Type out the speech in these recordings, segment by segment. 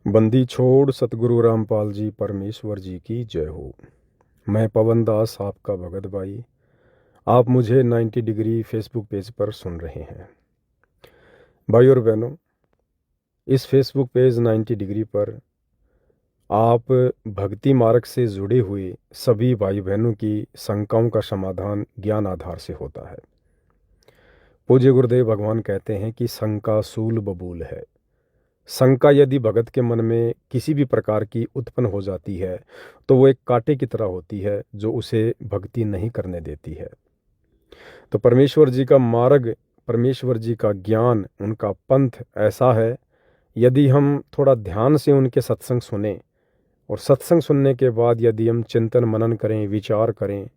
बंदी छोड़ सतगुरु रामपाल जी परमेश्वर जी की जय हो। मैं पवन दास आपका भगत भाई। आप मुझे 90 डिग्री फेसबुक पेज पर सुन रहे हैं। भाई और बहनों, इस फेसबुक पेज 90 डिग्री पर आप भक्ति मार्ग से जुड़े हुए सभी भाई बहनों की शंकाओं का समाधान ज्ञान आधार से होता है। पूज्य गुरुदेव भगवान कहते हैं कि शंका सूल बबूल है। शंका यदि भगत के मन में किसी भी प्रकार की उत्पन्न हो जाती है तो वो एक कांटे की तरह होती है जो उसे भक्ति नहीं करने देती है। तो परमेश्वर जी का मार्ग, परमेश्वर जी का ज्ञान, उनका पंथ ऐसा है, यदि हम थोड़ा ध्यान से उनके सत्संग सुने और सत्संग सुनने के बाद यदि हम चिंतन मनन करें, विचार करें,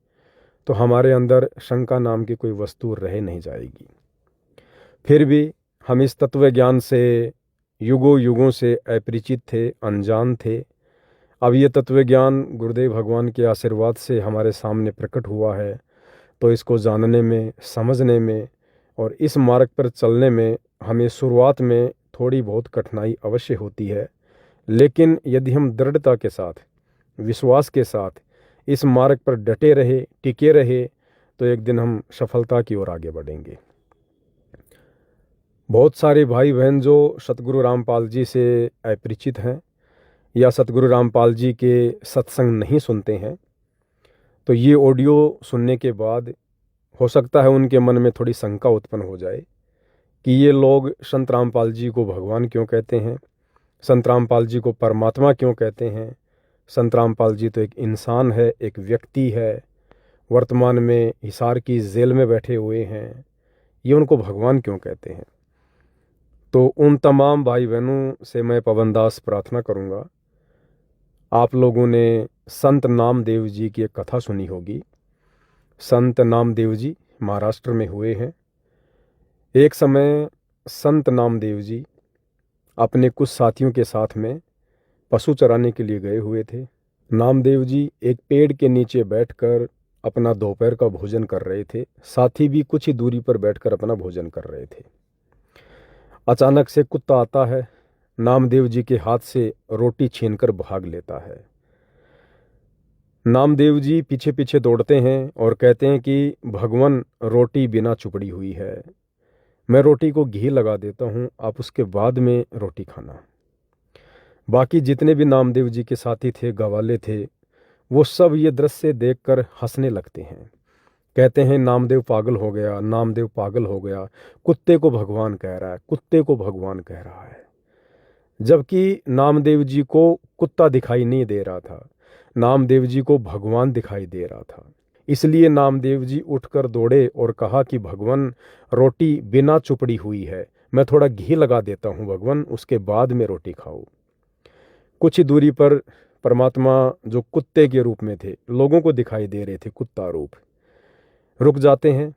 तो हमारे अंदर शंका नाम की कोई वस्तु रह नहीं जाएगी। फिर भी हम इस तत्व ज्ञान से युगों युगों से अपरिचित थे, अनजान थे। अब ये तत्व ज्ञान गुरुदेव भगवान के आशीर्वाद से हमारे सामने प्रकट हुआ है, तो इसको जानने में, समझने में और इस मार्ग पर चलने में हमें शुरुआत में थोड़ी बहुत कठिनाई अवश्य होती है, लेकिन यदि हम दृढ़ता के साथ, विश्वास के साथ इस मार्ग पर डटे रहे, टिके रहे, तो एक दिन हम सफलता की ओर आगे बढ़ेंगे। बहुत सारे भाई बहन जो सतगुरु रामपाल जी से अपरिचित हैं या सतगुरु रामपाल जी के सत्संग नहीं सुनते हैं, तो ये ऑडियो सुनने के बाद हो सकता है उनके मन में थोड़ी शंका उत्पन्न हो जाए कि ये लोग संत रामपाल जी को भगवान क्यों कहते हैं, संत रामपाल जी को परमात्मा क्यों कहते हैं। संत रामपाल जी तो एक इंसान है, एक व्यक्ति है, वर्तमान में हिसार की जेल में बैठे हुए हैं, ये उनको भगवान क्यों कहते हैं। तो उन तमाम भाई बहनों से मैं पवन दास प्रार्थना करूंगा, आप लोगों ने संत नामदेव जी की एक कथा सुनी होगी। संत नामदेव जी महाराष्ट्र में हुए हैं। एक समय संत नामदेव जी अपने कुछ साथियों के साथ में पशु चराने के लिए गए हुए थे। नामदेव जी एक पेड़ के नीचे बैठकर अपना दोपहर का भोजन कर रहे थे। साथी भी कुछ ही दूरी पर बैठकर अपना भोजन कर रहे थे। अचानक से कुत्ता आता है, नामदेव जी के हाथ से रोटी छीनकर भाग लेता है। नामदेव जी पीछे पीछे दौड़ते हैं और कहते हैं कि भगवान, रोटी बिना चुपड़ी हुई है, मैं रोटी को घी लगा देता हूँ, आप उसके बाद में रोटी खाना। बाकी जितने भी नामदेव जी के साथी थे, गवाले थे, वो सब ये दृश्य देखकर हंसने लगते हैं। कहते हैं नामदेव पागल हो गया, नामदेव पागल हो गया, कुत्ते को भगवान कह रहा है, कुत्ते को भगवान कह रहा है। जबकि नामदेव जी को कुत्ता दिखाई नहीं दे रहा था, नामदेव जी को भगवान दिखाई दे रहा था। इसलिए नामदेव जी उठकर दौड़े और कहा कि भगवान, रोटी बिना चुपड़ी हुई है, मैं थोड़ा घी लगा देता हूँ भगवान, उसके बाद में रोटी खाओ। कुछ ही दूरी पर परमात्मा जो कुत्ते के रूप में थे, लोगों को दिखाई दे रहे थे, कुत्ता रूप, रुक जाते हैं।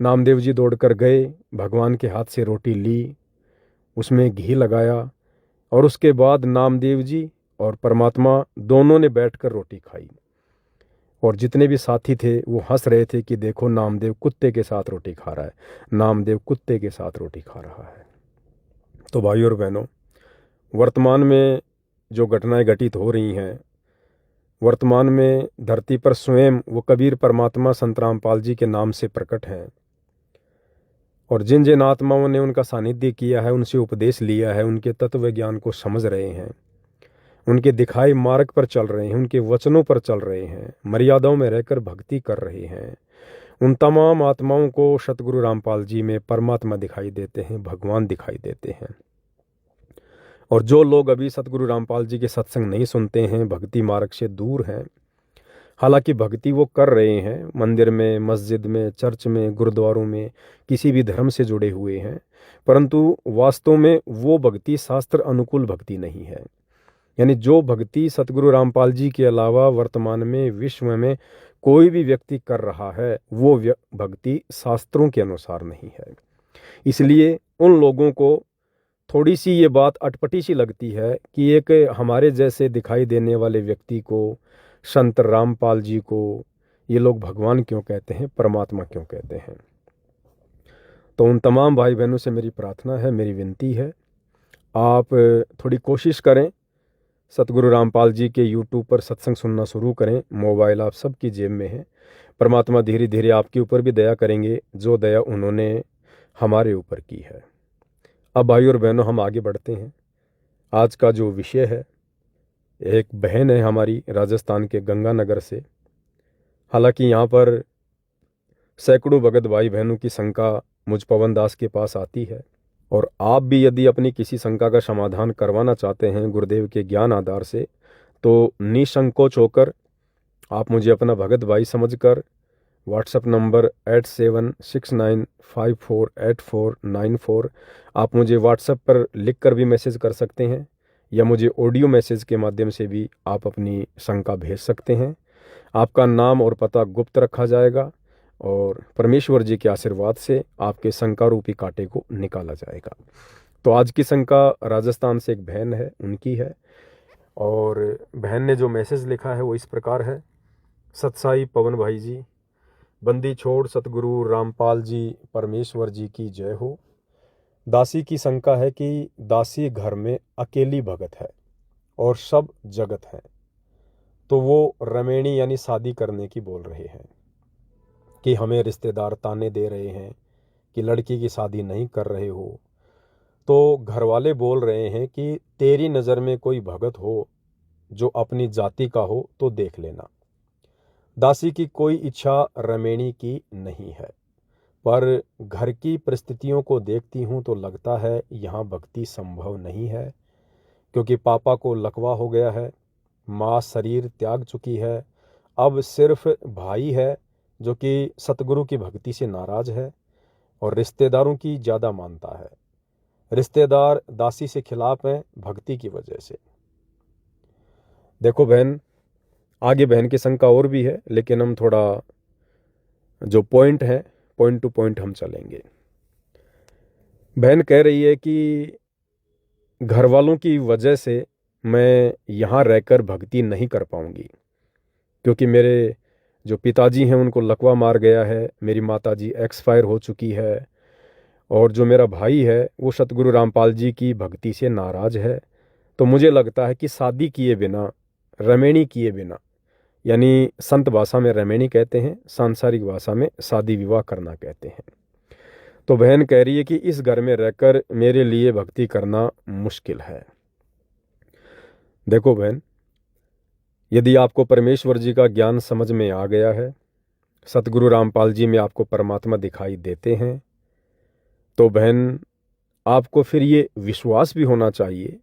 नामदेव जी दौड़कर गए, भगवान के हाथ से रोटी ली, उसमें घी लगाया और उसके बाद नामदेव जी और परमात्मा दोनों ने बैठकर रोटी खाई। और जितने भी साथी थे वो हंस रहे थे कि देखो नामदेव कुत्ते के साथ रोटी खा रहा है, नामदेव कुत्ते के साथ रोटी खा रहा है। तो भाइयों और बहनों, वर्तमान में जो घटनाएं घटित हो रही हैं, वर्तमान में धरती पर स्वयं वो कबीर परमात्मा संत रामपाल जी के नाम से प्रकट हैं। और जिन जिन आत्माओं ने उनका सानिध्य किया है, उनसे उपदेश लिया है, उनके तत्व ज्ञान को समझ रहे हैं, उनके दिखाए मार्ग पर चल रहे हैं, उनके वचनों पर चल रहे हैं, मर्यादाओं में रहकर भक्ति कर रहे हैं, उन तमाम आत्माओं को सतगुरु रामपाल जी में परमात्मा दिखाई देते हैं, भगवान दिखाई देते हैं। और जो लोग अभी सतगुरु रामपाल जी के सत्संग नहीं सुनते हैं, भक्ति मार्ग से दूर हैं, हालांकि भक्ति वो कर रहे हैं, मंदिर में, मस्जिद में, चर्च में, गुरुद्वारों में, किसी भी धर्म से जुड़े हुए हैं, परंतु वास्तव में वो भक्ति शास्त्र अनुकूल भक्ति नहीं है। यानी जो भक्ति सतगुरु रामपाल जी के अलावा वर्तमान में विश्व में कोई भी व्यक्ति कर रहा है, वो भक्ति शास्त्रों के अनुसार नहीं है। इसलिए उन लोगों को थोड़ी सी ये बात अटपटी सी लगती है कि एक हमारे जैसे दिखाई देने वाले व्यक्ति को, संत रामपाल जी को, ये लोग भगवान क्यों कहते हैं, परमात्मा क्यों कहते हैं। तो उन तमाम भाई बहनों से मेरी प्रार्थना है, मेरी विनती है, आप थोड़ी कोशिश करें, सतगुरु रामपाल जी के यूट्यूब पर सत्संग सुनना शुरू करें। मोबाइल आप सबकी जेब में है। परमात्मा धीरे धीरे आपके ऊपर भी दया करेंगे, जो दया उन्होंने हमारे ऊपर की है। अब भाई और बहनों, हम आगे बढ़ते हैं। आज का जो विषय है, एक बहन है हमारी राजस्थान के गंगानगर से। हालांकि यहाँ पर सैकड़ों भगत भाई बहनों की शंका मुझ पवन दास के पास आती है, और आप भी यदि अपनी किसी शंका का समाधान करवाना चाहते हैं गुरुदेव के ज्ञान आधार से, तो निसंकोच होकर आप मुझे अपना भगत भाई समझकर व्हाट्सएप नंबर 8769548494 आप मुझे व्हाट्सएप पर लिख कर भी मैसेज कर सकते हैं, या मुझे ऑडियो मैसेज के माध्यम से भी आप अपनी शंका भेज सकते हैं। आपका नाम और पता गुप्त रखा जाएगा, और परमेश्वर जी के आशीर्वाद से आपके शंका रूपी कांटे को निकाला जाएगा। तो आज की शंका राजस्थान से एक बहन है, उनकी है। और बहन ने जो मैसेज लिखा है वो इस प्रकार है। सतसाई पवन भाई जी, बंदी छोड़ सतगुरु रामपाल जी परमेश्वर जी की जय हो। दासी की शंका है कि दासी घर में अकेली भगत है और सब जगत है, तो वो रमेणी यानी शादी करने की बोल रहे हैं कि हमें रिश्तेदार ताने दे रहे हैं कि लड़की की शादी नहीं कर रहे हो। तो घर वाले बोल रहे हैं कि तेरी नज़र में कोई भगत हो जो अपनी जाति का हो तो देख लेना। दासी की कोई इच्छा रमेणी की नहीं है, पर घर की परिस्थितियों को देखती हूँ तो लगता है यहाँ भक्ति संभव नहीं है, क्योंकि पापा को लकवा हो गया है, माँ शरीर त्याग चुकी है, अब सिर्फ भाई है जो कि सतगुरु की भक्ति से नाराज है और रिश्तेदारों की ज़्यादा मानता है। रिश्तेदार दासी से खिलाफ हैं भक्ति की वजह से। देखो बहन, आगे बहन की शंका और भी है, लेकिन हम थोड़ा जो पॉइंट है, पॉइंट टू पॉइंट हम चलेंगे। बहन कह रही है कि घर वालों की वजह से मैं यहाँ रहकर भक्ति नहीं कर पाऊंगी, क्योंकि मेरे जो पिताजी हैं उनको लकवा मार गया है, मेरी माताजी एक्सपायर हो चुकी है, और जो मेरा भाई है वो सतगुरु रामपाल जी की भक्ति से नाराज है। तो मुझे लगता है कि शादी किए बिना, रमेणी किए बिना, यानी संत भाषा में रमेणी कहते हैं, सांसारिक भाषा में शादी विवाह करना कहते हैं। तो बहन कह रही है कि इस घर में रहकर मेरे लिए भक्ति करना मुश्किल है। देखो बहन, यदि आपको परमेश्वर जी का ज्ञान समझ में आ गया है, सतगुरु रामपाल जी में आपको परमात्मा दिखाई देते हैं, तो बहन आपको फिर ये विश्वास भी होना चाहिए,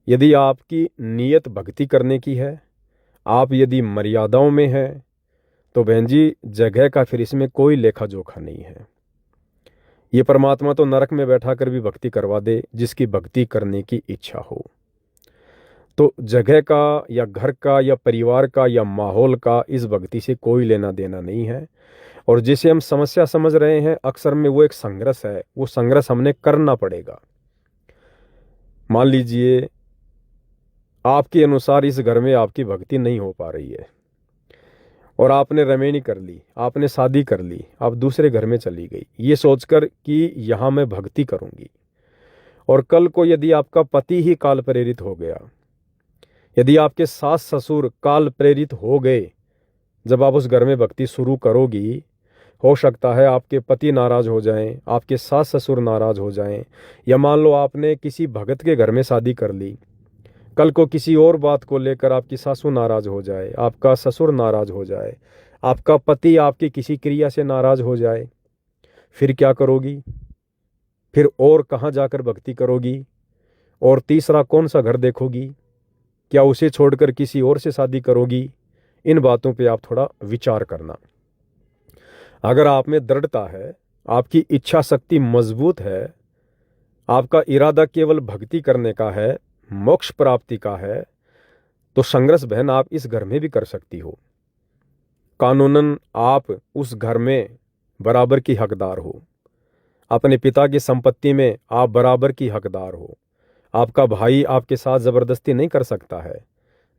यदि आपकी नीयत भक्ति करने की है, आप यदि मर्यादाओं में हैं, तो बहन जी जगह का फिर इसमें कोई लेखा जोखा नहीं है। ये परमात्मा तो नरक में बैठा कर भी भक्ति करवा दे जिसकी भक्ति करने की इच्छा हो। तो जगह का या घर का या परिवार का या माहौल का इस भक्ति से कोई लेना देना नहीं है। और जिसे हम समस्या समझ रहे हैं, अक्सर में वो एक संघर्ष है, वो संघर्ष हमने करना पड़ेगा। मान लीजिए आपके अनुसार इस घर में आपकी भक्ति नहीं हो पा रही है, और आपने रमेणी कर ली, आपने शादी कर ली, आप दूसरे घर में चली गई ये सोचकर कि यहाँ मैं भक्ति करूँगी। और कल को यदि आपका पति ही काल प्रेरित हो गया, यदि आपके सास ससुर काल प्रेरित हो गए, जब आप उस घर में भक्ति शुरू करोगी, हो सकता है आपके पति नाराज हो जाएं, आपके सास ससुर नाराज हो जाएं, या मान लो आपने किसी भगत के घर में शादी कर ली, कल को किसी और बात को लेकर आपकी सासू नाराज हो जाए, आपका ससुर नाराज हो जाए, आपका पति आपकी किसी क्रिया से नाराज हो जाए, फिर क्या करोगी? फिर और कहाँ जाकर भक्ति करोगी? और तीसरा कौन सा घर देखोगी? क्या उसे छोड़कर किसी और से शादी करोगी? इन बातों पे आप थोड़ा विचार करना। अगर आप में दृढ़ता है, आपकी इच्छा शक्ति मजबूत है, आपका इरादा केवल भक्ति करने का है, मोक्ष प्राप्ति का है, तो संघर्ष बहन आप इस घर में भी कर सकती हो। कानूनन आप उस घर में बराबर की हकदार हो, अपने पिता की संपत्ति में आप बराबर की हकदार हो। आपका भाई आपके साथ ज़बरदस्ती नहीं कर सकता है।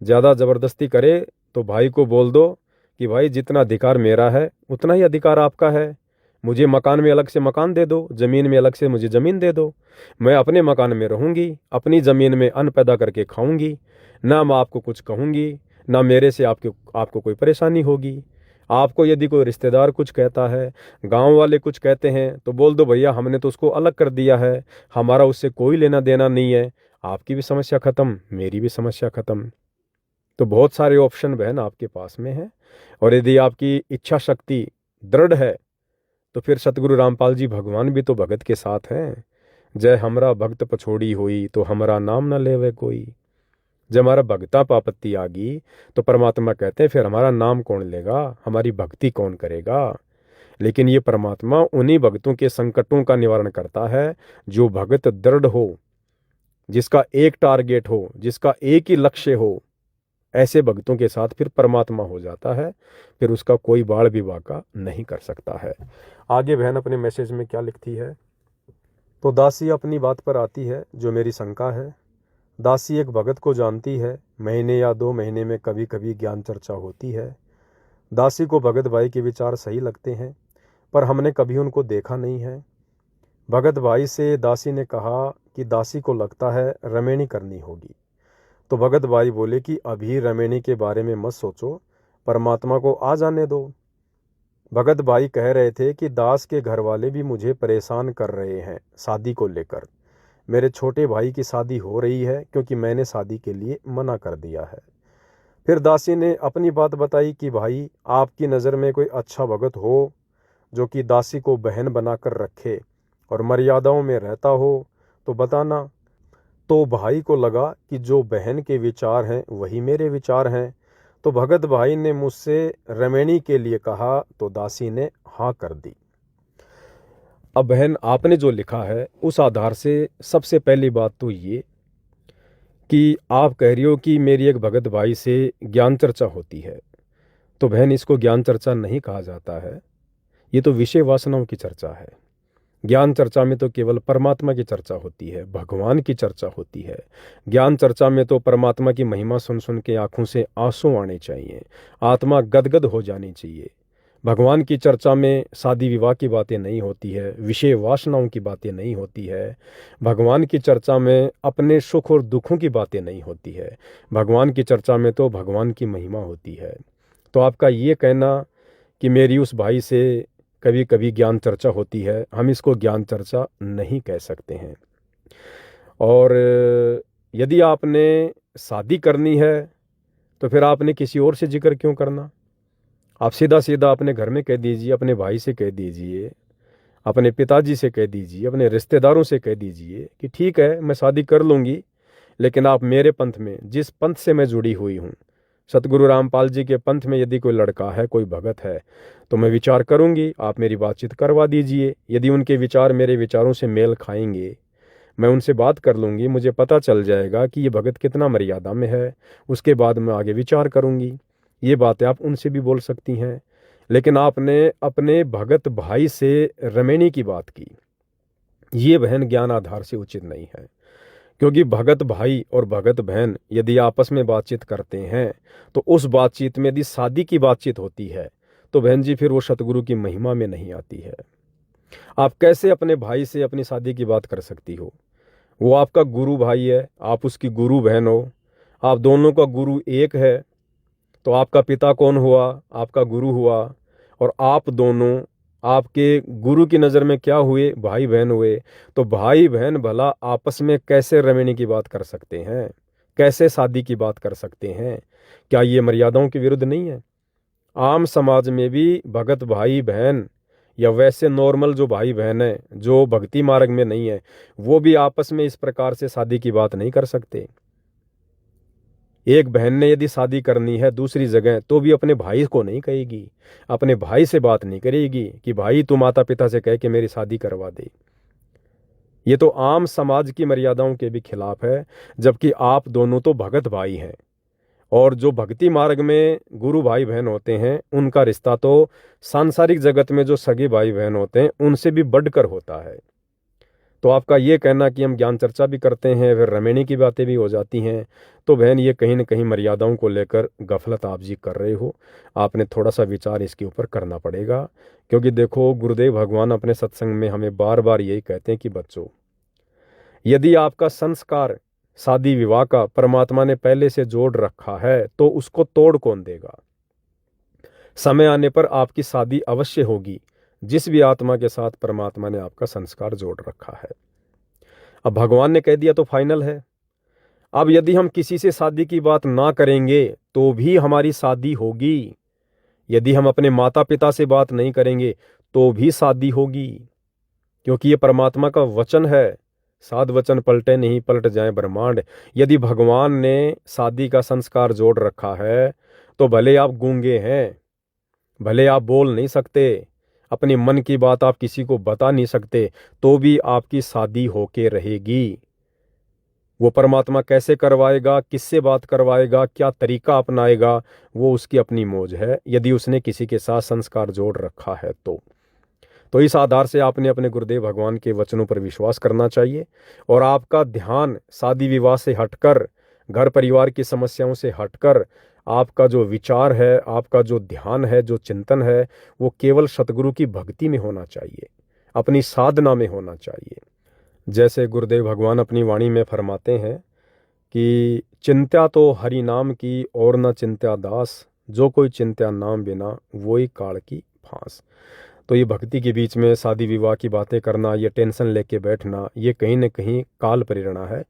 ज़्यादा ज़बरदस्ती करे तो भाई को बोल दो कि भाई जितना अधिकार मेरा है उतना ही अधिकार आपका है। मुझे मकान में अलग से मकान दे दो, ज़मीन में अलग से मुझे ज़मीन दे दो। मैं अपने मकान में रहूँगी, अपनी ज़मीन में अन्न पैदा करके खाऊंगी, ना मैं आपको कुछ कहूँगी, ना मेरे से आपको कोई परेशानी होगी। आपको यदि कोई रिश्तेदार कुछ कहता है, गांव वाले कुछ कहते हैं, तो बोल दो भैया हमने तो उसको अलग कर दिया है, हमारा उससे कोई लेना देना नहीं है। आपकी भी समस्या ख़त्म, मेरी भी समस्या ख़त्म। तो बहुत सारे ऑप्शन बहन आपके पास में है। और यदि आपकी इच्छा शक्ति दृढ़ है तो फिर सतगुरु रामपाल जी भगवान भी तो भगत के साथ हैं। जय हमरा भक्त पछोड़ी हुई तो हमारा नाम न लेवे कोई। जब हमारा भगता पापत्ति आ गई तो परमात्मा कहते हैं फिर हमारा नाम कौन लेगा, हमारी भक्ति कौन करेगा। लेकिन ये परमात्मा उन्हीं भक्तों के संकटों का निवारण करता है जो भगत दृढ़ हो, जिसका एक टारगेट हो, जिसका एक ही लक्ष्य हो। ऐसे भक्तों के साथ फिर परमात्मा हो जाता है, फिर उसका कोई बाढ़ भी वाका नहीं कर सकता है। आगे बहन अपने मैसेज में क्या लिखती है, तो दासी अपनी बात पर आती है जो मेरी शंका है। दासी एक भगत को जानती है, महीने या 2 महीने में कभी कभी ज्ञान चर्चा होती है। दासी को भगत भाई के विचार सही लगते हैं, पर हमने कभी उनको देखा नहीं है। भगत भाई से दासी ने कहा कि दासी को लगता है रमेणी करनी होगी। तो भगत भाई बोले कि अभी रमेणी के बारे में मत सोचो, परमात्मा को आ जाने दो। भगत भाई कह रहे थे कि दास के घर वाले भी मुझे परेशान कर रहे हैं शादी को लेकर। मेरे छोटे भाई की शादी हो रही है क्योंकि मैंने शादी के लिए मना कर दिया है। फिर दासी ने अपनी बात बताई कि भाई आपकी नज़र में कोई अच्छा भगत हो जो कि दासी को बहन बनाकर रखे और मर्यादाओं में रहता हो तो बताना। तो भाई को लगा कि जो बहन के विचार हैं वही मेरे विचार हैं। तो भगत भाई ने मुझसे रमेणी के लिए कहा तो दासी ने हाँ कर दी। अब बहन आपने जो लिखा है उस आधार से सबसे पहली बात तो ये कि आप कह रही हो कि मेरी एक भगत भाई से ज्ञान चर्चा होती है। तो बहन इसको ज्ञान चर्चा नहीं कहा जाता है, ये तो विषय वासनाओं की चर्चा है। ज्ञान चर्चा में तो केवल परमात्मा की चर्चा होती है, भगवान की चर्चा होती है। ज्ञान चर्चा में तो परमात्मा की महिमा सुन सुन के आंखों से आंसू आने चाहिए, आत्मा गदगद हो जानी चाहिए। भगवान की चर्चा में शादी विवाह की बातें नहीं होती है, विषय वासनाओं की बातें नहीं होती है। भगवान की चर्चा में अपने सुख और दुखों की बातें नहीं होती है। भगवान की चर्चा में तो भगवान की महिमा होती है। तो आपका ये कहना कि मेरी उस भाई से कभी कभी ज्ञान चर्चा होती है, हम इसको ज्ञान चर्चा नहीं कह सकते हैं। और यदि आपने शादी करनी है तो फिर आपने किसी और से जिक्र क्यों करना। आप सीधा सीधा अपने घर में कह दीजिए, अपने भाई से कह दीजिए, अपने पिताजी से कह दीजिए, अपने रिश्तेदारों से कह दीजिए कि ठीक है मैं शादी कर लूँगी, लेकिन आप मेरे पंथ में, जिस पंथ से मैं जुड़ी हुई हूँ, सतगुरु रामपाल जी के पंथ में यदि कोई लड़का है, कोई भगत है, तो मैं विचार करूंगी, आप मेरी बातचीत करवा दीजिए। यदि उनके विचार मेरे विचारों से मेल खाएंगे, मैं उनसे बात कर लूँगी, मुझे पता चल जाएगा कि ये भगत कितना मर्यादा में है, उसके बाद मैं आगे विचार करूँगी। ये बातें आप उनसे भी बोल सकती हैं। लेकिन आपने अपने भगत भाई से रमेणी की बात की, ये बहन ज्ञान आधार से उचित नहीं है। क्योंकि भगत भाई और भगत बहन यदि आपस में बातचीत करते हैं तो उस बातचीत में यदि शादी की बातचीत होती है तो बहन जी फिर वो सतगुरु की महिमा में नहीं आती है। आप कैसे अपने भाई से अपनी शादी की बात कर सकती हो। वो आपका गुरु भाई है, आप उसकी गुरु बहन हो, आप दोनों का गुरु एक है। तो आपका पिता कौन हुआ, आपका गुरु हुआ, और आप दोनों आपके गुरु की नज़र में क्या हुए, भाई बहन हुए। तो भाई बहन भला आपस में कैसे रमेणी की बात कर सकते हैं, कैसे शादी की बात कर सकते हैं। क्या ये मर्यादाओं के विरुद्ध नहीं है। आम समाज में भी भगत भाई बहन या वैसे नॉर्मल जो भाई बहन है जो भक्ति मार्ग में नहीं है, वो भी आपस में इस प्रकार से शादी की बात नहीं कर सकते। एक बहन ने यदि शादी करनी है दूसरी जगह तो भी अपने भाई को नहीं कहेगी, अपने भाई से बात नहीं करेगी कि भाई तू माता पिता से कह के मेरी शादी करवा दे। ये तो आम समाज की मर्यादाओं के भी खिलाफ है। जबकि आप दोनों तो भगत भाई हैं, और जो भक्ति मार्ग में गुरु भाई बहन होते हैं उनका रिश्ता तो सांसारिक जगत में जो सगे भाई बहन होते हैं उनसे भी बढ़कर होता है। तो आपका ये कहना कि हम ज्ञान चर्चा भी करते हैं फिर रमेणी की बातें भी हो जाती हैं, तो बहन ये कहीं ना कहीं मर्यादाओं को लेकर गफलत आप जी कर रहे हो। आपने थोड़ा सा विचार इसके ऊपर करना पड़ेगा। क्योंकि देखो, गुरुदेव भगवान अपने सत्संग में हमें बार बार यही कहते हैं कि बच्चों, यदि आपका संस्कार शादी विवाह का परमात्मा ने पहले से जोड़ रखा है तो उसको तोड़ कौन देगा। समय आने पर आपकी शादी अवश्य होगी जिस भी आत्मा के साथ परमात्मा ने आपका संस्कार जोड़ रखा है। अब भगवान ने कह दिया तो फाइनल है। अब यदि हम किसी से शादी की बात ना करेंगे तो भी हमारी शादी होगी, यदि हम अपने माता पिता से बात नहीं करेंगे तो भी शादी होगी, क्योंकि ये परमात्मा का वचन है, साध वचन पलटे नहीं पलट जाए ब्रह्मांड। यदि भगवान ने शादी का संस्कार जोड़ रखा है तो भले आप गूंगे हैं, भले आप बोल नहीं सकते, अपने मन की बात आप किसी को बता नहीं सकते, तो भी आपकी शादी होके रहेगी। वो परमात्मा कैसे करवाएगा, किससे बात करवाएगा, क्या तरीका अपनाएगा, वो उसकी अपनी मौज है, यदि उसने किसी के साथ संस्कार जोड़ रखा है तो इस आधार से आपने अपने गुरुदेव भगवान के वचनों पर विश्वास करना चाहिए। और आपका ध्यान शादी विवाह से हटकर, घर परिवार की समस्याओं से हटकर, आपका जो विचार है, आपका जो ध्यान है, जो चिंतन है, वो केवल सतगुरु की भक्ति में होना चाहिए, अपनी साधना में होना चाहिए। जैसे गुरुदेव भगवान अपनी वाणी में फरमाते हैं कि चिंत्या तो हरि नाम की और न चिंत्या दास, जो कोई चिंत्या नाम बिना वही काल की फांस। तो ये भक्ति के बीच में शादी विवाह की बातें करना, ये टेंशन लेके बैठना, ये कहीं न कहीं काल प्रेरणा है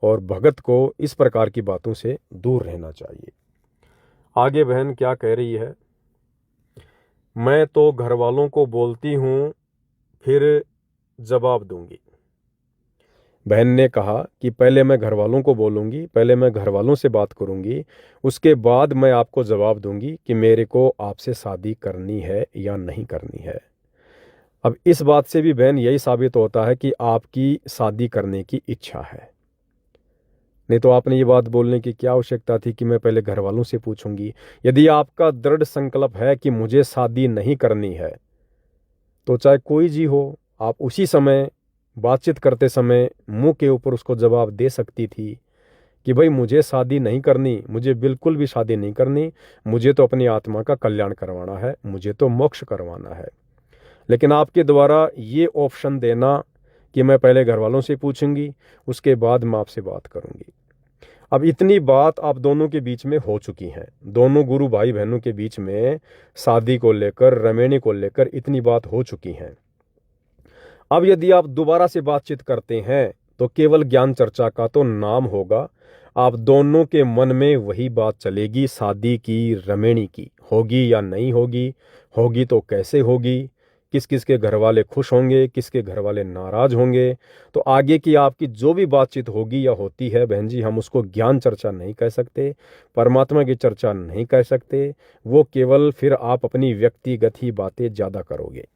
और भगत को इस प्रकार की बातों से दूर रहना चाहिए। आगे बहन क्या कह रही है, मैं तो घर वालों को बोलती हूँ फिर जवाब दूंगी। बहन ने कहा कि पहले मैं घर वालों को बोलूंगी, पहले मैं घर वालों से बात करूंगी, उसके बाद मैं आपको जवाब दूंगी कि मेरे को आपसे शादी करनी है या नहीं करनी है। अब इस बात से भी बहन यही साबित होता है कि आपकी शादी करने की इच्छा है, नहीं तो आपने ये बात बोलने की क्या आवश्यकता थी कि मैं पहले घर वालों से पूछूंगी। यदि आपका दृढ़ संकल्प है कि मुझे शादी नहीं करनी है तो चाहे कोई जी हो, आप उसी समय बातचीत करते समय मुंह के ऊपर उसको जवाब दे सकती थी कि भाई मुझे शादी नहीं करनी, मुझे बिल्कुल भी शादी नहीं करनी, मुझे तो अपनी आत्मा का कल्याण करवाना है, मुझे तो मोक्ष करवाना है। लेकिन आपके द्वारा ये ऑप्शन देना कि मैं पहले घर वालों से पूछूंगी उसके बाद मैं आपसे बात करूंगी, अब इतनी बात आप दोनों के बीच में हो चुकी है, दोनों गुरु भाई बहनों के बीच में शादी को लेकर, रमेणी को लेकर इतनी बात हो चुकी है। अब यदि आप दोबारा से बातचीत करते हैं तो केवल ज्ञान चर्चा का तो नाम होगा, आप दोनों के मन में वही बात चलेगी, शादी की, रमेणी की होगी या नहीं होगी, होगी तो कैसे होगी, किस किस के घर वाले खुश होंगे, किसके घर वाले नाराज होंगे। तो आगे की आपकी जो भी बातचीत होगी या होती है बहन जी, हम उसको ज्ञान चर्चा नहीं कह सकते, परमात्मा की चर्चा नहीं कह सकते, वो केवल फिर आप अपनी व्यक्तिगत ही बातें ज़्यादा करोगे।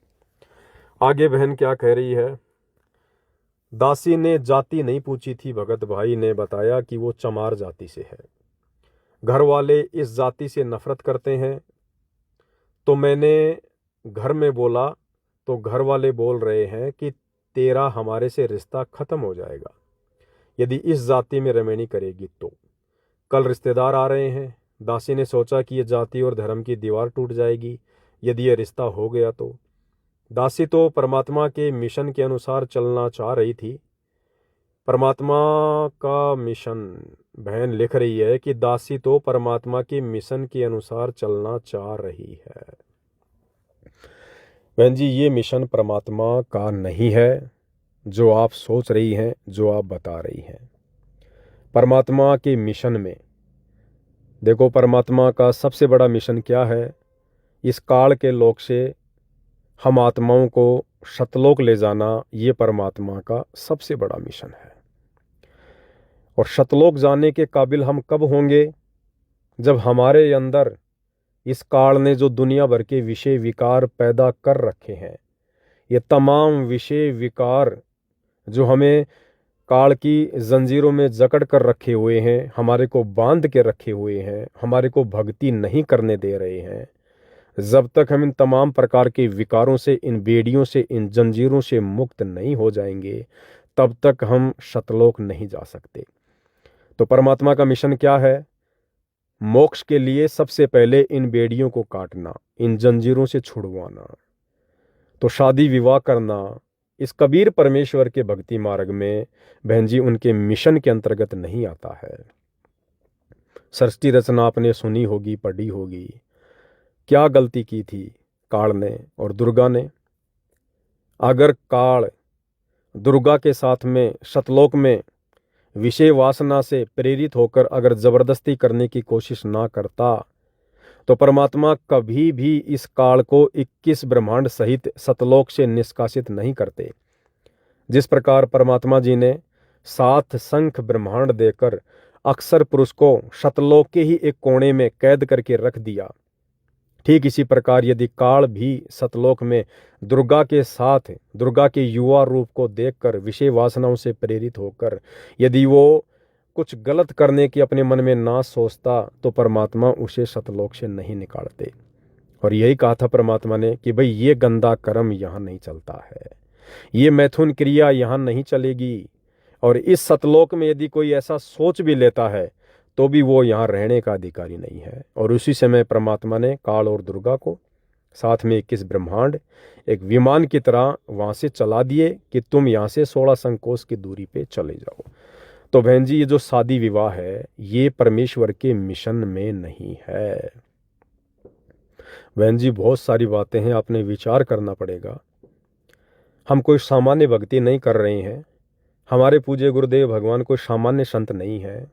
आगे बहन क्या कह रही है, दासी ने जाति नहीं पूछी थी, भगत भाई ने बताया कि वो चमार जाति से है, घर वाले इस जाति से नफरत करते हैं। तो मैंने घर में बोला तो घर वाले बोल रहे हैं कि तेरा हमारे से रिश्ता खत्म हो जाएगा यदि इस जाति में रमेणी करेगी तो। कल रिश्तेदार आ रहे हैं, दासी ने सोचा कि ये जाति और धर्म की दीवार टूट जाएगी यदि ये रिश्ता हो गया तो। दासी तो परमात्मा के मिशन के अनुसार चलना चाह रही थी। परमात्मा का मिशन, बहन लिख रही है कि दासी तो परमात्मा के मिशन के अनुसार चलना चाह रही है। बहन जी, ये मिशन परमात्मा का नहीं है जो आप सोच रही हैं, जो आप बता रही हैं। परमात्मा के मिशन में देखो, परमात्मा का सबसे बड़ा मिशन क्या है, इस काल के लोक से हम आत्माओं को सतलोक ले जाना, ये परमात्मा का सबसे बड़ा मिशन है। और सतलोक जाने के काबिल हम कब होंगे, जब हमारे अंदर इस काल ने जो दुनिया भर के विषय विकार पैदा कर रखे हैं, ये तमाम विषय विकार जो हमें काल की जंजीरों में जकड़ कर रखे हुए हैं, हमारे को बांध के रखे हुए हैं, हमारे को भक्ति नहीं करने दे रहे हैं, जब तक हम इन तमाम प्रकार के विकारों से, इन बेड़ियों से, इन जंजीरों से मुक्त नहीं हो जाएंगे, तब तक हम सतलोक नहीं जा सकते। तो परमात्मा का मिशन क्या है? मोक्ष के लिए सबसे पहले इन बेड़ियों को काटना, इन जंजीरों से छुड़वाना। तो शादी विवाह करना इस कबीर परमेश्वर के भक्ति मार्ग में बहन जी उनके मिशन के अंतर्गत नहीं आता है। सृष्टि रचना आपने सुनी होगी, पढ़ी होगी। क्या गलती की थी काल ने और दुर्गा ने? अगर काल दुर्गा के साथ में सतलोक में विषय वासना से प्रेरित होकर अगर जबरदस्ती करने की कोशिश ना करता तो परमात्मा कभी भी इस काल को 21 ब्रह्मांड सहित सतलोक से निष्कासित नहीं करते। जिस प्रकार परमात्मा जी ने 7 संख ब्रह्मांड देकर अक्सर पुरुष को सतलोक के ही एक कोने में कैद करके रख दिया, ठीक इसी प्रकार यदि काल भी सतलोक में दुर्गा के साथ दुर्गा के युवा रूप को देखकर विषय वासनाओं से प्रेरित होकर यदि वो कुछ गलत करने की अपने मन में ना सोचता तो परमात्मा उसे सतलोक से नहीं निकालते। और यही कहा था परमात्मा ने कि भाई ये गंदा कर्म यहाँ नहीं चलता है, ये मैथुन क्रिया यहाँ नहीं चलेगी। और इस सतलोक में यदि कोई ऐसा सोच भी लेता है तो भी वो यहाँ रहने का अधिकारी नहीं है। और उसी समय परमात्मा ने काल और दुर्गा को साथ में 21 ब्रह्मांड एक विमान की तरह वहाँ से चला दिए कि तुम यहाँ से 16 संकोच की दूरी पे चले जाओ। तो बहन जी ये जो शादी विवाह है ये परमेश्वर के मिशन में नहीं है। बहन जी बहुत सारी बातें हैं, आपने विचार करना पड़ेगा। हम कोई सामान्य भक्ति नहीं कर रहे हैं। हमारे पूज्य गुरुदेव भगवान कोई सामान्य संत नहीं है।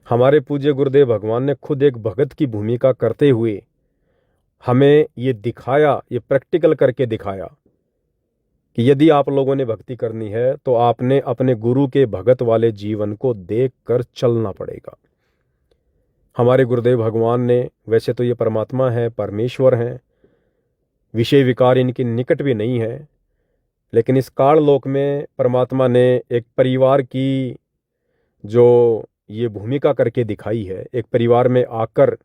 हमारे पूज्य गुरुदेव भगवान ने खुद एक भगत की भूमिका करते हुए हमें ये दिखाया, ये प्रैक्टिकल करके दिखाया कि यदि आप लोगों ने भक्ति करनी है तो आपने अपने गुरु के भगत वाले जीवन को देखकर चलना पड़ेगा। हमारे गुरुदेव भगवान ने, वैसे तो ये परमात्मा है, परमेश्वर हैं, विषय विकार इनके निकट भी नहीं है, लेकिन इस काल लोक में परमात्मा ने एक परिवार की जो ये भूमिका करके दिखाई है, एक परिवार में आकर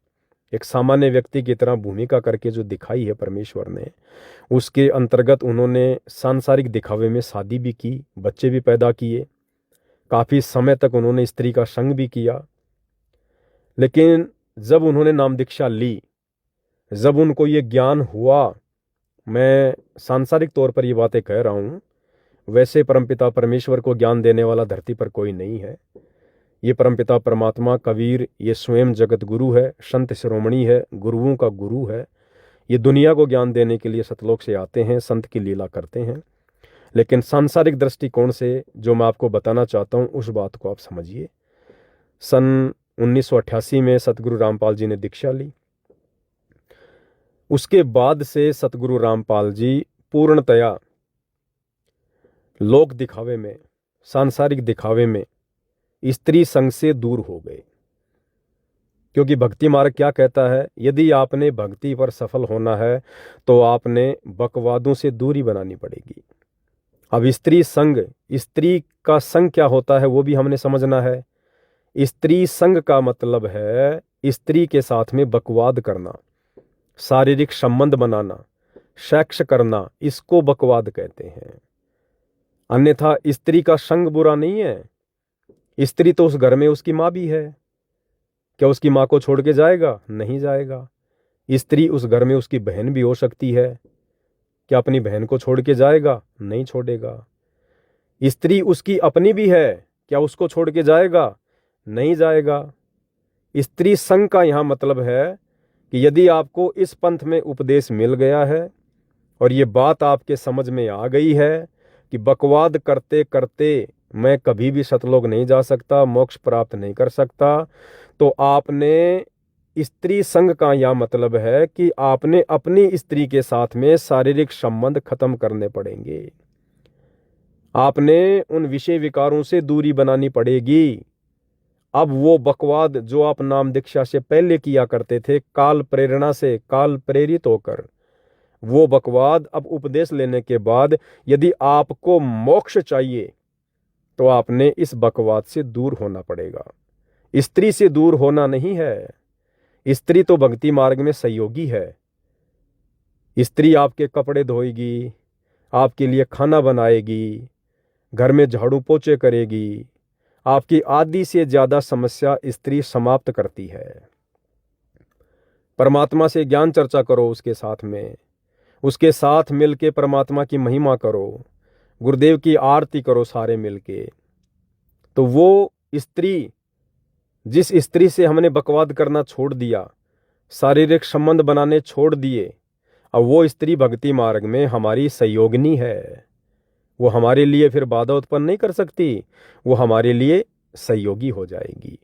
एक सामान्य व्यक्ति की तरह भूमिका करके जो दिखाई है परमेश्वर ने, उसके अंतर्गत उन्होंने सांसारिक दिखावे में शादी भी की, बच्चे भी पैदा किए, काफ़ी समय तक उन्होंने स्त्री का संग भी किया। लेकिन जब उन्होंने नाम दीक्षा ली, जब उनको ये ज्ञान हुआ, मैं सांसारिक तौर पर ये बातें कह रहा हूँ, वैसे परमपिता परमेश्वर को ज्ञान देने वाला धरती पर कोई नहीं है। ये परमपिता परमात्मा कबीर ये स्वयं जगत गुरु है, संत शिरोमणि है, गुरुओं का गुरु है। ये दुनिया को ज्ञान देने के लिए सतलोक से आते हैं, संत की लीला करते हैं। लेकिन सांसारिक दृष्टिकोण से जो मैं आपको बताना चाहता हूँ उस बात को आप समझिए। सन 1988 में सतगुरु रामपाल जी ने दीक्षा ली। उसके बाद से सतगुरु रामपाल जी पूर्णतया लोक दिखावे में, सांसारिक दिखावे में स्त्री संग से दूर हो गए। क्योंकि भक्ति मार्ग क्या कहता है, यदि आपने भक्ति पर सफल होना है तो आपने बकवादों से दूरी बनानी पड़ेगी। अब स्त्री संग, स्त्री का संग क्या होता है वो भी हमने समझना है। स्त्री संग का मतलब है स्त्री के साथ में बकवाद करना, शारीरिक संबंध बनाना, सेक्स करना, इसको बकवाद कहते हैं। अन्यथा स्त्री का संग बुरा नहीं है। स्त्री तो उस घर में उसकी माँ भी है। क्या उसकी माँ को छोड़ के जाएगा? नहीं जाएगा। स्त्री उस घर में उसकी बहन भी हो सकती है। क्या अपनी बहन को छोड़ के जाएगा? नहीं छोड़ेगा। स्त्री उसकी अपनी भी है, क्या उसको छोड़ के जाएगा? नहीं जाएगा। स्त्री संग का यहाँ मतलब है कि यदि आपको इस पंथ में उपदेश मिल गया है और ये बात आपके समझ में आ गई है कि बकवाद करते करते मैं कभी भी सतलोक नहीं जा सकता, मोक्ष प्राप्त नहीं कर सकता, तो आपने स्त्री संग का यह मतलब है कि आपने अपनी स्त्री के साथ में शारीरिक संबंध खत्म करने पड़ेंगे। आपने उन विषय विकारों से दूरी बनानी पड़ेगी। अब वो बकवाद जो आप नाम दीक्षा से पहले किया करते थे, काल प्रेरणा से, काल प्रेरित होकर, वो बकवाद अब उपदेश लेने के बाद यदि आपको मोक्ष चाहिए तो आपने इस बकवाद से दूर होना पड़ेगा। स्त्री से दूर होना नहीं है। स्त्री तो भक्ति मार्ग में सहयोगी है। स्त्री आपके कपड़े धोएगी, आपके लिए खाना बनाएगी, घर में झाड़ू पोछे करेगी, आपकी आधी से ज़्यादा समस्या स्त्री समाप्त करती है। परमात्मा से ज्ञान चर्चा करो उसके साथ मिलके परमात्मा की महिमा करो, गुरुदेव की आरती करो सारे मिलके। तो वो स्त्री, जिस स्त्री से हमने बकवाद करना छोड़ दिया, शारीरिक संबंध बनाने छोड़ दिए, अब वो स्त्री भक्ति मार्ग में हमारी सहयोगिनी है। वो हमारे लिए फिर बाधा उत्पन्न नहीं कर सकती, वो हमारे लिए सहयोगी हो जाएगी।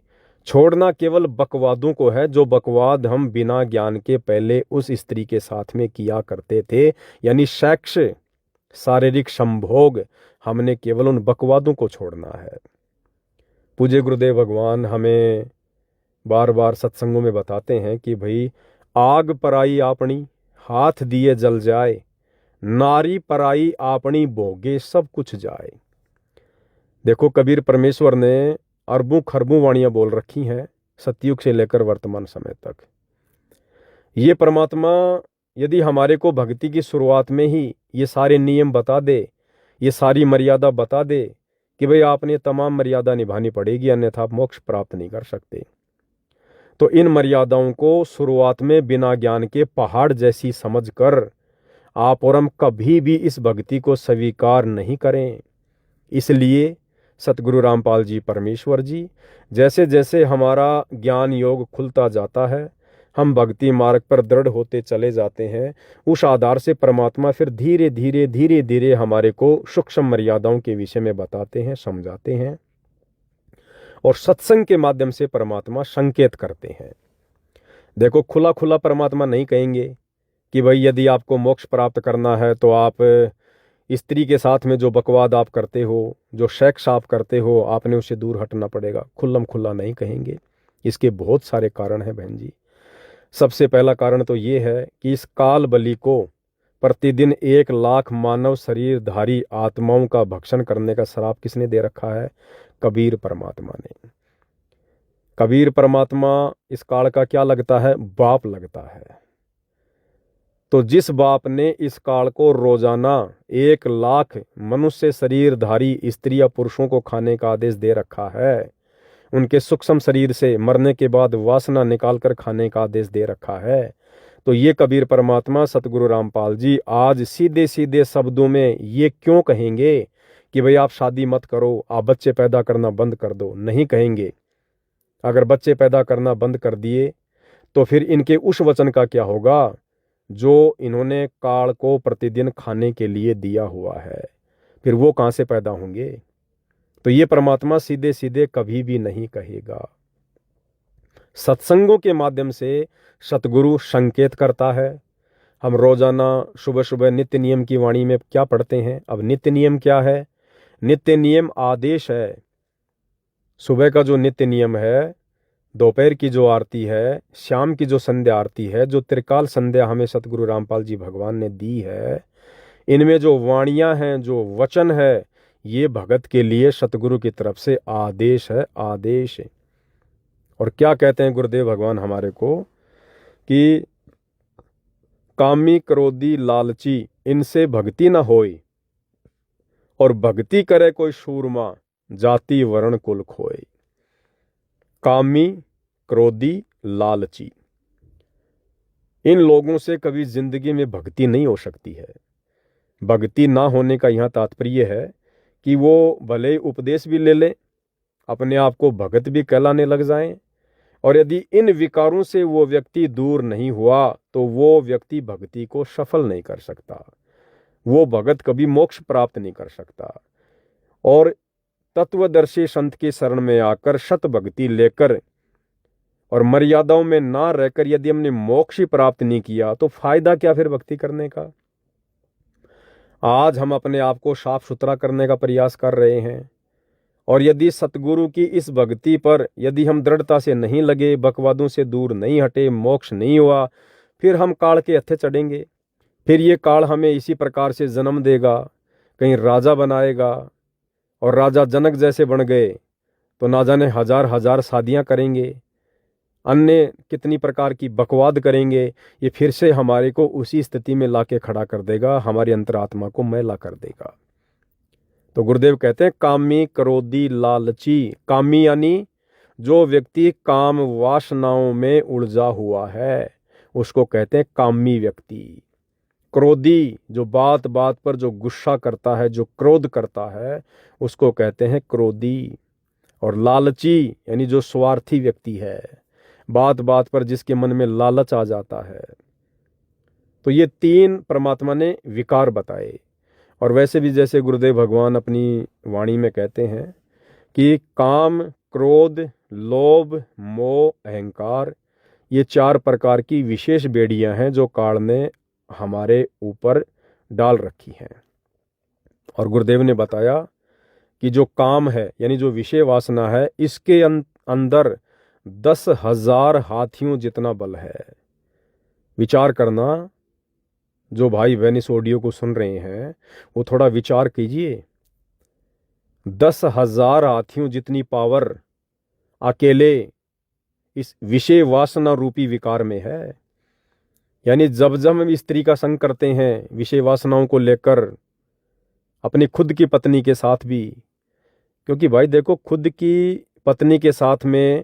छोड़ना केवल बकवादों को है, जो बकवाद हम बिना ज्ञान के पहले उस स्त्री के साथ में किया करते थे, यानी सेक्स, शारीरिक संभोग, हमने केवल उन बकवादों को छोड़ना है। पूज्य गुरुदेव भगवान हमें बार बार सत्संगों में बताते हैं कि भाई, आग पराई आपनी हाथ दिए जल जाए, नारी पराई आपनी भोगे सब कुछ जाए। देखो, कबीर परमेश्वर ने अरबों खरबों वाणियां बोल रखी हैं सतयुग से लेकर वर्तमान समय तक। ये परमात्मा यदि हमारे को भक्ति की शुरुआत में ही ये सारे नियम बता दे, ये सारी मर्यादा बता दे कि भाई आपने तमाम मर्यादा निभानी पड़ेगी, अन्यथा आप मोक्ष प्राप्त नहीं कर सकते, तो इन मर्यादाओं को शुरुआत में बिना ज्ञान के पहाड़ जैसी समझ कर आप और हम कभी भी इस भक्ति को स्वीकार नहीं करें। इसलिए सतगुरु रामपाल जी परमेश्वर जी, जैसे जैसे हमारा ज्ञान योग खुलता जाता है, हम भक्ति मार्ग पर दृढ़ होते चले जाते हैं, उस आधार से परमात्मा फिर धीरे धीरे हमारे को सूक्ष्म मर्यादाओं के विषय में बताते हैं, समझाते हैं, और सत्संग के माध्यम से परमात्मा संकेत करते हैं। देखो, खुला खुला परमात्मा नहीं कहेंगे कि भाई यदि आपको मोक्ष प्राप्त करना है तो आप स्त्री के साथ में जो बकवाद आप करते हो, जो सेक्स आप करते हो, आपने उससे दूर हटना पड़ेगा। खुल्लम खुल्ला नहीं कहेंगे। इसके बहुत सारे कारण हैं बहन जी। सबसे पहला कारण तो ये है कि इस काल बलि को प्रतिदिन 1 लाख मानव शरीरधारी आत्माओं का भक्षण करने का श्राप किसने दे रखा है? कबीर परमात्मा ने। कबीर परमात्मा इस काल का क्या लगता है? बाप लगता है। तो जिस बाप ने इस काल को रोजाना 1 लाख मनुष्य शरीरधारी स्त्री या पुरुषों को खाने का आदेश दे रखा है, उनके सूक्ष्म शरीर से मरने के बाद वासना निकालकर खाने का आदेश दे रखा है, तो ये कबीर परमात्मा सतगुरु रामपाल जी आज सीधे सीधे शब्दों में ये क्यों कहेंगे कि भाई आप शादी मत करो, आप बच्चे पैदा करना बंद कर दो? नहीं कहेंगे। अगर बच्चे पैदा करना बंद कर दिए तो फिर इनके उस वचन का क्या होगा जो इन्होंने काल को प्रतिदिन खाने के लिए दिया हुआ है? फिर वो कहाँ से पैदा होंगे? तो ये परमात्मा सीधे सीधे कभी भी नहीं कहेगा। सत्संगों के माध्यम से सतगुरु संकेत करता है। हम रोजाना सुबह सुबह नित्य नियम की वाणी में क्या पढ़ते हैं? अब नित्य नियम क्या है? नित्य नियम आदेश है। सुबह का जो नित्य नियम है, दोपहर की जो आरती है, शाम की जो संध्या आरती है, जो त्रिकाल संध्या हमें सतगुरु रामपाल जी भगवान ने दी है, इनमें जो वाणियां हैं, जो वचन है, ये भगत के लिए सतगुरु की तरफ से आदेश है, आदेश। और क्या कहते हैं गुरुदेव भगवान हमारे को कि कामी क्रोधी लालची इनसे भक्ति न होई, और भक्ति करे कोई सूरमा जाति वर्ण कुल खोए। कामी क्रोधी लालची, इन लोगों से कभी जिंदगी में भक्ति नहीं हो सकती है। भक्ति ना होने का यहाँ तात्पर्य है कि वो भले उपदेश भी ले लें, अपने आप को भगत भी कहलाने लग जाएं, और यदि इन विकारों से वो व्यक्ति दूर नहीं हुआ तो वो व्यक्ति भक्ति को सफल नहीं कर सकता, वो भगत कभी मोक्ष प्राप्त नहीं कर सकता। और तत्वदर्शी संत की शरण में आकर सत भक्ति लेकर और मर्यादाओं में ना रहकर यदि हमने मोक्ष ही प्राप्त नहीं किया तो फायदा क्या फिर भक्ति करने का? आज हम अपने आप को साफ सुथरा करने का प्रयास कर रहे हैं, और यदि सतगुरु की इस भक्ति पर यदि हम दृढ़ता से नहीं लगे, बकवादों से दूर नहीं हटे, मोक्ष नहीं हुआ, फिर हम काल के हत्थे चढ़ेंगे। फिर ये काल हमें इसी प्रकार से जन्म देगा, कहीं राजा बनाएगा, और राजा जनक जैसे बन गए तो ना जाने हजार हजार शादियां करेंगे, अन्य कितनी प्रकार की बकवाद करेंगे। ये फिर से हमारे को उसी स्थिति में लाके खड़ा कर देगा, हमारी अंतरात्मा को मैला कर देगा। तो गुरुदेव कहते हैं कामी, क्रोधी, लालची। कामी यानी जो व्यक्ति काम वासनाओं में उलझा हुआ है उसको कहते हैं कामी व्यक्ति। क्रोधी, जो बात बात पर जो गुस्सा करता है, जो क्रोध करता है, उसको कहते हैं क्रोधी। और लालची यानी जो स्वार्थी व्यक्ति है, बात बात पर जिसके मन में लालच आ जाता है। तो ये तीन परमात्मा ने विकार बताए। और वैसे भी जैसे गुरुदेव भगवान अपनी वाणी में कहते हैं कि काम, क्रोध, लोभ, मोह, अहंकार, ये 4 प्रकार की विशेष बेड़ियां हैं जो काल ने हमारे ऊपर डाल रखी हैं। और गुरुदेव ने बताया कि जो काम है यानी जो विषय वासना है, इसके अंदर 10,000 हाथियों जितना बल है। विचार करना, जो भाई वेनिस ऑडियो को सुन रहे हैं वो थोड़ा विचार कीजिए। 10,000 हाथियों जितनी पावर अकेले इस विषय वासना रूपी विकार में है। यानी जब जब हम स्त्री का संग करते हैं विषय वासनाओं को लेकर, अपनी खुद की पत्नी के साथ भी, क्योंकि भाई देखो, खुद की पत्नी के साथ में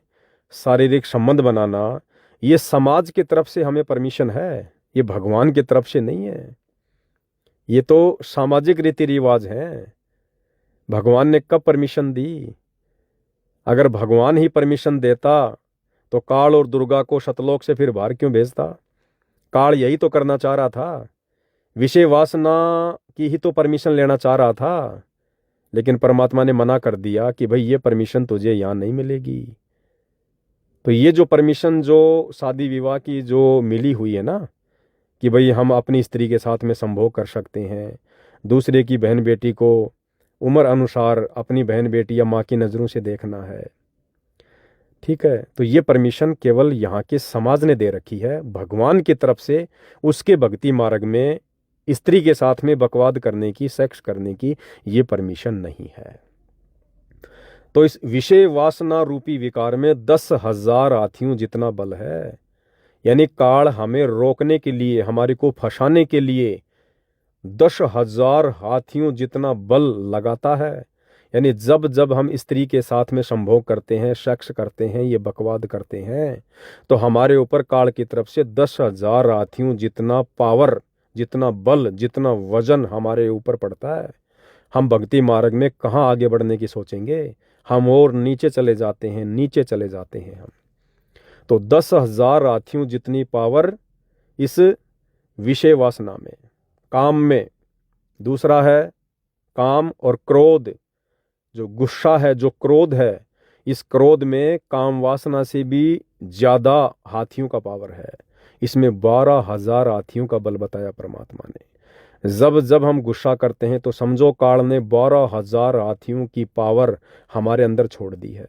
शारीरिक संबंध बनाना ये समाज की तरफ से हमें परमिशन है, ये भगवान की तरफ से नहीं है। ये तो सामाजिक रीति रिवाज हैं। भगवान ने कब परमिशन दी? अगर भगवान ही परमिशन देता तो काल और दुर्गा को सतलोक से फिर बाहर क्यों भेजता? काल यही तो करना चाह रहा था, विषय वासना की ही तो परमिशन लेना चाह रहा था, लेकिन परमात्मा ने मना कर दिया कि भाई ये परमिशन तुझे यहां नहीं मिलेगी। तो ये जो परमिशन जो शादी विवाह की जो मिली हुई है ना, कि भाई हम अपनी स्त्री के साथ में संभोग कर सकते हैं, दूसरे की बहन बेटी को उम्र अनुसार अपनी बहन बेटी या माँ की नज़रों से देखना है, ठीक है, तो ये परमिशन केवल यहाँ के समाज ने दे रखी है। भगवान की तरफ से उसके भक्ति मार्ग में स्त्री के साथ में बकवाद करने की, सेक्स करने की ये परमिशन नहीं है। तो इस विषय वासना रूपी विकार में 10,000 हाथियों जितना बल है। यानी काल हमें रोकने के लिए, हमारे को फंसाने के लिए 10,000 हाथियों जितना बल लगाता है। यानी जब जब हम स्त्री के साथ में संभोग करते हैं, सेक्स करते हैं, ये बकवाद करते हैं, तो हमारे ऊपर काल की तरफ से 10,000 हाथियों जितना पावर, जितना बल, जितना वजन हमारे ऊपर पड़ता है। हम भक्ति मार्ग में कहाँ आगे बढ़ने की सोचेंगे? हम और नीचे चले जाते हैं, नीचे चले जाते हैं हम। तो 10,000 हाथियों जितनी पावर इस विषय वासना में, काम में। दूसरा है काम और क्रोध, जो गुस्सा है, जो क्रोध है, इस क्रोध में काम वासना से भी ज्यादा हाथियों का पावर है। इसमें 12,000 हाथियों का बल बताया परमात्मा ने। जब जब हम गुस्सा करते हैं तो समझो काल ने 12,000 हाथियों की पावर हमारे अंदर छोड़ दी है,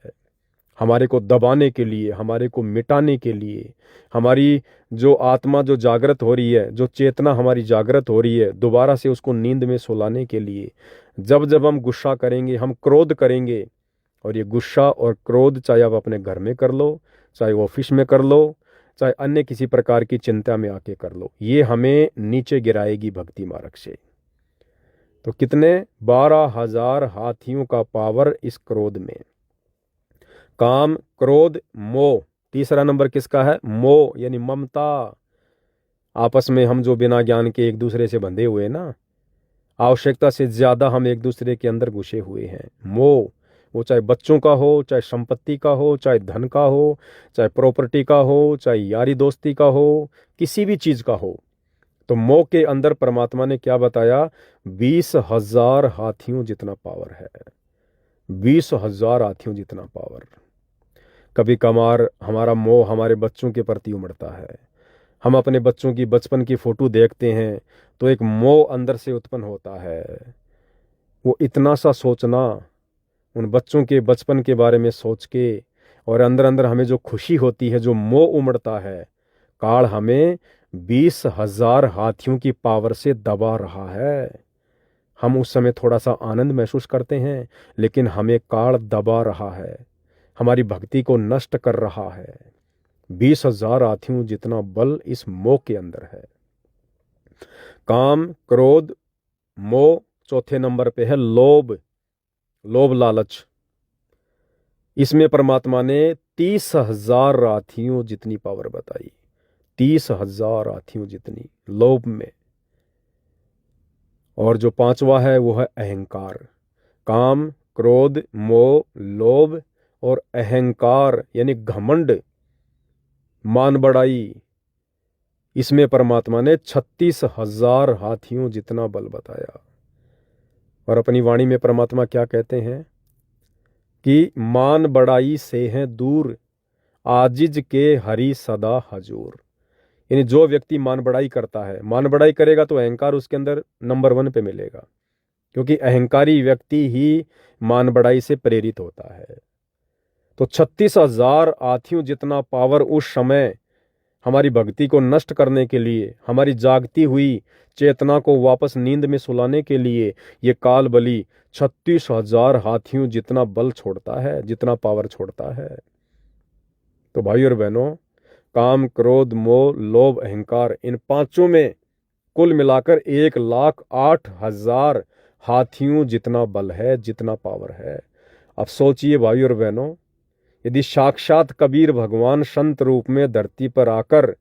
हमारे को दबाने के लिए, हमारे को मिटाने के लिए। हमारी जो आत्मा जो जागृत हो रही है, जो चेतना हमारी जागृत हो रही है, दोबारा से उसको नींद में सुलाने के लिए। जब जब हम गुस्सा करेंगे, हम क्रोध करेंगे, और ये गुस्सा और क्रोध चाहे आप अपने घर में कर लो, चाहे ऑफिस में कर लो, चाहे अन्य किसी प्रकार की चिंता में आके कर लो, ये हमें नीचे गिराएगी भक्ति मार्ग से। तो कितने? 12,000 हाथियों का पावर इस क्रोध में। काम, क्रोध, मोह। तीसरा नंबर किसका है? मोह यानी ममता। आपस में हम जो बिना ज्ञान के एक दूसरे से बंधे हुए ना, आवश्यकता से ज्यादा हम एक दूसरे के अंदर घुसे हुए हैं। मोह, वो चाहे बच्चों का हो, चाहे संपत्ति का हो, चाहे धन का हो, चाहे प्रॉपर्टी का हो, चाहे यारी दोस्ती का हो, किसी भी चीज का हो। तो मोह के अंदर परमात्मा ने क्या बताया? 20,000 हाथियों जितना पावर है। 20,000 हाथियों जितना पावर। कभी कभार हमारा मोह हमारे बच्चों के प्रति उमड़ता है। हम अपने बच्चों की बचपन की फोटो देखते हैं तो एक मोह अंदर से उत्पन्न होता है। वो इतना सा सोचना, उन बच्चों के बचपन के बारे में सोच के, और अंदर अंदर हमें जो खुशी होती है, जो मोह उमड़ता है, काल हमें 20,000 हाथियों की पावर से दबा रहा है। हम उस समय थोड़ा सा आनंद महसूस करते हैं, लेकिन हमें काल दबा रहा है, हमारी भक्ति को नष्ट कर रहा है। 20,000 हाथियों जितना बल इस मोह के अंदर है। काम, क्रोध, मोह। चौथे नंबर पे है लोभ। लोभ लालच, इसमें परमात्मा ने 30,000 हाथियों जितनी पावर बताई, 30,000 हाथियों जितनी लोभ में। और जो पांचवा है वो है अहंकार। काम, क्रोध, मोह, लोभ और अहंकार यानी घमंड, मान बढ़ाई, इसमें परमात्मा ने 36,000 हाथियों जितना बल बताया। और अपनी वाणी में परमात्मा क्या कहते हैं कि मान बढ़ाई से हैं दूर, आजिज के हरि सदा हजूर। यानी जो व्यक्ति मान बढ़ाई करता है, मान बढ़ाई करेगा तो अहंकार उसके अंदर नंबर 1 पे मिलेगा, क्योंकि अहंकारी व्यक्ति ही मान बढ़ाई से प्रेरित होता है। तो 36,000 हाथियों जितना पावर उस समय हमारी भक्ति को नष्ट करने के लिए, हमारी जागती हुई चेतना को वापस नींद में सुलाने के लिए ये काल बलि 36,000 हाथियों जितना बल छोड़ता है, जितना पावर छोड़ता है। तो भाई और बहनों, काम, क्रोध, मोह, लोभ, अहंकार, इन पांचों में कुल मिलाकर 1,08,000 हाथियों जितना बल है, जितना पावर है। अब सोचिए भाई और बहनों, यदि साक्षात कबीर भगवान संत रूप में धरती पर आकर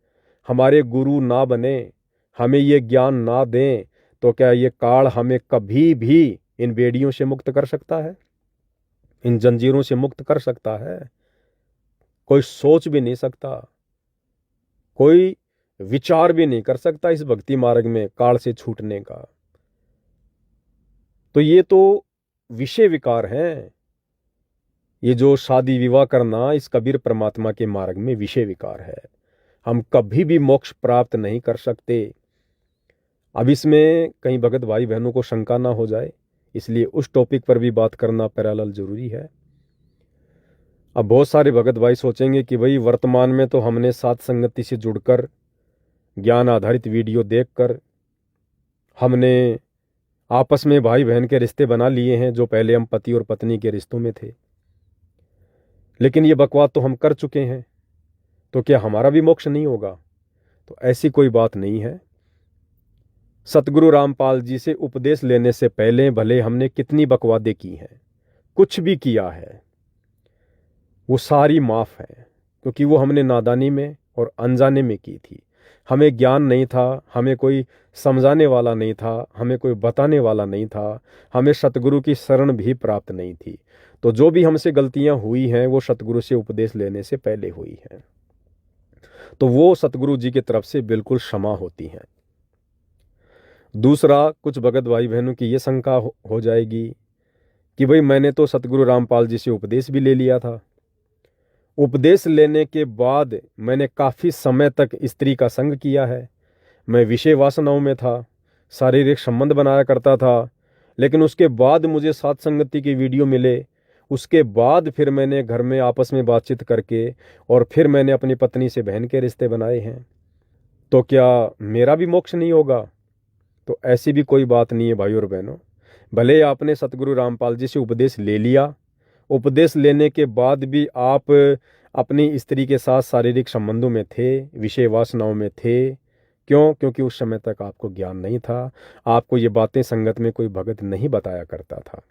हमारे गुरु ना बने, हमें ये ज्ञान ना दें, तो क्या ये काल हमें कभी भी इन बेड़ियों से मुक्त कर सकता है, इन जंजीरों से मुक्त कर सकता है? कोई सोच भी नहीं सकता, कोई विचार भी नहीं कर सकता इस भक्ति मार्ग में काल से छूटने का। तो ये तो विषय विकार हैं। ये जो शादी विवाह करना इस कबीर परमात्मा के मार्ग में विषय विकार है। हम कभी भी मोक्ष प्राप्त नहीं कर सकते। अब इसमें कई भगत भाई बहनों को शंका ना हो जाए, इसलिए उस टॉपिक पर भी बात करना पैरेलल जरूरी है। अब बहुत सारे भगत भाई सोचेंगे कि भाई वर्तमान में तो हमने साथ संगति से जुड़कर ज्ञान आधारित वीडियो देखकर हमने आपस में भाई बहन के रिश्ते बना लिए हैं, जो पहले हम पति और पत्नी के रिश्तों में थे, लेकिन ये बकवास तो हम कर चुके हैं, तो क्या हमारा भी मोक्ष नहीं होगा? तो ऐसी कोई बात नहीं है। सतगुरु रामपाल जी से उपदेश लेने से पहले भले हमने कितनी बकवादें की हैं, कुछ भी किया है, वो सारी माफ है, क्योंकि वो हमने नादानी में और अनजाने में की थी। हमें ज्ञान नहीं था, हमें कोई समझाने वाला नहीं था, हमें कोई बताने वाला नहीं था, हमें सतगुरु की शरण भी प्राप्त नहीं थी। तो जो भी हमसे गलतियां हुई हैं वो सतगुरु से उपदेश लेने से पहले हुई हैं, तो वो सतगुरु जी की तरफ से बिल्कुल क्षमा होती हैं। दूसरा, कुछ भगत भाई बहनों की ये शंका हो जाएगी कि भाई मैंने तो सतगुरु रामपाल जी से उपदेश भी ले लिया था, उपदेश लेने के बाद मैंने काफ़ी समय तक स्त्री का संग किया है, मैं विषय वासनाओं में था, शारीरिक संबंध बनाया करता था, लेकिन उसके बाद मुझे साथ संगति के वीडियो मिले, उसके बाद फिर मैंने घर में आपस में बातचीत करके और फिर मैंने अपनी पत्नी से बहन के रिश्ते बनाए हैं, तो क्या मेरा भी मोक्ष नहीं होगा? तो ऐसी भी कोई बात नहीं है भाई और बहनों। भले आपने सतगुरु रामपाल जी से उपदेश ले लिया, उपदेश लेने के बाद भी आप अपनी स्त्री के साथ शारीरिक संबंधों में थे, विषय वासनाओं में थे। क्यों? क्योंकि उस समय तक आपको ज्ञान नहीं था, आपको ये बातें संगत में कोई भगत नहीं बताया करता था,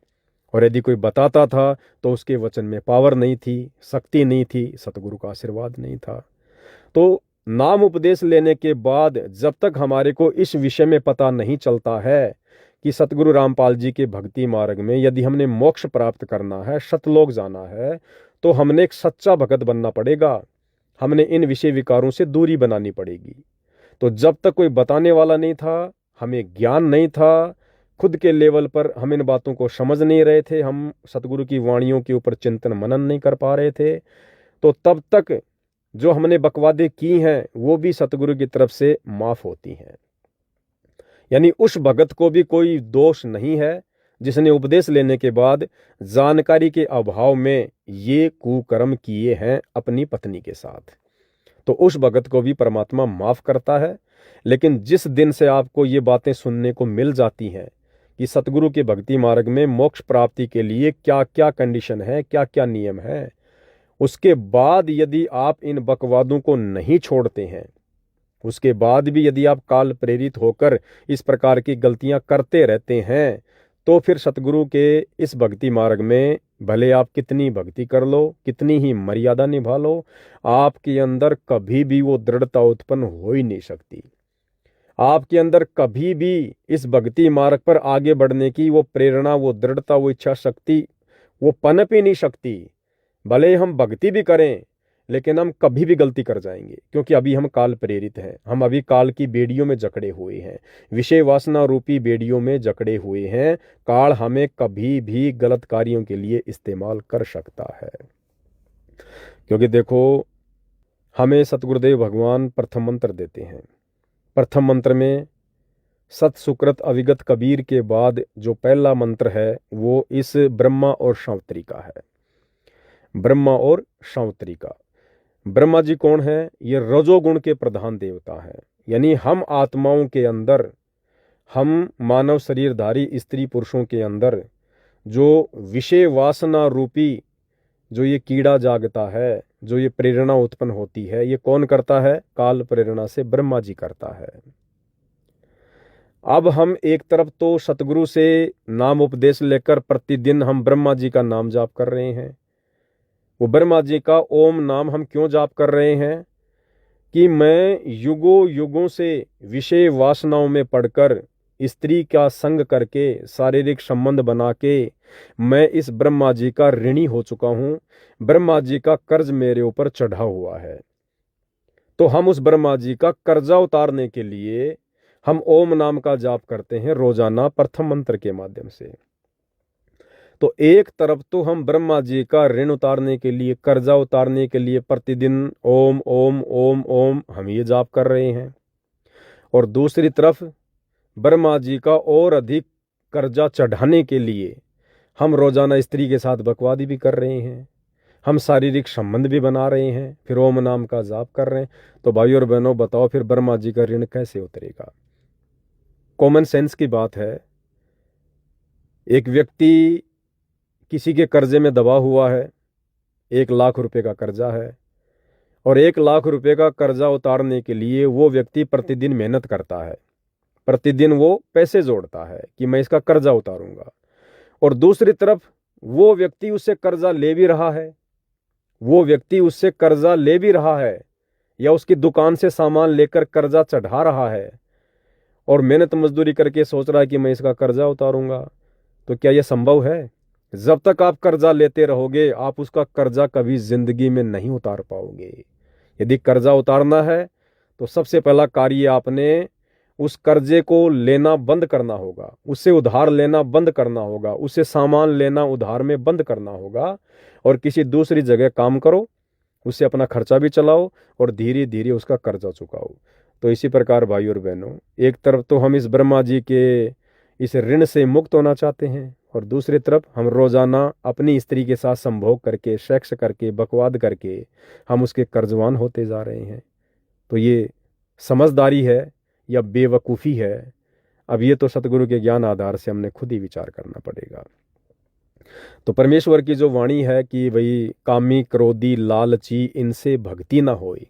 और यदि कोई बताता था तो उसके वचन में पावर नहीं थी, शक्ति नहीं थी, सतगुरु का आशीर्वाद नहीं था। तो नाम उपदेश लेने के बाद जब तक हमारे को इस विषय में पता नहीं चलता है कि सतगुरु रामपाल जी के भक्ति मार्ग में यदि हमने मोक्ष प्राप्त करना है, सतलोक जाना है, तो हमने एक सच्चा भगत बनना पड़ेगा, हमने इन विषय विकारों से दूरी बनानी पड़ेगी। तो जब तक कोई बताने वाला नहीं था, हमें ज्ञान नहीं था, खुद के लेवल पर हम इन बातों को समझ नहीं रहे थे, हम सतगुरु की वाणियों के ऊपर चिंतन मनन नहीं कर पा रहे थे, तो तब तक जो हमने बकवादें की हैं वो भी सतगुरु की तरफ से माफ होती हैं। यानी उस भगत को भी कोई दोष नहीं है जिसने उपदेश लेने के बाद जानकारी के अभाव में ये कुकर्म किए हैं अपनी पत्नी के साथ, तो उस भगत को भी परमात्मा माफ करता है। लेकिन जिस दिन से आपको ये बातें सुनने को मिल जाती हैं कि सतगुरु के भक्ति मार्ग में मोक्ष प्राप्ति के लिए क्या क्या कंडीशन है, क्या क्या नियम है, उसके बाद यदि आप इन बकवादों को नहीं छोड़ते हैं, उसके बाद भी यदि आप काल प्रेरित होकर इस प्रकार की गलतियां करते रहते हैं, तो फिर सतगुरु के इस भक्ति मार्ग में भले आप कितनी भक्ति कर लो, कितनी ही मर्यादा निभा लो, आपके अंदर कभी भी वो दृढ़ता उत्पन्न हो ही नहीं सकती। आपके अंदर कभी भी इस भक्ति मार्ग पर आगे बढ़ने की वो प्रेरणा, वो दृढ़ता, वो इच्छा शक्ति वो पनप ही नहीं सकती। भले हम भक्ति भी करें लेकिन हम कभी भी गलती कर जाएंगे, क्योंकि अभी हम काल प्रेरित हैं। हम अभी काल की बेड़ियों में जकड़े हुए हैं, विषय वासना रूपी बेड़ियों में जकड़े हुए हैं। काल हमें कभी भी गलत कार्यों के लिए इस्तेमाल कर सकता है। क्योंकि देखो, हमें सतगुरुदेव भगवान प्रथम मंत्र देते हैं। प्रथम मंत्र में सत सुकृत अविगत कबीर के बाद जो पहला मंत्र है वो इस ब्रह्मा और शांवत्री का है। ब्रह्मा और शांवत्री का। ब्रह्मा जी कौन है? ये रजोगुण के प्रधान देवता हैं। यानी हम आत्माओं के अंदर, हम मानव शरीरधारी स्त्री पुरुषों के अंदर जो विषय वासना रूपी जो ये कीड़ा जागता है, जो ये प्रेरणा उत्पन्न होती है, ये कौन करता है? काल प्रेरणा से ब्रह्मा जी करता है। अब हम एक तरफ तो सतगुरु से नाम उपदेश लेकर प्रतिदिन हम ब्रह्मा जी का नाम जाप कर रहे हैं। वो ब्रह्मा जी का ओम नाम हम क्यों जाप कर रहे हैं? कि मैं युगों युगों से विषय वासनाओं में पड़कर, स्त्री का संग करके, शारीरिक संबंध बना के मैं इस ब्रह्मा जी का ऋणी हो चुका हूं। ब्रह्मा जी का कर्ज मेरे ऊपर चढ़ा हुआ है। तो हम उस ब्रह्मा जी का कर्जा उतारने के लिए हम ओम नाम का जाप करते हैं रोजाना प्रथम मंत्र के माध्यम से। तो एक तरफ तो हम ब्रह्मा जी का ऋण उतारने के लिए, कर्जा उतारने के लिए प्रतिदिन ओम ओम ओम ओम हम ये जाप कर रहे हैं, और दूसरी तरफ ब्रह्मा जी का और अधिक कर्जा चढ़ाने के लिए हम रोजाना स्त्री के साथ बकवादी भी कर रहे हैं, हम शारीरिक संबंध भी बना रहे हैं, फिर ओम नाम का जाप कर रहे हैं। तो भाइयों और बहनों, बताओ फिर ब्रह्मा जी का ऋण कैसे उतरेगा? कॉमन सेंस की बात है। एक व्यक्ति किसी के कर्जे में दबा हुआ है, 1,00,000 रुपए का कर्जा है, और 1,00,000 रुपए का कर्जा उतारने के लिए वो व्यक्ति प्रतिदिन मेहनत करता है, प्रतिदिन वो पैसे जोड़ता है कि मैं इसका कर्जा उतारूंगा। और दूसरी तरफ वो व्यक्ति उससे कर्जा ले भी रहा है, वो व्यक्ति उससे कर्जा ले भी रहा है, या उसकी दुकान से सामान लेकर कर्जा चढ़ा रहा है और मेहनत मजदूरी करके सोच रहा है कि मैं इसका कर्जा उतारूंगा। तो क्या यह संभव है? जब तक आप कर्जा लेते रहोगे आप उसका कर्जा कभी जिंदगी में नहीं उतार पाओगे। यदि कर्जा उतारना है तो सबसे पहला कार्य आपने उस कर्जे को लेना बंद करना होगा, उससे उधार लेना बंद करना होगा, उससे सामान लेना उधार में बंद करना होगा, और किसी दूसरी जगह काम करो, उससे अपना खर्चा भी चलाओ और धीरे धीरे उसका कर्जा चुकाओ। तो इसी प्रकार भाइयों और बहनों, एक तरफ तो हम इस ब्रह्मा जी के इस ऋण से मुक्त होना चाहते हैं, और दूसरी तरफ हम रोजाना अपनी स्त्री के साथ संभोग करके, सेक्स करके, बकवाद करके हम उसके कर्जवान होते जा रहे हैं। तो ये समझदारी है या बेवकूफ़ी है? अब ये तो सतगुरु के ज्ञान आधार से हमने खुद ही विचार करना पड़ेगा। तो परमेश्वर की जो वाणी है कि भाई कामी क्रोधी लालची इनसे भक्ति ना होए।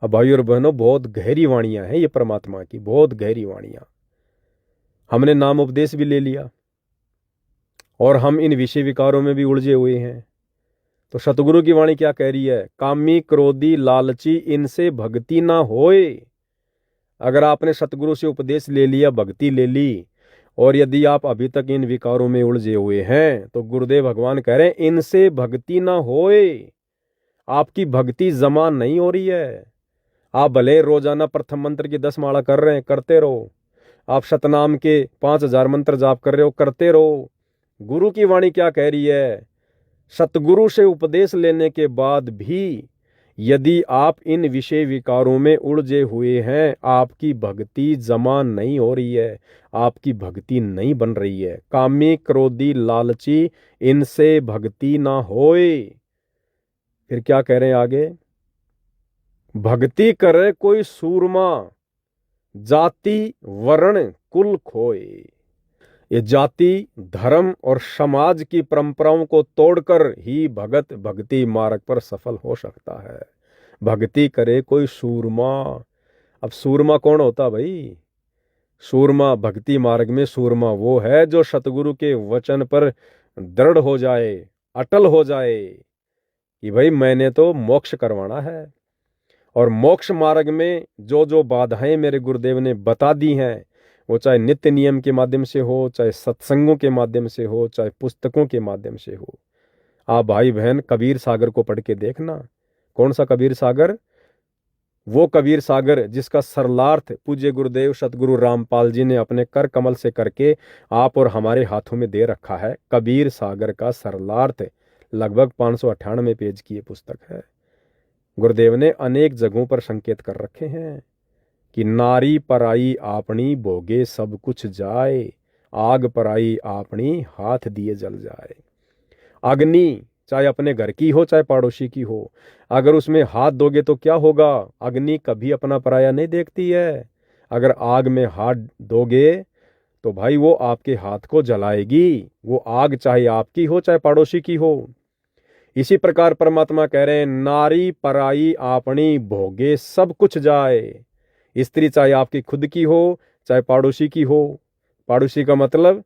अब भाई और बहनों, बहुत गहरी वाणियां हैं ये परमात्मा की, बहुत गहरी वाणियां। हमने नाम उपदेश भी ले लिया और हम इन विषय विकारों में भी उलझे हुए हैं। तो सतगुरु की वाणी क्या कह रही है? कामी क्रोधी लालची इनसे भक्ति ना होए। अगर आपने सतगुरु से उपदेश ले लिया, भक्ति ले ली, और यदि आप अभी तक इन विकारों में उलझे हुए हैं तो गुरुदेव भगवान कह रहे हैं इनसे भक्ति ना होए। आपकी भक्ति जमा नहीं हो रही है। आप भले रोजाना प्रथम मंत्र की 10 माला कर रहे हैं, करते रहो। आप शतनाम के 5,000 मंत्र जाप कर रहे हो, करते रहो। गुरु की वाणी क्या कह रही है? सतगुरु से उपदेश लेने के बाद भी यदि आप इन विषय विकारों में उलझे हुए हैं, आपकी भक्ति जमा नहीं हो रही है, आपकी भक्ति नहीं बन रही है। कामी क्रोधी लालची इनसे भक्ति ना होए। फिर क्या कह रहे हैं आगे? भक्ति करे कोई सूरमा, जाति वर्ण कुल खोए। ये जाति, धर्म और समाज की परंपराओं को तोड़कर ही भगत भक्ति मार्ग पर सफल हो सकता है। भक्ति करे कोई सूरमा। अब सूरमा कौन होता भाई? सूरमा भक्ति मार्ग में सूरमा वो है जो सतगुरु के वचन पर दृढ़ हो जाए, अटल हो जाए कि भाई मैंने तो मोक्ष करवाना है। और मोक्ष मार्ग में जो जो बाधाएं मेरे गुरुदेव ने बता दी हैं, वो चाहे नित्य नियम के माध्यम से हो, चाहे सत्संगों के माध्यम से हो, चाहे पुस्तकों के माध्यम से हो। आप भाई बहन कबीर सागर को पढ़ के देखना। कौन सा कबीर सागर? वो कबीर सागर जिसका सरलार्थ पूज्य गुरुदेव सतगुरु रामपाल जी ने अपने कर कमल से करके आप और हमारे हाथों में दे रखा है। कबीर सागर का सरलार्थ लगभग 598 पेज की ये पुस्तक है। गुरुदेव ने अनेक जगहों पर संकेत कर रखे हैं कि नारी पराई आपनी भोगे सब कुछ जाए, आग पराई आपनी हाथ दिए जल जाए। अग्नि चाहे अपने घर की हो चाहे पड़ोसी की हो, अगर उसमें हाथ दोगे तो क्या होगा? अग्नि कभी अपना पराया नहीं देखती है। अगर आग में हाथ दोगे तो भाई वो आपके हाथ को जलाएगी। वो आग चाहे आपकी हो चाहे पड़ोसी की हो। इसी प्रकार परमात्मा कह रहे हैं, नारी पराई आपनी भोगे सब कुछ जाए। स्त्री चाहे आपकी खुद की हो चाहे पड़ोसी की हो। पड़ोसी का मतलब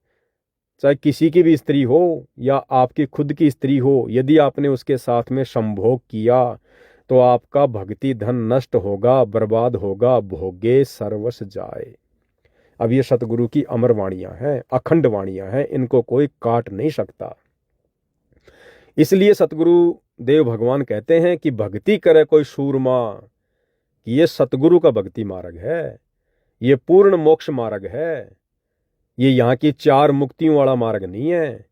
चाहे किसी की भी स्त्री हो या आपकी खुद की स्त्री हो, यदि आपने उसके साथ में संभोग किया तो आपका भक्ति धन नष्ट होगा, बर्बाद होगा, भोगे सर्वस जाए। अब ये सतगुरु की अमर वाणियां हैं, अखंड वाणियां हैं, इनको कोई काट नहीं सकता। इसलिए सतगुरु देव भगवान कहते हैं कि भक्ति करे कोई सूरमा, कि ये सतगुरु का भक्ति मार्ग है, ये पूर्ण मोक्ष मार्ग है। ये यहाँ की 4 मुक्तियों वाला मार्ग नहीं है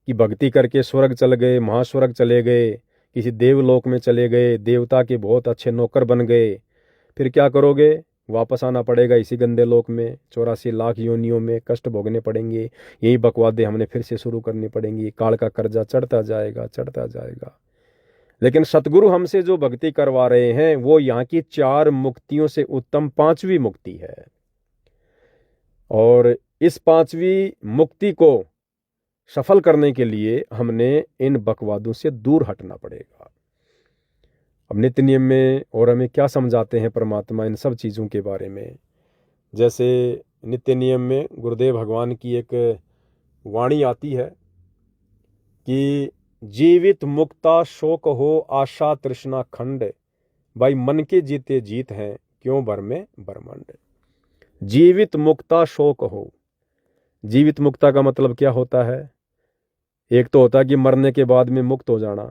कि भक्ति करके स्वर्ग चल गए, महास्वर्ग चले गए, किसी देवलोक में चले गए, देवता के बहुत अच्छे नौकर बन गए, फिर क्या करोगे? वापस आना पड़ेगा इसी गंदे लोक में, 84 लाख योनियों में कष्ट भोगने पड़ेंगे, यही बकवादे हमने फिर से शुरू करनी पड़ेंगी, काल का कर्जा चढ़ता जाएगा, चढ़ता जाएगा। लेकिन सतगुरु हमसे जो भक्ति करवा रहे हैं वो यहाँ की 4 मुक्तियों से उत्तम 5वीं मुक्ति है। और इस 5वीं मुक्ति को सफल करने के लिए हमने इन बकवादों से दूर हटना पड़ेगा। अब नित्य नियम में और हमें क्या समझाते हैं परमात्मा इन सब चीज़ों के बारे में? जैसे नित्य नियम में गुरुदेव भगवान की एक वाणी आती है कि जीवित मुक्ता शोक हो आशा तृष्णा खंड, भाई मन के जीते जीत हैं क्यों भर में ब्रह्मांड। जीवित मुक्ता शोक हो। जीवित मुक्ता का मतलब क्या होता है? एक तो होता है कि मरने के बाद में मुक्त हो जाना,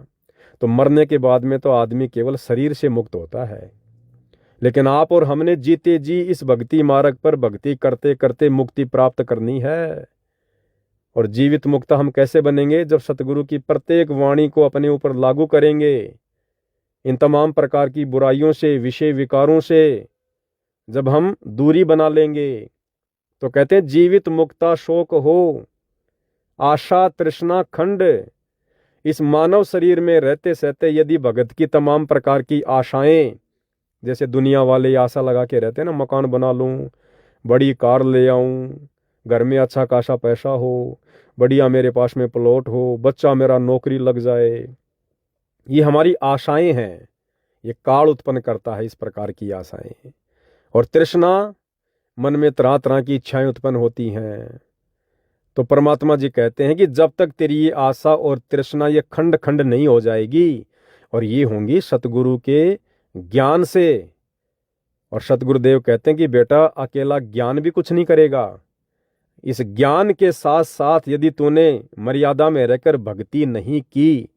तो मरने के बाद में तो आदमी केवल शरीर से मुक्त होता है। लेकिन आप और हमने जीते जी इस भक्ति मार्ग पर भक्ति करते करते मुक्ति प्राप्त करनी है। और जीवित मुक्ता हम कैसे बनेंगे? जब सतगुरु की प्रत्येक वाणी को अपने ऊपर लागू करेंगे, इन तमाम प्रकार की बुराइयों से, विषय विकारों से जब हम दूरी बना लेंगे, तो कहते हैं जीवित मुक्ता शोक हो आशा तृष्णा खंड। इस मानव शरीर में रहते सहते यदि भगत की तमाम प्रकार की आशाएं, जैसे दुनिया वाले आशा लगा के रहते हैं ना, मकान बना लूं, बड़ी कार ले आऊं, घर में अच्छा खासा पैसा हो, बढ़िया मेरे पास में प्लॉट हो, बच्चा मेरा नौकरी लग जाए, ये हमारी आशाएं हैं। ये काल उत्पन्न करता है इस प्रकार की आशाएं। और तृष्णा, मन में तरह तरह की इच्छाएं उत्पन्न होती हैं। तो परमात्मा जी कहते हैं कि जब तक तेरी ये आशा और तृष्णा ये खंड खंड नहीं हो जाएगी, और ये होंगी सतगुरु के ज्ञान से। और सतगुरुदेव कहते हैं कि बेटा अकेला ज्ञान भी कुछ नहीं करेगा, इस ज्ञान के साथ साथ यदि तूने मर्यादा में रहकर भक्ति नहीं की,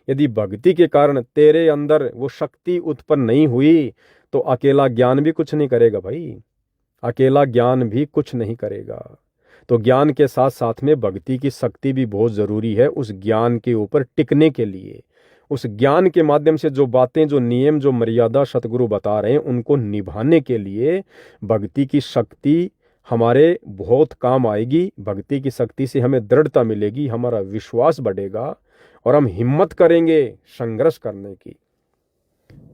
यदि भक्ति के कारण तेरे अंदर वो शक्ति उत्पन्न नहीं हुई, तो अकेला ज्ञान भी कुछ नहीं करेगा भाई, अकेला ज्ञान भी कुछ नहीं करेगा। तो ज्ञान के साथ साथ में भक्ति की शक्ति भी बहुत ज़रूरी है उस ज्ञान के ऊपर टिकने के लिए। उस ज्ञान के माध्यम से जो बातें, जो नियम, जो मर्यादा सतगुरु बता रहे हैं, उनको निभाने के लिए भक्ति की शक्ति हमारे बहुत काम आएगी। भक्ति की शक्ति से हमें दृढ़ता मिलेगी, हमारा विश्वास बढ़ेगा और हम हिम्मत करेंगे संघर्ष करने की।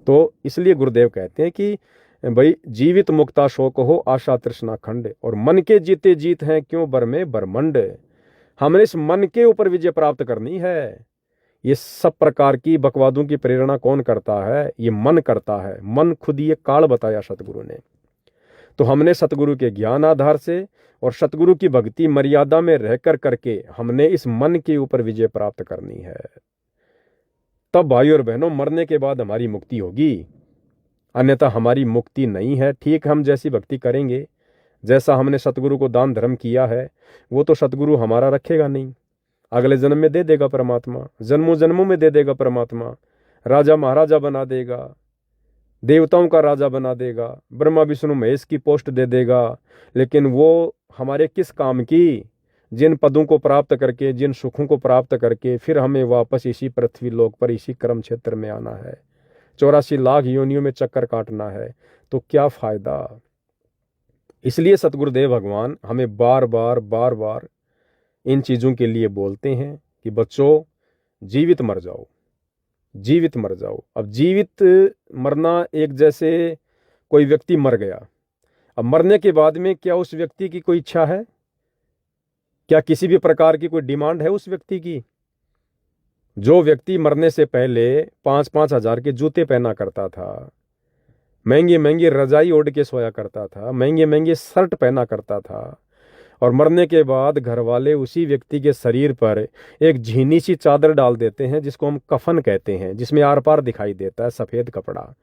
तो इसलिए गुरुदेव कहते हैं कि भाई जीवित मुक्ता शोक हो आशा तृष्णा खंड, और मन के जीते जीत हैं क्यों बर में ब्रह्मंड। हमने इस मन के ऊपर विजय प्राप्त करनी है। ये सब प्रकार की बकवादों की प्रेरणा कौन करता है? ये मन करता है। मन खुद ये काल बताया सतगुरु ने। तो हमने सतगुरु के ज्ञान आधार से और सतगुरु की भक्ति मर्यादा में रहकर करके हमने इस मन के ऊपर विजय प्राप्त करनी है। तब भाई और बहनों मरने के बाद हमारी मुक्ति होगी, अन्यथा हमारी मुक्ति नहीं है। ठीक, हम जैसी भक्ति करेंगे, जैसा हमने सतगुरु को दान धर्म किया है, वो तो सतगुरु हमारा रखेगा नहीं, अगले जन्म में दे देगा परमात्मा, जन्मों जन्मों में दे देगा परमात्मा, राजा महाराजा बना देगा, देवताओं का राजा बना देगा, ब्रह्मा विष्णु महेश की पोस्ट दे देगा। लेकिन वो हमारे किस काम की? जिन पदों को प्राप्त करके, जिन सुखों को प्राप्त करके फिर हमें वापस इसी पृथ्वी लोक पर, इसी कर्म क्षेत्र में आना है, 84 लाख योनियों में चक्कर काटना है, तो क्या फायदा? इसलिए सतगुरुदेव भगवान हमें बार बार इन चीज़ों के लिए बोलते हैं कि बच्चों, जीवित मर जाओ, जीवित मर जाओ। अब जीवित मरना, एक जैसे कोई व्यक्ति मर गया, अब मरने के बाद में क्या उस व्यक्ति की कोई इच्छा है? क्या किसी भी प्रकार की कोई डिमांड है उस व्यक्ति की? जो व्यक्ति मरने से पहले 5-5 हजार के जूते पहना करता था, महंगी महंगी रजाई ओढ़ के सोया करता था, महंगे महंगे शर्ट पहना करता था, और मरने के बाद घर वाले उसी व्यक्ति के शरीर पर एक झीनी सी चादर डाल देते हैं, जिसको हम कफन कहते हैं, जिसमें आर पार दिखाई देता है सफ़ेद कपड़ा।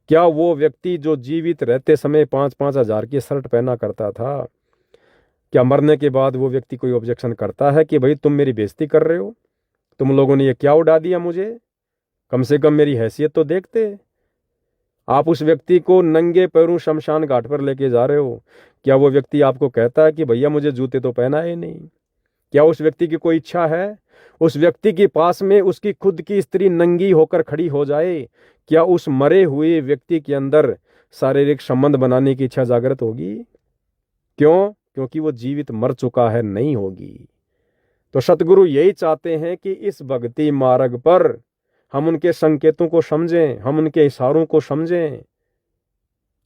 क्या वो व्यक्ति जो जीवित रहते समय 5-5 हजार की शर्ट पहना करता था, क्या मरने के बाद वो व्यक्ति कोई ऑब्जेक्शन करता है कि भाई तुम मेरी बेइज्जती कर रहे हो, तुम लोगों ने ये क्या उड़ा दिया मुझे, कम से कम मेरी हैसियत तो देखते? आप उस व्यक्ति को नंगे पैरों शमशान घाट पर लेके जा रहे हो, क्या वो व्यक्ति आपको कहता है कि भैया मुझे जूते तो पहनाए नहीं? क्या उस व्यक्ति की कोई इच्छा है? उस व्यक्ति के पास में उसकी खुद की स्त्री नंगी होकर खड़ी हो जाए, क्या उस मरे हुए व्यक्ति के अंदर शारीरिक संबंध बनाने की इच्छा जागृत होगी? क्यों? क्योंकि वो जीवित मर चुका है, नहीं होगी। तो सतगुरु यही चाहते हैं कि इस भक्ति मार्ग पर हम उनके संकेतों को समझें, हम उनके इशारों को समझें,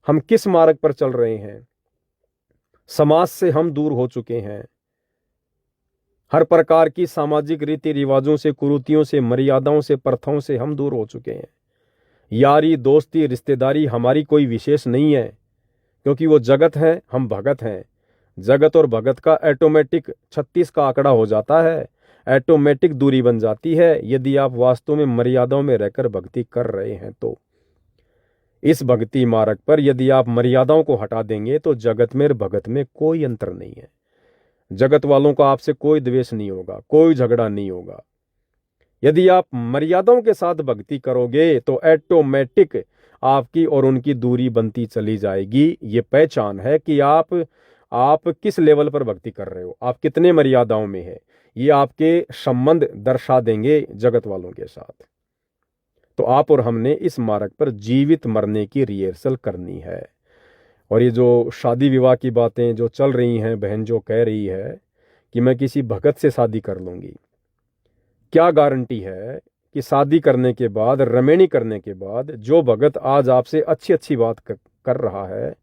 हम किस मार्ग पर चल रहे हैं। समाज से हम दूर हो चुके हैं, हर प्रकार की सामाजिक रीति रिवाजों से, कुरीतियों से, मर्यादाओं से, प्रथाओं से हम दूर हो चुके हैं। यारी दोस्ती रिश्तेदारी हमारी कोई विशेष नहीं है, क्योंकि वो जगत है, हम भगत हैं। जगत और भगत का ऑटोमेटिक 36 का आंकड़ा हो जाता है, ऑटोमेटिक दूरी बन जाती है, यदि आप वास्तव में मर्यादाओं में रहकर भक्ति कर रहे हैं तो। इस भक्ति मार्ग पर यदि आप मर्यादाओं को हटा देंगे तो जगत में और भगत में कोई अंतर नहीं है। जगत वालों का आपसे कोई द्वेष नहीं होगा, कोई झगड़ा नहीं होगा। यदि आप मर्यादाओं के साथ भक्ति करोगे तो ऑटोमेटिक आपकी और उनकी दूरी बनती चली जाएगी। ये पहचान है कि आप किस लेवल पर भक्ति कर रहे हो, आप कितने मर्यादाओं में है, ये आपके संबंध दर्शा देंगे जगत वालों के साथ। तो आप और हमने इस मार्ग पर जीवित मरने की रिहर्सल करनी है। और ये जो शादी विवाह की बातें जो चल रही हैं, बहन जो कह रही है कि मैं किसी भगत से शादी कर लूँगी, क्या गारंटी है कि शादी करने के बाद, रमेणी करने के बाद, जो भगत आज आपसे अच्छी अच्छी बात कर रहा है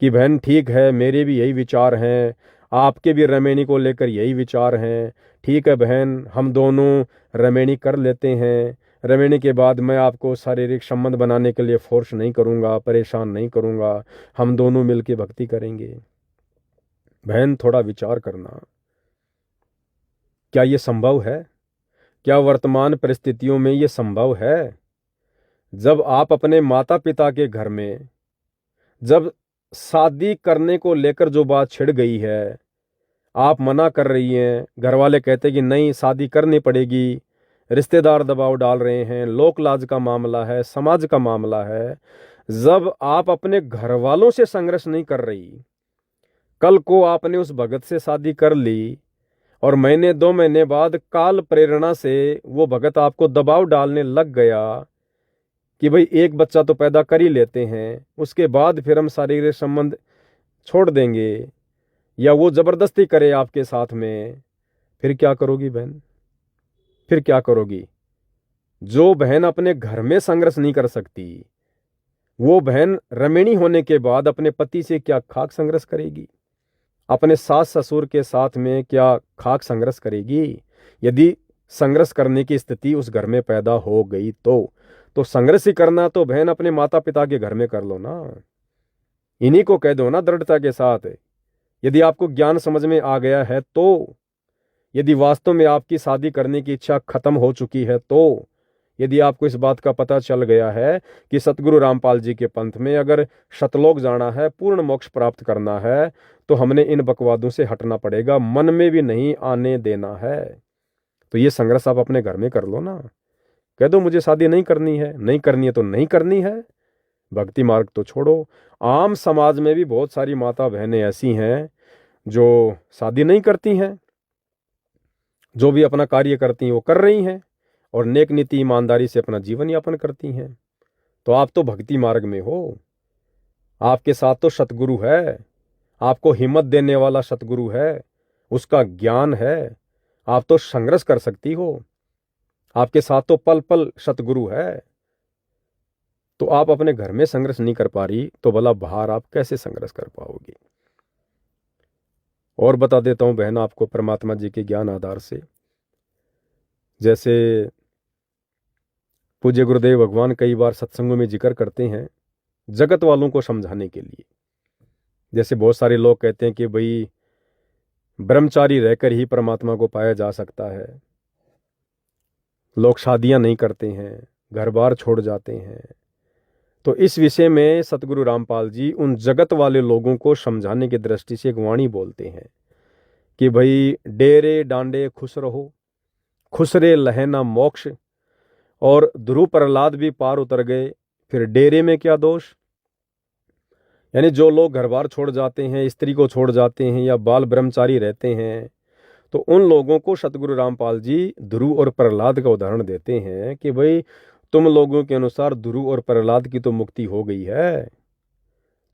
कि बहन ठीक है, मेरे भी यही विचार हैं, आपके भी रमेणी को लेकर यही विचार हैं, ठीक है बहन, हम दोनों रमेणी कर लेते हैं, रमेणी के बाद मैं आपको शारीरिक संबंध बनाने के लिए फोर्स नहीं करूँगा, परेशान नहीं करूँगा, हम दोनों मिलकर भक्ति करेंगे। बहन थोड़ा विचार करना, क्या ये संभव है? क्या वर्तमान परिस्थितियों में ये संभव है? जब आप अपने माता पिता के घर में, जब शादी करने को लेकर जो बात छिड़ गई है, आप मना कर रही हैं, घर वाले कहते कि नहीं शादी करनी पड़ेगी, रिश्तेदार दबाव डाल रहे हैं, लोक लाज का मामला है, समाज का मामला है, जब आप अपने घर वालों से संघर्ष नहीं कर रही, कल को आपने उस भगत से शादी कर ली और महीने 2 महीने बाद काल प्रेरणा से वो भगत आपको दबाव डालने लग गया कि भाई एक बच्चा तो पैदा कर ही लेते हैं, उसके बाद फिर हम शारीरिक संबंध छोड़ देंगे, या वो जबरदस्ती करे आपके साथ में, फिर क्या करोगी बहन? फिर क्या करोगी? जो बहन अपने घर में संघर्ष नहीं कर सकती, वो बहन रमेणी होने के बाद अपने पति से क्या खाक संघर्ष करेगी? अपने सास ससुर के साथ में क्या खाक संघर्ष करेगी? यदि संघर्ष करने की स्थिति उस घर में पैदा हो गई तो संघर्ष ही करना तो बहन अपने माता पिता के घर में कर लो ना। इन्हीं को कह दो ना दृढ़ता के साथ। यदि आपको ज्ञान समझ में आ गया है तो, यदि वास्तव में आपकी शादी करने की इच्छा खत्म हो चुकी है तो, यदि आपको इस बात का पता चल गया है कि सतगुरु रामपाल जी के पंथ में अगर शतलोक जाना है, पूर्ण मोक्ष प्राप्त करना है, तो हमने इन बकवादों से हटना पड़ेगा, मन में भी नहीं आने देना है। तो ये संघर्ष आप अपने घर में कर लो ना। कह दो मुझे शादी नहीं करनी है, नहीं करनी है तो नहीं करनी है, भक्ति मार्ग तो छोड़ो। आम समाज में भी बहुत सारी माता बहनें ऐसी हैं जो शादी नहीं करती हैं, जो भी अपना कार्य करती हैं वो कर रही हैं और नेक नीति ईमानदारी से अपना जीवन यापन करती हैं। तो आप तो भक्ति मार्ग में हो, आपके साथ तो सतगुरु है, आपको हिम्मत देने वाला सतगुरु है, उसका ज्ञान है, आप तो संघर्ष कर सकती हो, आपके साथ तो पल पल सतगुरु है। तो आप अपने घर में संघर्ष नहीं कर पा रही तो भला बाहर आप कैसे संघर्ष कर पाओगी। और बता देता हूं बहन आपको परमात्मा जी के ज्ञान आधार से, जैसे पूज्य गुरुदेव भगवान कई बार सत्संगों में जिक्र करते हैं जगत वालों को समझाने के लिए। जैसे बहुत सारे लोग कहते हैं कि भाई ब्रह्मचारी रहकर ही परमात्मा को पाया जा सकता है, लोग शादियां नहीं करते हैं, घर बार छोड़ जाते हैं। तो इस विषय में सतगुरु रामपाल जी उन जगत वाले लोगों को समझाने की दृष्टि से एक वाणी बोलते हैं कि भाई डेरे डांडे खुश रहो, खुसरे लहना मोक्ष। और ध्रुव प्रहलाद भी पार उतर गए, फिर डेरे में क्या दोष। यानी जो लोग घर बार छोड़ जाते हैं, स्त्री को छोड़ जाते हैं या बाल ब्रह्मचारी रहते हैं, तो उन लोगों को सतगुरु रामपाल जी ध्रुव और प्रहलाद का उदाहरण देते हैं कि भाई तुम लोगों के अनुसार ध्रुव और प्रहलाद की तो मुक्ति हो गई है,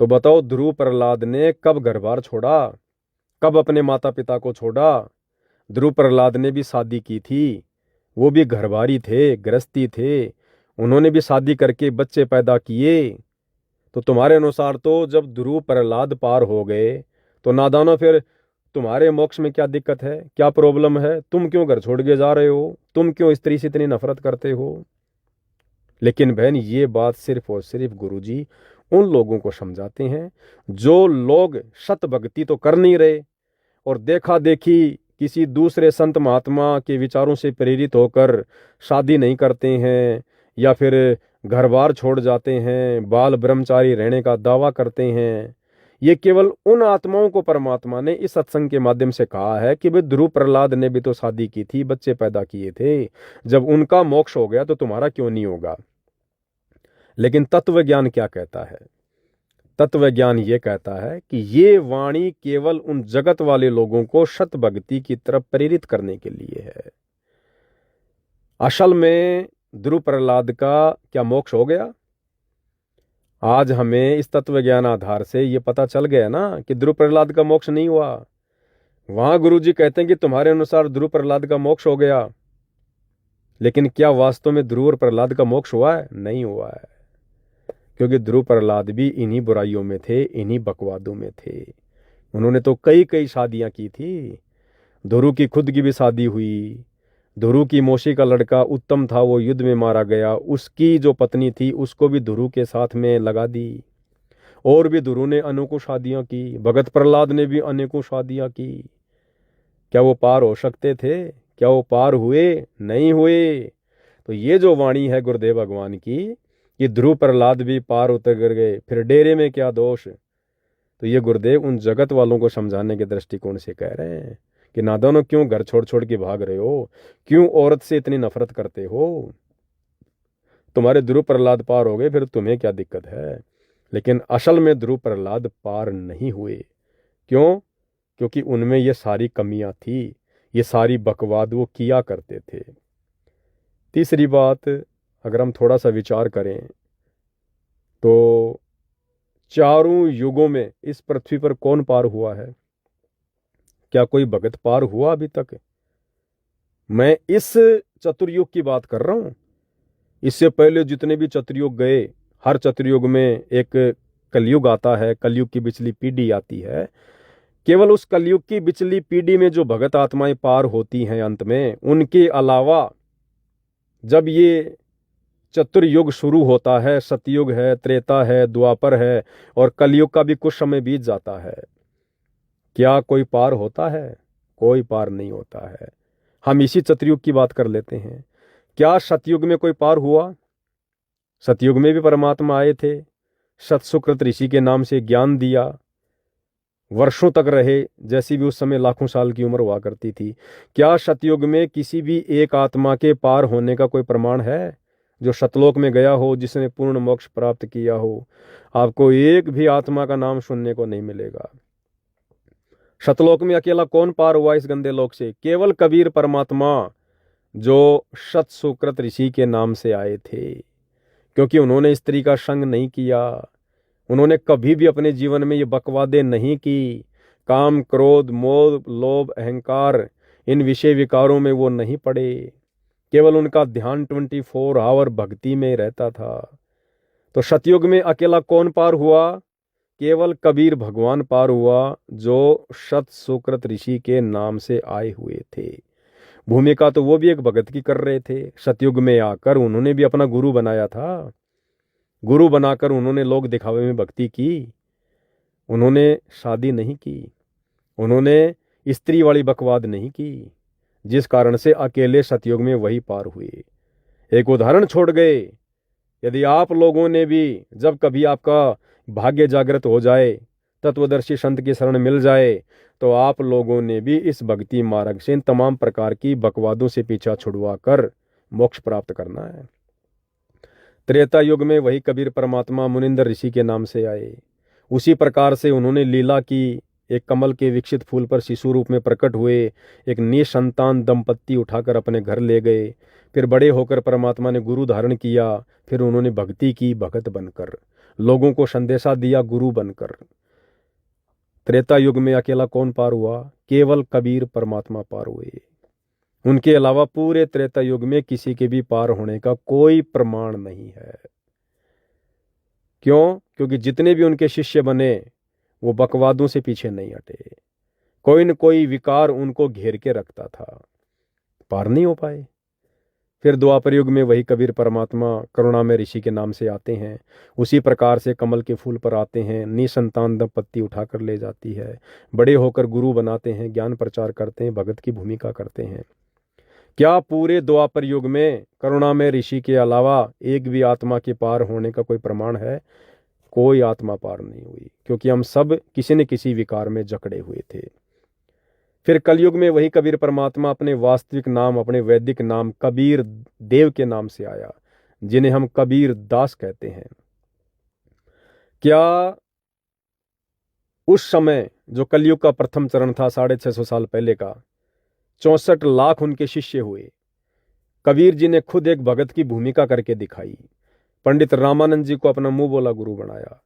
तो बताओ ध्रुव प्रहलाद ने कब घर बार छोड़ा, कब अपने माता पिता को छोड़ा। ध्रुव प्रहलाद ने भी शादी की थी, वो भी घरबारी थे, गृहस्थी थे, उन्होंने भी शादी करके बच्चे पैदा किए। तो तुम्हारे अनुसार तो जब ध्रुव प्रहलाद पार हो गए तो नादानो फिर तुम्हारे मोक्ष में क्या दिक्कत है, क्या प्रॉब्लम है, तुम क्यों घर छोड़ के जा रहे हो, तुम क्यों स्त्री से इतनी नफरत करते हो। लेकिन बहन ये बात सिर्फ और सिर्फ गुरुजी उन लोगों को समझाते हैं जो लोग सत भक्ति तो कर नहीं रहे और देखा देखी किसी दूसरे संत महात्मा के विचारों से प्रेरित होकर शादी नहीं करते हैं या फिर घर बार छोड़ जाते हैं, बाल ब्रह्मचारी रहने का दावा करते हैं। ये केवल उन आत्माओं को परमात्मा ने इस सत्संग के माध्यम से कहा है कि भाई ध्रुव प्रहलाद ने भी तो शादी की थी, बच्चे पैदा किए थे, जब उनका मोक्ष हो गया तो तुम्हारा क्यों नहीं होगा। लेकिन तत्व ज्ञान क्या कहता है, तत्व ज्ञान ये कहता है कि ये वाणी केवल उन जगत वाले लोगों को सत भक्ति की तरफ प्रेरित करने के लिए है। असल में ध्रुव प्रहलाद का क्या मोक्ष हो गया। आज हमें इस तत्व ज्ञान आधार से ये पता चल गया ना कि ध्रुव प्रहलाद का मोक्ष नहीं हुआ। वहां गुरुजी कहते हैं कि तुम्हारे अनुसार ध्रुव प्रहलाद का मोक्ष हो गया, लेकिन क्या वास्तव में ध्रुव और प्रहलाद का मोक्ष हुआ है? नहीं हुआ है, क्योंकि ध्रुव प्रहलाद भी इन्हीं बुराइयों में थे, इन्हीं बकवादों में थे। उन्होंने तो कई कई शादियां की थी। ध्रुव की खुद की भी शादी हुई, ध्रुव की मौसी का लड़का उत्तम था, वो युद्ध में मारा गया, उसकी जो पत्नी थी उसको भी ध्रुव के साथ में लगा दी। और भी ध्रुव ने अनेकों शादियां की, भगत प्रहलाद ने भी अनेकों शादियां की। क्या वो पार हो सकते थे? क्या वो पार हुए? नहीं हुए। तो ये जो वाणी है गुरुदेव भगवान की कि ध्रुव प्रहलाद भी पार उतर गए, फिर डेरे में क्या दोष। तो ये गुरुदेव उन जगत वालों को समझाने के दृष्टिकोण से कह रहे हैं कि नादानो क्यों घर छोड़ छोड़ के भाग रहे हो, क्यों औरत से इतनी नफरत करते हो। तुम्हारे ध्रुव प्रहलाद पार हो गए, फिर तुम्हें क्या दिक्कत है। लेकिन असल में ध्रुव प्रहलाद पार नहीं हुए। क्यों? क्योंकि उनमें ये सारी कमियां थी, ये सारी बकवाद वो किया करते थे। तीसरी बात, अगर हम थोड़ा सा विचार करें तो चारों युगों में इस पृथ्वी पर कौन पार हुआ है? क्या कोई भगत पार हुआ अभी तक? मैं इस चतुर्युग की बात कर रहा हूं। इससे पहले जितने भी चतुर्युग गए, हर चतुर्युग में एक कलयुग आता है, कलयुग की पिछली पीढ़ी आती है। केवल उस कलयुग की पिछली पीढ़ी में जो भगत आत्माएं पार होती हैं अंत में, उनके अलावा जब ये चतुर्युग शुरू होता है, सतयुग है, त्रेता है, द्वापर है और कलयुग का भी कुछ समय बीत जाता है। क्या कोई पार होता है? कोई पार नहीं होता है। हम इसी चतुर्युग की बात कर लेते हैं। क्या सतयुग में कोई पार हुआ? सतयुग में भी परमात्मा आए थे, सतसुकृत ऋषि के नाम से ज्ञान दिया, वर्षों तक रहे, जैसी भी उस समय लाखों साल की उम्र हुआ करती थी। क्या सतयुग में किसी भी एक आत्मा के पार होने का कोई प्रमाण है जो सतलोक में गया हो, जिसने पूर्ण मोक्ष प्राप्त किया हो? आपको एक भी आत्मा का नाम सुनने को नहीं मिलेगा। सतलोक में अकेला कौन पार हुआ इस गंदे लोक से? केवल कबीर परमात्मा, जो सत सुकृत ऋषि के नाम से आए थे, क्योंकि उन्होंने स्त्री का संग नहीं किया। उन्होंने कभी भी अपने जीवन में ये बकवादे नहीं की। काम, क्रोध, मोह, लोभ, अहंकार, इन विषय विकारों में वो नहीं पड़े। केवल उनका ध्यान 24 आवर भक्ति में रहता था। तो सतयुग में अकेला कौन पार हुआ? केवल कबीर भगवान पार हुआ, जो सत सुकृत ऋषि के नाम से आए हुए थे। भूमिका तो वो भी एक भगत की कर रहे थे। सतयुग में आकर उन्होंने भी अपना गुरु बनाया था। गुरु बनाकर उन्होंने लोक दिखावे में भक्ति की। उन्होंने शादी नहीं की, उन्होंने स्त्री वाली बकवाद नहीं की, जिस कारण से अकेले सतयुग में वही पार हुए। एक उदाहरण छोड़ गए। यदि आप लोगों ने भी, जब कभी आपका भाग्य जागृत हो जाए, तत्वदर्शी संत की शरण मिल जाए, तो आप लोगों ने भी इस भक्ति मार्ग से इन तमाम प्रकार की बकवादों से पीछा छुड़वा कर मोक्ष प्राप्त करना है। त्रेता युग में वही कबीर परमात्मा मुनिंदर ऋषि के नाम से आए। उसी प्रकार से उन्होंने लीला की। एक कमल के विकसित फूल पर शिशु रूप में प्रकट हुए, एक निसंतान दंपत्ति उठाकर अपने घर ले गए। फिर बड़े होकर परमात्मा ने गुरु धारण किया। फिर उन्होंने भक्ति की, भगत बनकर लोगों को संदेशा दिया, गुरु बनकर। त्रेता युग में अकेला कौन पार हुआ? केवल कबीर परमात्मा पार हुए। उनके अलावा पूरे त्रेता युग में किसी के भी पार होने का कोई प्रमाण नहीं है। क्यों? क्योंकि जितने भी उनके शिष्य बने, वो बकवादों से पीछे नहीं हटे। कोई न कोई विकार उनको घेर के रखता था, पार नहीं हो पाए। फिर द्वापर युग में वही कबीर परमात्मा करुणा में ऋषि के नाम से आते हैं। उसी प्रकार से कमल के फूल पर आते हैं, निसंतान दंपत्ति उठाकर ले जाती है, बड़े होकर गुरु बनाते हैं, ज्ञान प्रचार करते हैं, भगत की भूमिका करते हैं। क्या पूरे द्वापर युग में करुणा में ऋषि के अलावा एक भी आत्मा के पार होने का कोई प्रमाण है? कोई आत्मा पार नहीं हुई, क्योंकि हम सब किसी न किसी विकार में जकड़े हुए थे। फिर कलयुग में वही कबीर परमात्मा अपने वास्तविक नाम, अपने वैदिक नाम कबीर देव के नाम से आया, जिन्हें हम कबीर दास कहते हैं। क्या उस समय जो कलयुग का प्रथम चरण था 650 साल पहले का, 64 लाख उनके शिष्य हुए। कबीर जी ने खुद एक भगत की भूमिका करके दिखाई। पंडित रामानंद जी को अपना मुंह बोला गुरु बनाया।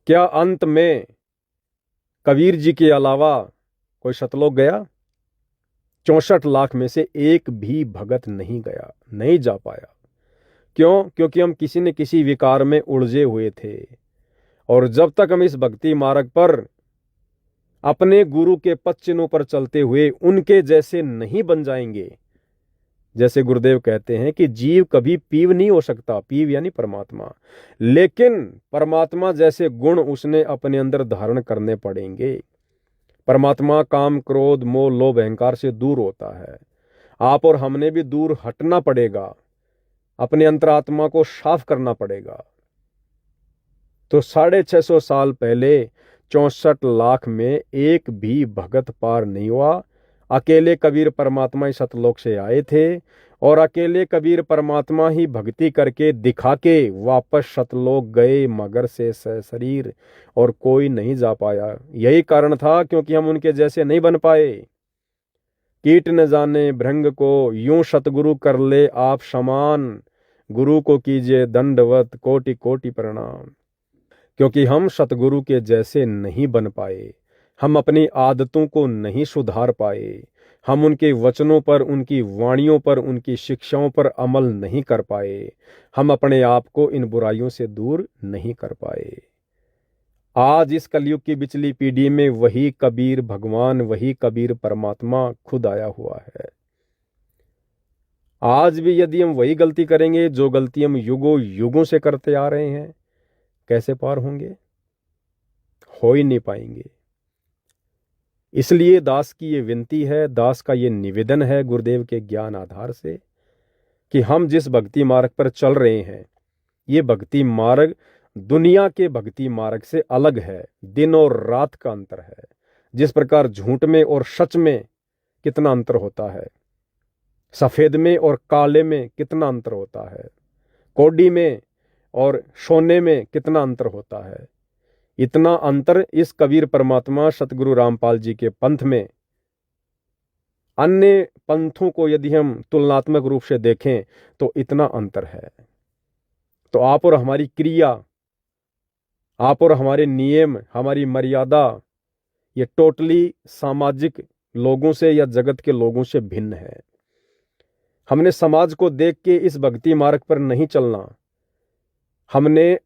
क्या अंत में कबीर जी के अलावा कोई सतलोक गया? 64 लाख में से एक भी भगत नहीं गया, नहीं जा पाया। क्यों? क्योंकि हम किसी न किसी विकार में उलझे हुए थे। और जब तक हम इस भक्ति मार्ग पर अपने गुरु के पद चिन्हों पर चलते हुए उनके जैसे नहीं बन जाएंगे, जैसे गुरुदेव कहते हैं कि जीव कभी पीव नहीं हो सकता, पीव यानी परमात्मा, लेकिन परमात्मा जैसे गुण उसने अपने अंदर धारण करने पड़ेंगे। परमात्मा काम, क्रोध, मोह, लोभ, अहंकार से दूर होता है। आप और हमने भी दूर हटना पड़ेगा, अपने अंतरात्मा को साफ करना पड़ेगा। तो 650 साल पहले 64 लाख में एक भी भगत पार नहीं हुआ। अकेले कबीर परमात्मा ही सतलोक से आए थे और अकेले कबीर परमात्मा ही भक्ति करके दिखा के वापस सतलोक गए, मगर से सशरीर, और कोई नहीं जा पाया। यही कारण था क्योंकि हम उनके जैसे नहीं बन पाए। कीट न जाने भृंग को, यूं सतगुरु कर ले आप समान, गुरु को कीजिए दंडवत कोटि कोटि प्रणाम। क्योंकि हम सतगुरु के जैसे नहीं बन पाए, हम अपनी आदतों को नहीं सुधार पाए, हम उनके वचनों पर, उनकी वाणियों पर, उनकी शिक्षाओं पर अमल नहीं कर पाए, हम अपने आप को इन बुराइयों से दूर नहीं कर पाए। आज इस कलयुग की बिचली पीढ़ी में वही कबीर भगवान, वही कबीर परमात्मा खुद आया हुआ है। आज भी यदि हम वही गलती करेंगे जो गलती हम युगों युगों से करते आ रहे हैं, कैसे पार होंगे? हो ही नहीं पाएंगे। इसलिए दास की ये विनती है, दास का ये निवेदन है गुरुदेव के ज्ञान आधार से, कि हम जिस भक्ति मार्ग पर चल रहे हैं, ये भक्ति मार्ग दुनिया के भक्ति मार्ग से अलग है। दिन और रात का अंतर है। जिस प्रकार झूठ में और सच में कितना अंतर होता है, सफेद में और काले में कितना अंतर होता है, कौड़ी में और सोने में कितना अंतर होता है, इतना अंतर इस कबीर परमात्मा सतगुरु रामपाल जी के पंथ में अन्य पंथों को यदि हम तुलनात्मक रूप से देखें तो इतना अंतर है। तो आप और हमारी क्रिया, आप और हमारे नियम, हमारी मर्यादा, ये टोटली सामाजिक लोगों से या जगत के लोगों से भिन्न है। हमने समाज को देख के इस भक्ति मार्ग पर नहीं चलना, हमने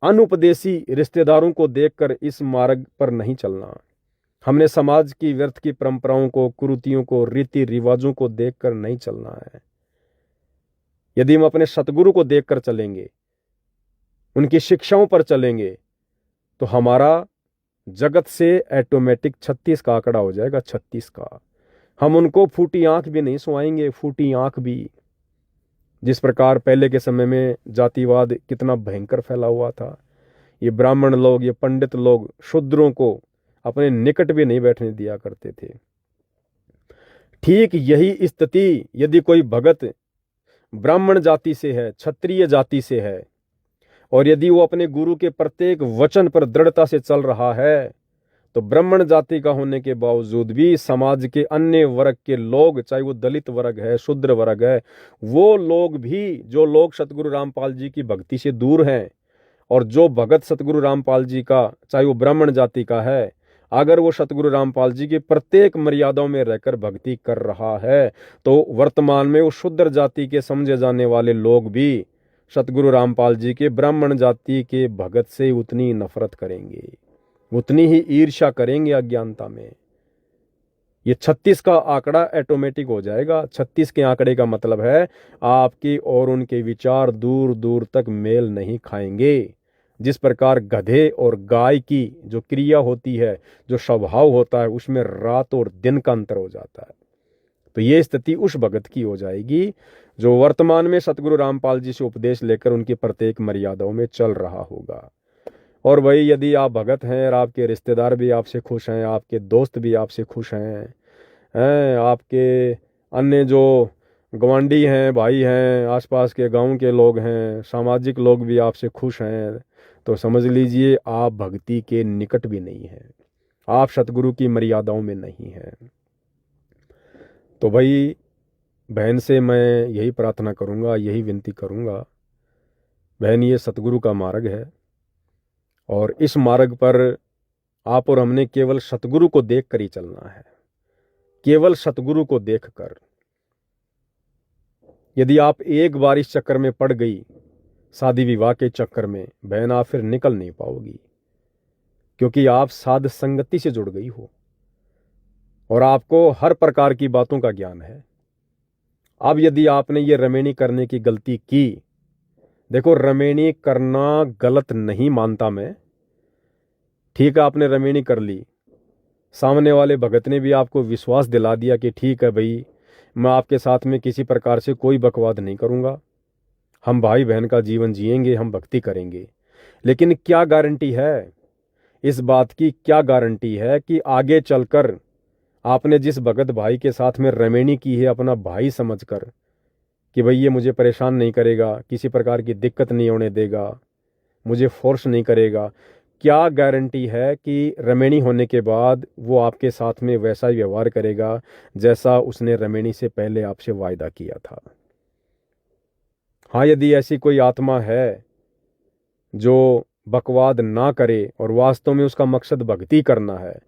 अनुपदेशी रिश्तेदारों को देखकर इस मार्ग पर नहीं चलना, हमने समाज की व्यर्थ की परंपराओं को, कुरीतियों को, रीति रिवाजों को देखकर नहीं चलना है। यदि हम अपने सतगुरु को देखकर चलेंगे, उनकी शिक्षाओं पर चलेंगे, तो हमारा जगत से ऑटोमेटिक 36 का आंकड़ा हो जाएगा, 36 का। हम उनको फूटी आंख भी नहीं सुहाएंगे, फूटी आंख भी। जिस प्रकार पहले के समय में जातिवाद कितना भयंकर फैला हुआ था, ये ब्राह्मण लोग, ये पंडित लोग शूद्रों को अपने निकट भी नहीं बैठने दिया करते थे। ठीक यही स्थिति यदि कोई भगत ब्राह्मण जाति से है, क्षत्रिय जाति से है, और यदि वो अपने गुरु के प्रत्येक वचन पर दृढ़ता से चल रहा है, तो ब्राह्मण जाति का होने के बावजूद भी समाज के अन्य वर्ग के लोग, चाहे वो दलित वर्ग है, शूद्र वर्ग है, वो लोग भी, जो लोग सतगुरु रामपाल जी की भक्ति से दूर हैं, और जो भगत सतगुरु रामपाल जी का, चाहे वो ब्राह्मण जाति का है, अगर वो सतगुरु रामपाल जी की प्रत्येक मर्यादाओं में रहकर भक्ति कर रहा है, तो वर्तमान में वो शूद्र जाति के समझे जाने वाले लोग भी सतगुरु रामपाल जी के ब्राह्मण जाति के भगत से उतनी नफरत करेंगे, उतनी ही ईर्ष्या करेंगे अज्ञानता में। ये 36 का आंकड़ा ऑटोमेटिक हो जाएगा। 36 के आंकड़े का मतलब है आपकी और उनके विचार दूर दूर तक मेल नहीं खाएंगे। जिस प्रकार गधे और गाय की जो क्रिया होती है, जो स्वभाव होता है, उसमें रात और दिन का अंतर हो जाता है। तो ये स्थिति उस भगत की हो जाएगी जो वर्तमान में सतगुरु रामपाल जी से उपदेश लेकर उनकी प्रत्येक मर्यादाओं में चल रहा होगा। और भाई, यदि आप भगत हैं और आपके रिश्तेदार भी आपसे खुश हैं, आपके दोस्त भी आपसे खुश हैं, आपके अन्य जो गवांडी हैं, भाई हैं, आसपास के गांव के लोग हैं, सामाजिक लोग भी आपसे खुश हैं, तो समझ लीजिए आप भक्ति के निकट भी नहीं हैं, आप सतगुरु की मर्यादाओं में नहीं हैं। तो भाई, बहन से मैं यही प्रार्थना करूंगा, यही विनती करूंगा, बहन, ये सतगुरु का मार्ग है, और इस मार्ग पर आप और हमने केवल सतगुरु को देख कर ही चलना है, केवल सतगुरु को देखकर। यदि आप एक बार इस चक्कर में पड़ गई, शादी विवाह के चक्कर में, बहन, आप फिर निकल नहीं पाओगी, क्योंकि आप साध संगति से जुड़ गई हो और आपको हर प्रकार की बातों का ज्ञान है। अब यदि आपने ये रमेणी करने की गलती की, देखो, रमेणी करना गलत नहीं मानता मैं, ठीक है, आपने रमेणी कर ली, सामने वाले भगत ने भी आपको विश्वास दिला दिया कि ठीक है भाई, मैं आपके साथ में किसी प्रकार से कोई बकवाद नहीं करूंगा, हम भाई बहन का जीवन जिएंगे, हम भक्ति करेंगे। लेकिन क्या गारंटी है इस बात की, क्या गारंटी है कि आगे चलकर आपने जिस भगत भाई के साथ में रमेणी की है अपना भाई समझकर, कि भाई ये मुझे परेशान नहीं करेगा, किसी प्रकार की दिक्कत नहीं होने देगा, मुझे फोर्स नहीं करेगा, क्या गारंटी है कि रमेणी होने के बाद वो आपके साथ में वैसा ही व्यवहार करेगा जैसा उसने रमेणी से पहले आपसे वायदा किया था? हाँ, यदि ऐसी कोई आत्मा है जो बकवाद ना करे और वास्तव में उसका मकसद भक्ति करना है,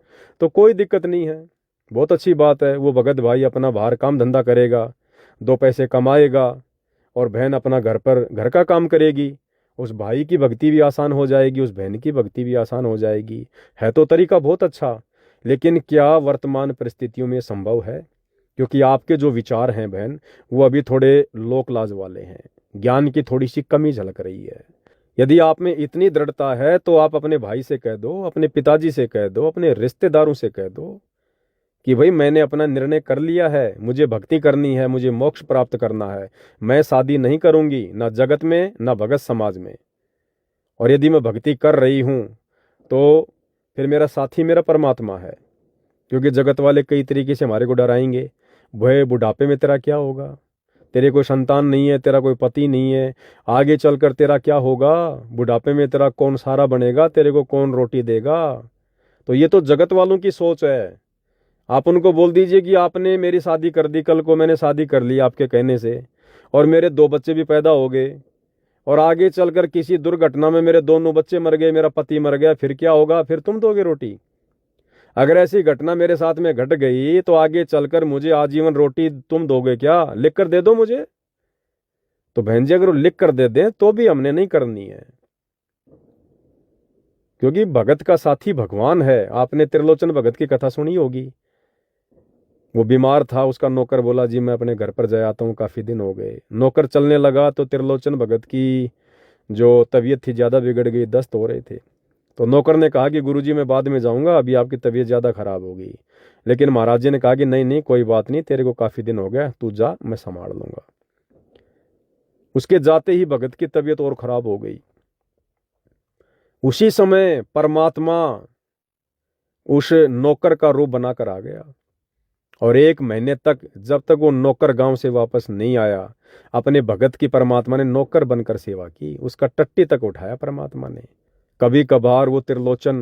तो कोई दिक्कत नहीं है, बहुत अच्छी बात है। वो भगत भाई अपना बाहर काम धंधा करेगा, 2 पैसे कमाएगा, और बहन अपना घर का काम करेगी, उस भाई की भक्ति भी आसान हो जाएगी, उस बहन की भक्ति भी आसान हो जाएगी। है तो तरीका बहुत अच्छा, लेकिन क्या वर्तमान परिस्थितियों में संभव है? क्योंकि आपके जो विचार हैं बहन, वो अभी थोड़े लोक लाज वाले हैं, ज्ञान की थोड़ी सी कमी झलक रही है। यदि आप में इतनी दृढ़ता है तो आप अपने भाई से कह दो, अपने पिताजी से कह दो, अपने रिश्तेदारों से कह दो कि भाई मैंने अपना निर्णय कर लिया है, मुझे भक्ति करनी है, मुझे मोक्ष प्राप्त करना है, मैं शादी नहीं करूंगी, ना जगत में ना भगत समाज में। और यदि मैं भक्ति कर रही हूं तो फिर मेरा साथी मेरा परमात्मा है। क्योंकि जगत वाले कई तरीके से हमारे को डराएंगे, भाई बुढ़ापे में तेरा क्या होगा, तेरे कोई संतान नहीं है, तेरा कोई पति नहीं है, आगे चलकर तेरा क्या होगा, बुढ़ापे में तेरा कौन सहारा बनेगा, तेरे को कौन रोटी देगा। तो ये तो जगत वालों की सोच है। आप उनको बोल दीजिए कि आपने मेरी शादी कर दी, कल को मैंने शादी कर ली आपके कहने से, और मेरे 2 बच्चे भी पैदा हो गए, और आगे चलकर किसी दुर्घटना में मेरे दोनों बच्चे मर गए, मेरा पति मर गया, फिर क्या होगा, फिर तुम दोगे रोटी। अगर ऐसी घटना मेरे साथ में घट गई तो आगे चलकर मुझे आजीवन रोटी तुम दोगे क्या, लिख कर दे दो मुझे। तो बहन जी अगर वो लिख कर दे दें तो भी हमने नहीं करनी है, क्योंकि भगत का साथी भगवान है। आपने त्रिलोचन भगत की कथा सुनी होगी। वो बीमार था, उसका नौकर बोला जी मैं अपने घर पर जा आता हूँ, काफी दिन हो गए। नौकर चलने लगा तो त्रिलोचन भगत की जो तबीयत थी ज्यादा बिगड़ गई, दस्त हो रहे थे। तो नौकर ने कहा कि गुरुजी मैं बाद में जाऊंगा, अभी आपकी तबीयत ज़्यादा खराब हो गई। लेकिन महाराज जी ने कहा कि नहीं नहीं कोई बात नहीं, तेरे को काफ़ी दिन हो गया, तू जा, मैं संभाल लूंगा। उसके जाते ही भगत की तबीयत और खराब हो गई। उसी समय परमात्मा उस नौकर का रूप बनाकर आ गया, और 1 महीने तक, जब तक वो नौकर गांव से वापस नहीं आया, अपने भगत की परमात्मा ने नौकर बनकर सेवा की, उसका टट्टी तक उठाया परमात्मा ने। कभी कभार वो त्रिलोचन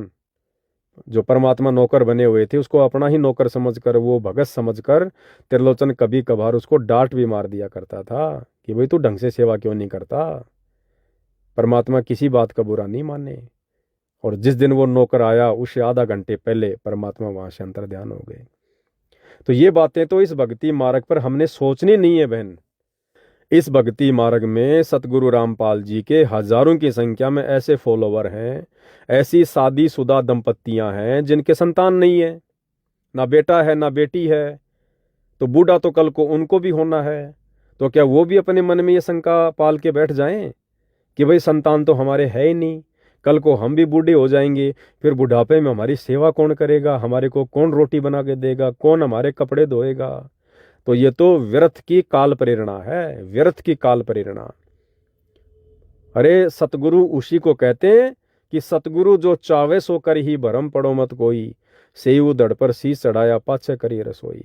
जो परमात्मा नौकर बने हुए थे उसको अपना ही नौकर समझकर, वो भगत समझकर, त्रिलोचन कभी कभार उसको डांट भी मार दिया करता था कि भाई तू ढंग से सेवा क्यों नहीं करता। परमात्मा किसी बात का बुरा नहीं माने। और जिस दिन वो नौकर आया उससे आधा घंटे पहले परमात्मा वहां से अंतर्ध्यान हो गए। तो ये बातें तो इस भक्ति मार्ग पर हमने सोचनी नहीं है बहन। इस भक्ति मार्ग में सतगुरु रामपाल जी के हजारों की संख्या में ऐसे फॉलोवर हैं, ऐसी शादीशुदा दंपत्तियां हैं जिनके संतान नहीं है, ना बेटा है ना बेटी है। तो बूढ़ा तो कल को उनको भी होना है, तो क्या वो भी अपने मन में ये शंका पाल के बैठ जाएं कि भाई संतान तो हमारे है ही नहीं, कल को हम भी बूढ़े हो जाएंगे, फिर बुढ़ापे में हमारी सेवा कौन करेगा, हमारे को कौन रोटी बना के देगा, कौन हमारे कपड़े धोएगा। तो ये तो व्यर्थ की काल प्रेरणा है, व्यर्थ की काल प्रेरणा। अरे सतगुरु उसी को कहते हैं कि सतगुरु जो चावे सो कर ही भरम पड़ो मत कोई, सेऊ दड़ पर शीश चढ़ाया पाछे करी रसोई।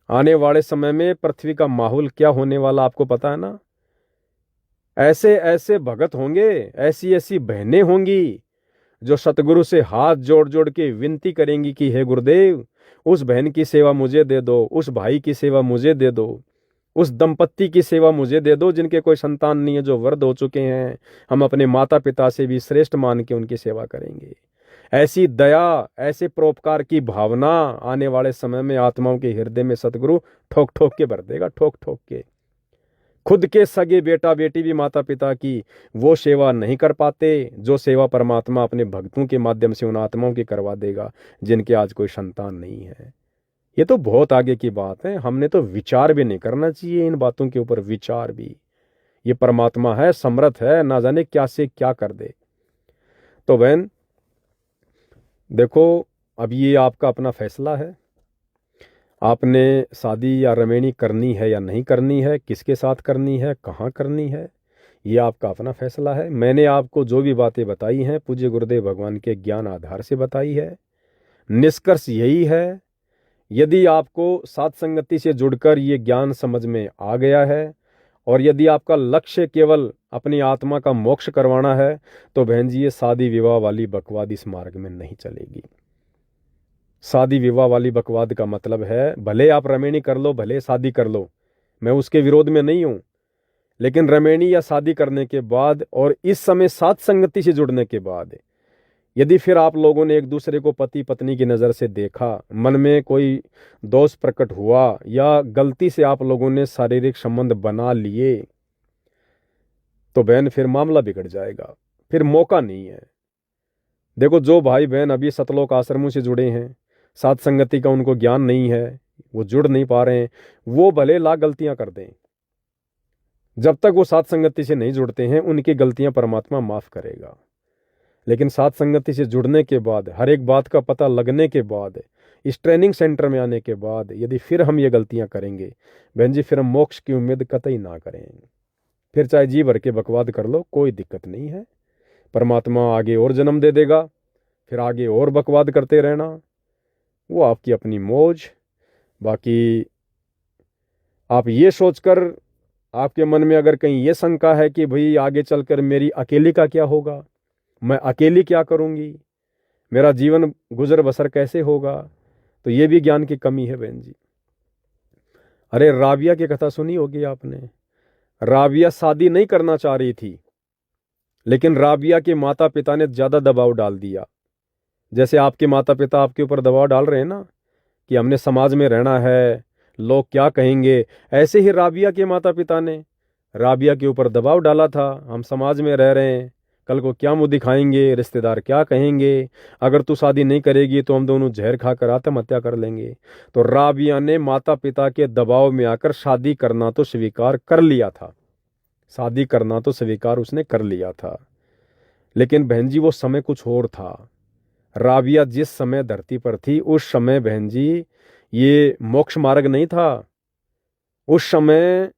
आने वाले समय में पृथ्वी का माहौल क्या होने वाला आपको पता है ना। ऐसे ऐसे भगत होंगे, ऐसी ऐसी बहनें होंगी जो सतगुरु से हाथ जोड़ जोड़ के विनती करेंगी कि हे गुरुदेव उस बहन की सेवा मुझे दे दो, उस भाई की सेवा मुझे दे दो, उस दंपत्ति की सेवा मुझे दे दो जिनके कोई संतान नहीं है, जो वृद्ध हो चुके हैं। हम अपने माता पिता से भी श्रेष्ठ मान के उनकी सेवा करेंगे। ऐसी दया, ऐसे परोपकार की भावना आने वाले समय में आत्माओं के हृदय में सतगुरु ठोक ठोक के भर देगा, ठोक ठोक के। खुद के सगे बेटा बेटी भी माता पिता की वो सेवा नहीं कर पाते जो सेवा परमात्मा अपने भक्तों के माध्यम से उन आत्माओं की करवा देगा जिनके आज कोई संतान नहीं है। ये तो बहुत आगे की बात है, हमने तो विचार भी नहीं करना चाहिए इन बातों के ऊपर, विचार भी। ये परमात्मा है, समर्थ है, ना जाने क्या से क्या कर दे। तो बहन देखो, अब ये आपका अपना फैसला है, आपने शादी या रमेणी करनी है या नहीं करनी है, किसके साथ करनी है, कहाँ करनी है, ये आपका अपना फैसला है। मैंने आपको जो भी बातें बताई हैं पूज्य गुरुदेव भगवान के ज्ञान आधार से बताई है। निष्कर्ष यही है, यदि आपको साथ संगति से जुड़कर ये ज्ञान समझ में आ गया है और यदि आपका लक्ष्य केवल अपनी आत्मा का मोक्ष करवाना है, तो बहन जी ये शादी विवाह वाली बकवाद इस मार्ग में नहीं चलेगी। शादी विवाह वाली बकवाद का मतलब है भले आप रमेणी कर लो, भले शादी कर लो, मैं उसके विरोध में नहीं हूं, लेकिन रमेणी या शादी करने के बाद और इस समय साथ संगति से जुड़ने के बाद यदि फिर आप लोगों ने एक दूसरे को पति पत्नी की नज़र से देखा, मन में कोई दोष प्रकट हुआ या गलती से आप लोगों ने शारीरिक संबंध बना लिए, तो बहन फिर मामला बिगड़ जाएगा, फिर मौका नहीं है। देखो जो भाई बहन अभी सतलोक आश्रमों से जुड़े हैं, साथ संगति का उनको ज्ञान नहीं है, वो जुड़ नहीं पा रहे हैं, वो भले लाख गलतियां कर दें, जब तक वो साथ संगति से नहीं जुड़ते हैं उनकी गलतियां परमात्मा माफ करेगा। लेकिन साथ संगति से जुड़ने के बाद, हर एक बात का पता लगने के बाद, इस ट्रेनिंग सेंटर में आने के बाद यदि फिर हम ये गलतियां करेंगे बहन जी, फिर हम मोक्ष की उम्मीद कतई ना करें। फिर चाहे जी भर के बकवाद कर लो, कोई दिक्कत नहीं है, परमात्मा आगे और जन्म दे देगा, फिर आगे और बकवाद करते रहना, वो आपकी अपनी मौज। बाकी आप ये सोचकर, आपके मन में अगर कहीं ये शंका है कि भाई आगे चलकर मेरी अकेली का क्या होगा, मैं अकेली क्या करूंगी, मेरा जीवन गुजर बसर कैसे होगा, तो ये भी ज्ञान की कमी है बहन जी। अरे राबिया की कथा सुनी होगी आपने। राबिया शादी नहीं करना चाह रही थी, लेकिन राबिया के माता पिता ने ज्यादा दबाव डाल दिया। जैसे आपके माता पिता आपके ऊपर दबाव डाल रहे हैं ना कि हमने समाज में रहना है, लोग क्या कहेंगे, ऐसे ही राबिया के माता पिता ने राबिया के ऊपर दबाव डाला था, हम समाज में रह रहे हैं, कल को क्या मुंह दिखाएंगे, रिश्तेदार क्या कहेंगे, अगर तू शादी नहीं करेगी तो हम दोनों जहर खाकर आत्महत्या कर लेंगे। तो राबिया ने माता पिता के दबाव में आकर शादी करना तो स्वीकार कर लिया था, शादी करना तो स्वीकार उसने कर लिया था। लेकिन बहन जी वो समय कुछ और था। राबिया जिस समय धरती पर थी उस समय बहन जी ये मोक्ष मार्ग नहीं था। उस समय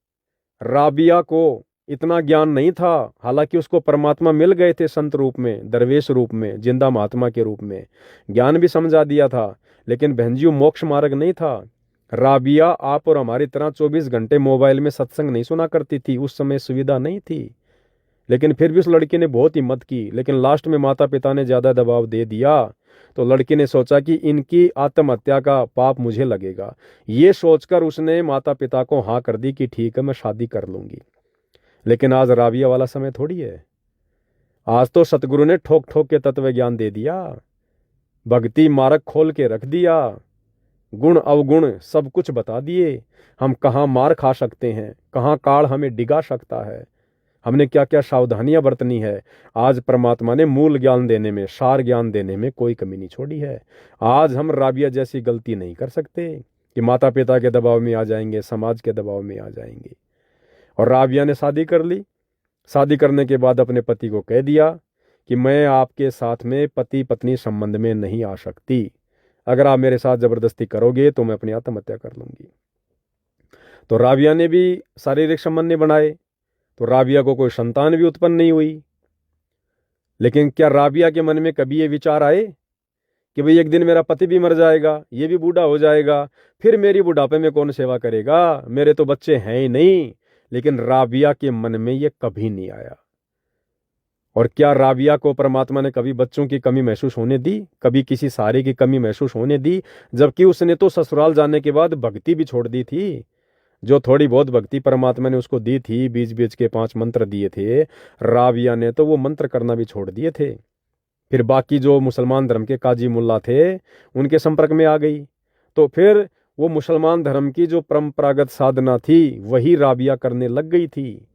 राबिया को इतना ज्ञान नहीं था, हालांकि उसको परमात्मा मिल गए थे संत रूप में, दरवेश रूप में, जिंदा महात्मा के रूप में, ज्ञान भी समझा दिया था, लेकिन बहन जी वो मोक्ष मार्ग नहीं था। राबिया आप और हमारी तरह 24 घंटे मोबाइल में सत्संग नहीं सुना करती थी, उस समय सुविधा नहीं थी। लेकिन फिर भी उस लड़की ने बहुत हिम्मत की, लेकिन लास्ट में माता पिता ने ज्यादा दबाव दे दिया, तो लड़की ने सोचा कि इनकी आत्महत्या का पाप मुझे लगेगा। ये सोचकर उसने माता पिता को हाँ कर दी कि ठीक है मैं शादी कर लूंगी। लेकिन आज राबिया वाला समय थोड़ी है, आज तो सतगुरु ने ठोक ठोक के तत्व ज्ञान दे दिया, भक्ति मार्ग खोल के रख दिया, गुण अवगुण सब कुछ बता दिए, हम कहाँ मार खा सकते हैं, कहाँ काल हमें डिगा सकता है, हमने क्या क्या सावधानियां बरतनी है। आज परमात्मा ने मूल ज्ञान देने में, सार ज्ञान देने में कोई कमी नहीं छोड़ी है। आज हम राबिया जैसी गलती नहीं कर सकते कि माता पिता के दबाव में आ जाएंगे, समाज के दबाव में आ जाएंगे। और राबिया ने शादी कर ली। शादी करने के बाद अपने पति को कह दिया कि मैं आपके साथ में पति पत्नी संबंध में नहीं आ सकती, अगर आप मेरे साथ जबरदस्ती करोगे तो मैं अपनी आत्महत्या कर लूंगी। तो राबिया ने भी शारीरिक संबंध नहीं बनाए, तो राबिया को कोई संतान भी उत्पन्न नहीं हुई। लेकिन क्या राबिया के मन में कभी ये विचार आए कि भाई एक दिन मेरा पति भी मर जाएगा, ये भी बूढ़ा हो जाएगा, फिर मेरी बुढ़ापे में कौन सेवा करेगा, मेरे तो बच्चे हैं ही नहीं। लेकिन राबिया के मन में ये कभी नहीं आया। और क्या राबिया को परमात्मा ने कभी बच्चों की कमी महसूस होने दी, कभी किसी सहारे की कमी महसूस होने दी? जबकि उसने तो ससुराल जाने के बाद भक्ति भी छोड़ दी थी। जो थोड़ी बहुत भक्ति परमात्मा ने उसको दी थी, बीच बीच के 5 मंत्र दिए थे, राबिया ने तो वो मंत्र करना भी छोड़ दिए थे। फिर बाकी जो मुसलमान धर्म के काजी मुल्ला थे उनके संपर्क में आ गई, तो फिर वो मुसलमान धर्म की जो परंपरागत साधना थी वही राबिया करने लग गई थी।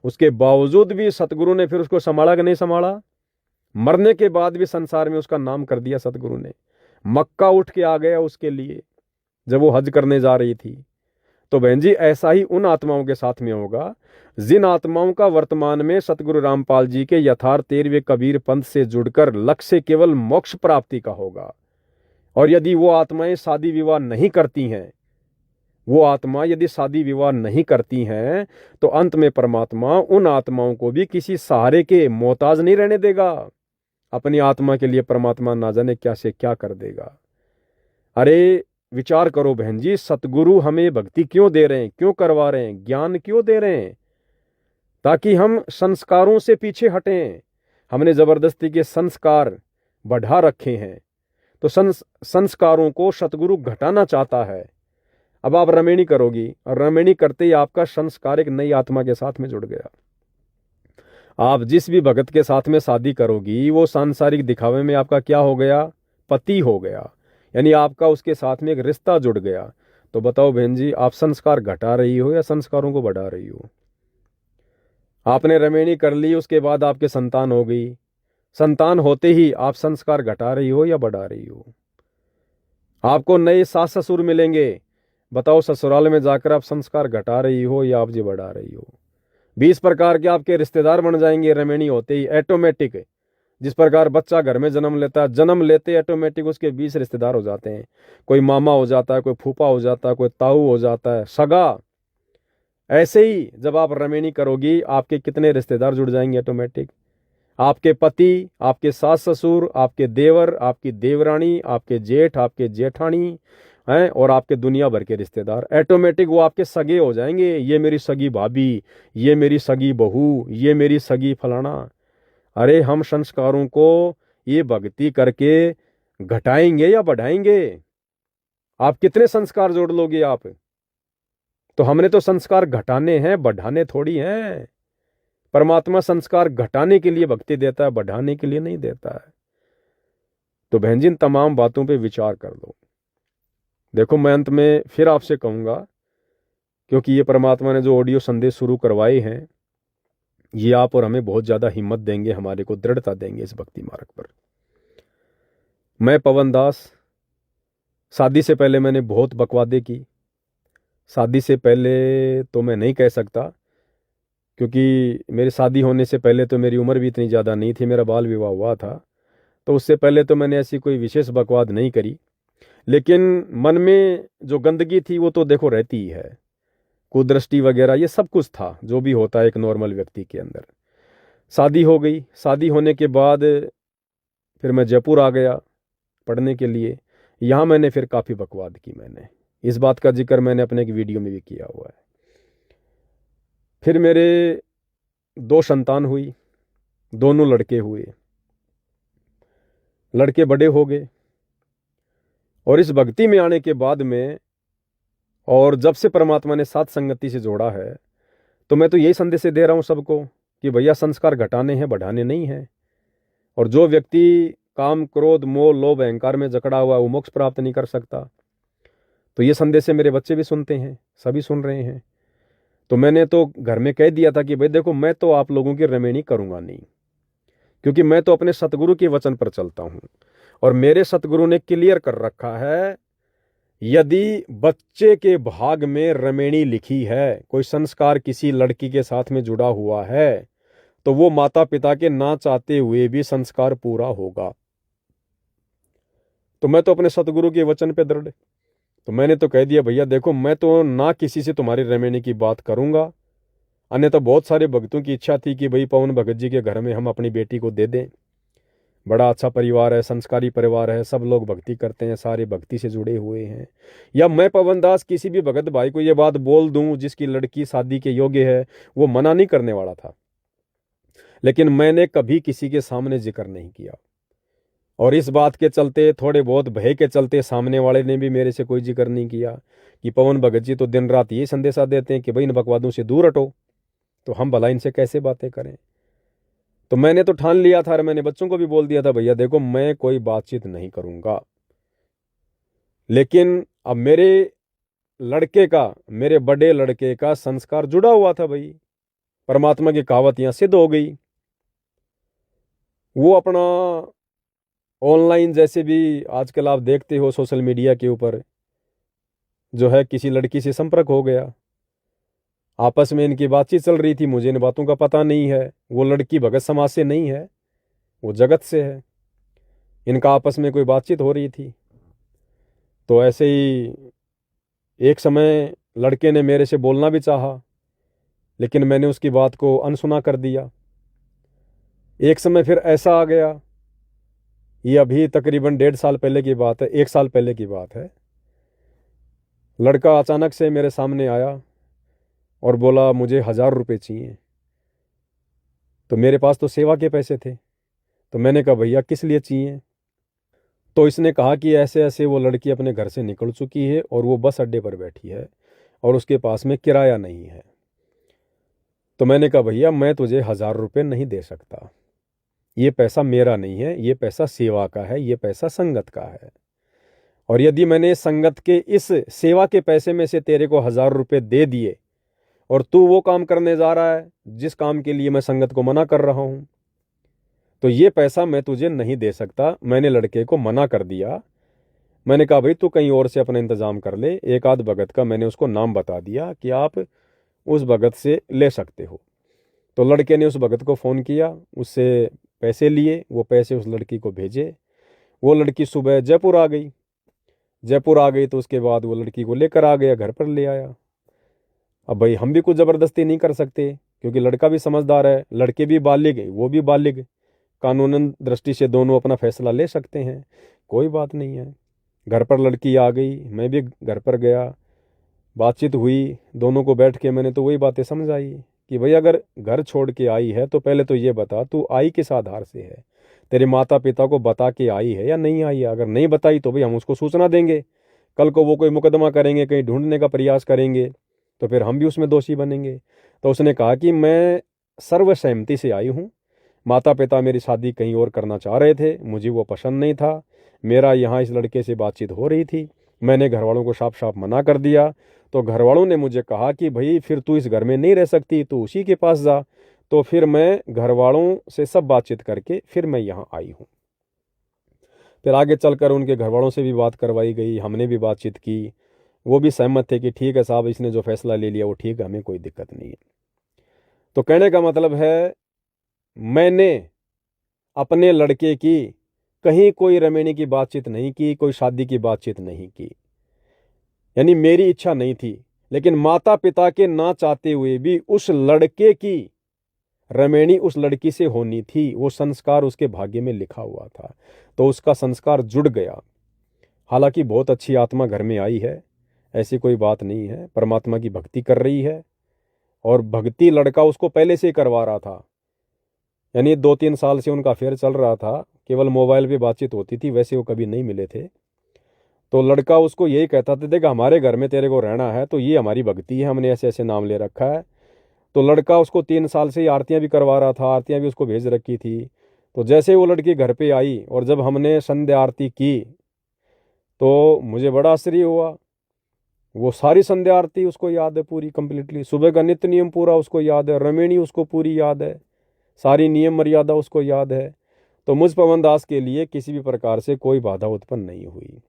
उसके बावजूद भी सतगुरु ने फिर उसको संभाला कि नहीं संभाला? मरने के बाद भी संसार में उसका नाम कर दिया सतगुरु ने। मक्का उठ के आ गया उसके लिए जब वो हज करने जा रही थी। तो बहन जी ऐसा ही उन आत्माओं के साथ में होगा जिन आत्माओं का वर्तमान में सतगुरु रामपाल जी के यथार्थ 13वें कबीर पंथ से जुड़कर लक्ष्य केवल मोक्ष प्राप्ति का होगा। और यदि वो आत्माएं शादी विवाह नहीं करती हैं, वो आत्मा यदि शादी विवाह नहीं करती हैं, तो अंत में परमात्मा उन आत्माओं को भी किसी सहारे के मोहताज नहीं रहने देगा। अपनी आत्मा के लिए परमात्मा ना जाने क्या से क्या कर देगा। अरे विचार करो बहन जी, सतगुरु हमें भक्ति क्यों दे रहे हैं, क्यों करवा रहे हैं, ज्ञान क्यों दे रहे हैं? ताकि हम संस्कारों से पीछे हटें। हमने जबरदस्ती के संस्कार बढ़ा रखे हैं, तो संस्कारों को सतगुरु घटाना चाहता है। अब आप रमेणी करोगी और रमेणी करते ही आपका संस्कार एक नई आत्मा के साथ में जुड़ गया। आप जिस भी भगत के साथ में शादी करोगी वो सांसारिक दिखावे में आपका क्या हो गया? पति हो गया, यानी आपका उसके साथ में एक रिश्ता जुड़ गया। तो बताओ बहन जी, आप संस्कार घटा रही हो या संस्कारों को बढ़ा रही हो? आपने रमेणी कर ली, उसके बाद आपके संतान हो गई, संतान होते ही आप संस्कार घटा रही हो या बढ़ा रही हो? आपको नए सास ससुर मिलेंगे, बताओ, ससुराल में जाकर आप संस्कार घटा रही हो या आप जी बढ़ा रही हो? 20 प्रकार के आपके रिश्तेदार बन जाएंगे रमेणी होते ही, ऑटोमेटिक। जिस प्रकार बच्चा घर में जन्म लेता है, जन्म लेते ऑटोमेटिक उसके 20 रिश्तेदार हो जाते हैं। कोई मामा हो जाता है, कोई फूफा हो जाता है, कोई ताऊ हो जाता है, सगा। ऐसे ही जब आप रमेणी करोगी, आपके कितने रिश्तेदार जुड़ जाएंगे ऑटोमेटिक। आपके पति, आपके सास ससुर, आपके देवर, आपकी देवरानी, आपके जेठ, आपके जेठानी हैं, और आपके दुनिया भर के रिश्तेदार ऑटोमेटिक वो आपके सगे हो जाएंगे। ये मेरी सगी भाभी, ये मेरी सगी बहू, ये मेरी सगी फलाना। अरे हम संस्कारों को ये भक्ति करके घटाएंगे या बढ़ाएंगे? आप कितने संस्कार जोड़ लोगे आप? तो हमने तो संस्कार घटाने हैं, बढ़ाने थोड़ी हैं। परमात्मा संस्कार घटाने के लिए भक्ति देता है, बढ़ाने के लिए नहीं देता है। तो बहन जी, इन तमाम बातों पे विचार कर लो। देखो, मैं अंत में फिर आपसे कहूंगा, क्योंकि ये परमात्मा ने जो ऑडियो संदेश शुरू करवाए हैं, ये आप और हमें बहुत ज़्यादा हिम्मत देंगे, हमारे को दृढ़ता देंगे इस भक्ति मार्ग पर। मैं पवन दास, शादी से पहले मैंने बहुत बकवादे की। शादी से पहले तो मैं नहीं कह सकता, क्योंकि मेरी शादी होने से पहले तो मेरी उम्र भी इतनी ज़्यादा नहीं थी, मेरा बाल विवाह हुआ था। तो उससे पहले तो मैंने ऐसी कोई विशेष बकवाद नहीं करी। लेकिन मन में जो गंदगी थी वो तो देखो रहती ही है, कुदृष्टि वगैरह ये सब कुछ था, जो भी होता है एक नॉर्मल व्यक्ति के अंदर। शादी हो गई। शादी होने के बाद फिर मैं जयपुर आ गया पढ़ने के लिए। यहाँ मैंने फिर काफ़ी बकवाद की। मैंने इस बात का जिक्र मैंने अपने एक वीडियो में भी किया हुआ है। फिर मेरे 2 संतान हुई, दोनों लड़के हुए। लड़के बड़े हो गए, और इस भक्ति में आने के बाद में, और जब से परमात्मा ने साथ संगति से जोड़ा है, तो मैं तो यही संदेश दे रहा हूँ सबको कि भैया संस्कार घटाने हैं, बढ़ाने नहीं हैं। और जो व्यक्ति काम, क्रोध, मोह, लोभ, अहंकार में जकड़ा हुआ वो मोक्ष प्राप्त नहीं कर सकता। तो ये संदेश मेरे बच्चे भी सुनते हैं, सभी सुन रहे हैं। तो मैंने तो घर में कह दिया था कि भाई देखो, मैं तो आप लोगों की रमेणी करूंगा नहीं, क्योंकि मैं तो अपने सतगुरु के वचन पर चलता हूं। और मेरे सतगुरु ने क्लियर कर रखा है, यदि बच्चे के भाग में रमेणी लिखी है, कोई संस्कार किसी लड़की के साथ में जुड़ा हुआ है, तो वो माता पिता के ना चाहते हुए भी संस्कार पूरा होगा। तो मैं तो अपने सतगुरु के वचन पे दृढ़। तो मैंने तो कह दिया, भैया देखो, मैं तो ना किसी से तुम्हारी रमेणी की बात करूंगा। अन्यथा बहुत सारे भक्तों की इच्छा थी कि भाई पवन भगत जी के घर में हम अपनी बेटी को दे दें। बड़ा अच्छा परिवार है, संस्कारी परिवार है, सब लोग भक्ति करते हैं, सारे भक्ति से जुड़े हुए हैं। या मैं पवन दास किसी भी भगत भाई को ये बात बोल दूं जिसकी लड़की शादी के योग्य है, वो मना नहीं करने वाला था। लेकिन मैंने कभी किसी के सामने जिक्र नहीं किया। और इस बात के चलते, थोड़े बहुत भय के चलते, सामने वाले ने भी मेरे से कोई जिक्र नहीं किया कि पवन भगत जी तो दिन रात ये संदेशा देते हैं कि भाई इन बकवादों से दूर हटो, तो हम भला इनसे कैसे बातें करें। तो मैंने तो ठान लिया था, और मैंने बच्चों को भी बोल दिया था, भैया देखो, मैं कोई बातचीत नहीं करूंगा। लेकिन अब मेरे लड़के का, मेरे बड़े लड़के का संस्कार जुड़ा हुआ था भाई। परमात्मा की कहावत यहां सिद्ध हो गई। वो अपना ऑनलाइन, जैसे भी आजकल आप देखते हो सोशल मीडिया के ऊपर, जो है किसी लड़की से संपर्क हो गया। आपस में इनकी बातचीत चल रही थी, मुझे इन बातों का पता नहीं है। वो लड़की भगत समाज से नहीं है, वो जगत से है। इनका आपस में कोई बातचीत हो रही थी। तो ऐसे ही एक समय लड़के ने मेरे से बोलना भी चाहा, लेकिन मैंने उसकी बात को अनसुना कर दिया। एक समय फिर ऐसा आ गया, ये अभी तकरीबन 1.5 साल पहले की बात है, 1 साल पहले की बात है। लड़का अचानक से मेरे सामने आया और बोला, मुझे 1000 रुपये चाहिए। तो मेरे पास तो सेवा के पैसे थे। तो मैंने कहा, भैया किस लिए चाहिए? तो इसने कहा कि ऐसे ऐसे वो लड़की अपने घर से निकल चुकी है और वो बस अड्डे पर बैठी है और उसके पास में किराया नहीं है। तो मैंने कहा, भैया मैं तुझे 1000 रुपये नहीं दे सकता, ये पैसा मेरा नहीं है, ये पैसा सेवा का है, ये पैसा संगत का है। और यदि मैंने संगत के इस सेवा के पैसे में से तेरे को 1000 रुपये दे दिए और तू वो काम करने जा रहा है जिस काम के लिए मैं संगत को मना कर रहा हूं, तो ये पैसा मैं तुझे नहीं दे सकता। मैंने लड़के को मना कर दिया। मैंने कहा भाई तू कहीं और से अपना इंतज़ाम कर ले। एक आध भगत का मैंने उसको नाम बता दिया कि आप उस भगत से ले सकते हो। तो लड़के ने उस भगत को फ़ोन किया, उससे पैसे लिए, वो पैसे उस लड़की को भेजे। वो लड़की सुबह जयपुर आ गई। जयपुर आ गई तो उसके बाद वो लड़की को लेकर आ गया, घर पर ले आया। अब भाई हम भी कुछ ज़बरदस्ती नहीं कर सकते, क्योंकि लड़का भी समझदार है, लड़के भी बालिग, वो भी बालिग, कानूनन दृष्टि से दोनों अपना फैसला ले सकते हैं, कोई बात नहीं है। घर पर लड़की आ गई, मैं भी घर पर गया, बातचीत हुई, दोनों को बैठ के मैंने तो वही बातें समझाई कि भाई अगर घर छोड़ के आई है तो पहले तो ये बता तू आई किस आधार से है, तेरे माता पिता को बता के आई है या नहीं आई है। अगर नहीं बताई तो भाई हम उसको सूचना देंगे, कल को वो कोई मुकदमा करेंगे, कहीं ढूंढने का प्रयास करेंगे, तो फिर हम भी उसमें दोषी बनेंगे। तो उसने कहा कि मैं सर्वसहमति से आई हूँ, माता पिता मेरी शादी कहीं और करना चाह रहे थे, मुझे वो पसंद नहीं था, मेरा यहाँ इस लड़के से बातचीत हो रही थी, मैंने घर वालों को साफ साफ मना कर दिया। तो घर वालों ने मुझे कहा कि भाई फिर तू इस घर में नहीं रह सकती, तू उसी के पास जा। तो फिर मैं घर वालों से सब बातचीत करके फिर मैं यहाँ आई हूँ। फिर आगे चलकर उनके घर वालों से भी बात करवाई गई, हमने भी बातचीत की, वो भी सहमत थे कि ठीक है साहब, इसने जो फैसला ले लिया वो ठीक है, हमें कोई दिक्कत नहीं है। तो कहने का मतलब है, मैंने अपने लड़के की कहीं कोई रमेणी की बातचीत नहीं की, कोई शादी की बातचीत नहीं की, यानी मेरी इच्छा नहीं थी। लेकिन माता पिता के ना चाहते हुए भी उस लड़के की रमेणी उस लड़की से होनी थी, वो संस्कार उसके भाग्य में लिखा हुआ था, तो उसका संस्कार जुड़ गया। हालांकि बहुत अच्छी आत्मा घर में आई है, ऐसी कोई बात नहीं है, परमात्मा की भक्ति कर रही है, और भक्ति लड़का उसको पहले से ही करवा रहा था, यानी 2-3 साल से उनका अफेयर चल रहा था, केवल मोबाइल पे बातचीत होती थी, वैसे वो कभी नहीं मिले थे। तो लड़का उसको यही कहता था, देखा हमारे घर में तेरे को रहना है तो ये हमारी भक्ति है, हमने ऐसे ऐसे नाम ले रखा है। तो लड़का उसको 3 साल से ही आरतियाँ भी करवा रहा था, आरतियाँ भी उसको भेज रखी थी। तो जैसे वो लड़की घर पे आई और जब हमने संध्या आरती की तो मुझे बड़ा आश्चर्य हुआ, वो सारी संध्या आरती उसको याद है पूरी कंप्लीटली, सुबह का नित्य नियम पूरा उसको याद है, रमेणी उसको पूरी याद है, सारी नियम मर्यादा उसको याद है। तो मुझ पवन दास के लिए किसी भी प्रकार से कोई बाधा उत्पन्न नहीं हुई।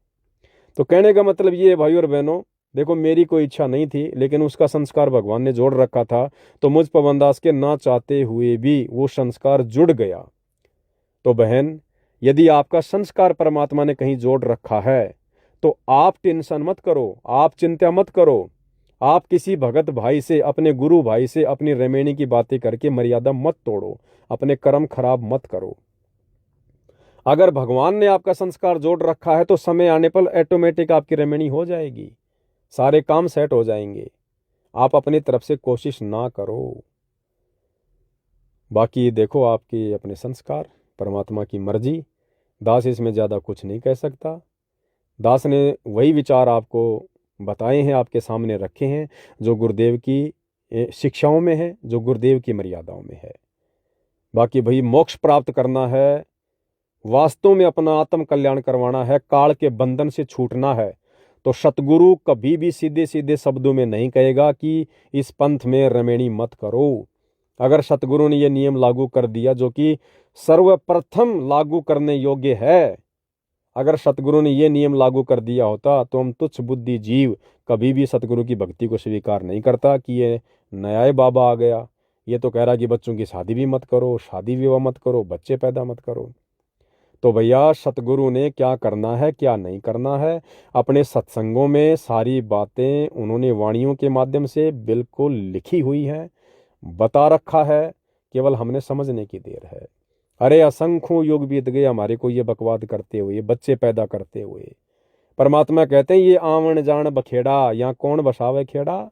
तो कहने का मतलब ये है भाई और बहनों, देखो मेरी कोई इच्छा नहीं थी, लेकिन उसका संस्कार भगवान ने जोड़ रखा था, तो मुझ पवन दास के ना चाहते हुए भी वो संस्कार जुड़ गया। तो बहन, यदि आपका संस्कार परमात्मा ने कहीं जोड़ रखा है तो आप टेंशन मत करो, आप चिंता मत करो, आप किसी भगत भाई से, अपने गुरु भाई से अपनी रमेणी की बातें करके मर्यादा मत तोड़ो, अपने कर्म खराब मत करो। अगर भगवान ने आपका संस्कार जोड़ रखा है तो समय आने पर ऑटोमेटिक आपकी रमेणी हो जाएगी, सारे काम सेट हो जाएंगे, आप अपनी तरफ से कोशिश ना करो। बाकी देखो आपके अपने संस्कार, परमात्मा की मर्जी, दास इसमें ज़्यादा कुछ नहीं कह सकता। दास ने वही विचार आपको बताए हैं, आपके सामने रखे हैं, जो गुरुदेव की शिक्षाओं में है, जो गुरुदेव की मर्यादाओं में है। बाकी भाई मोक्ष प्राप्त करना है, वास्तव में अपना आत्म कल्याण करवाना है, काल के बंधन से छूटना है, तो सतगुरु कभी भी सीधे सीधे शब्दों में नहीं कहेगा कि इस पंथ में रमेणी मत करो। अगर सतगुरु ने यह नियम लागू कर दिया जो कि सर्वप्रथम लागू करने योग्य है, अगर सतगुरु ने यह नियम लागू कर दिया होता तो हम तुच्छ बुद्धि जीव कभी भी सतगुरु की भक्ति को स्वीकार नहीं करता कि ये नया बाबा आ गया, ये तो कह रहा कि बच्चों की शादी भी मत करो, शादी विवाह मत करो, बच्चे पैदा मत करो। तो भैया सतगुरु ने क्या करना है क्या नहीं करना है, अपने सत्संगों में सारी बातें उन्होंने वाणियों के माध्यम से बिल्कुल लिखी हुई हैं, बता रखा है, केवल हमने समझने की देर है। अरे असंख्यों युग बीत गए हमारे को ये बकवाद करते हुए, बच्चे पैदा करते हुए। परमात्मा कहते हैं ये आवन जान बखेड़ा, यहाँ कौन बसावे खेड़ा।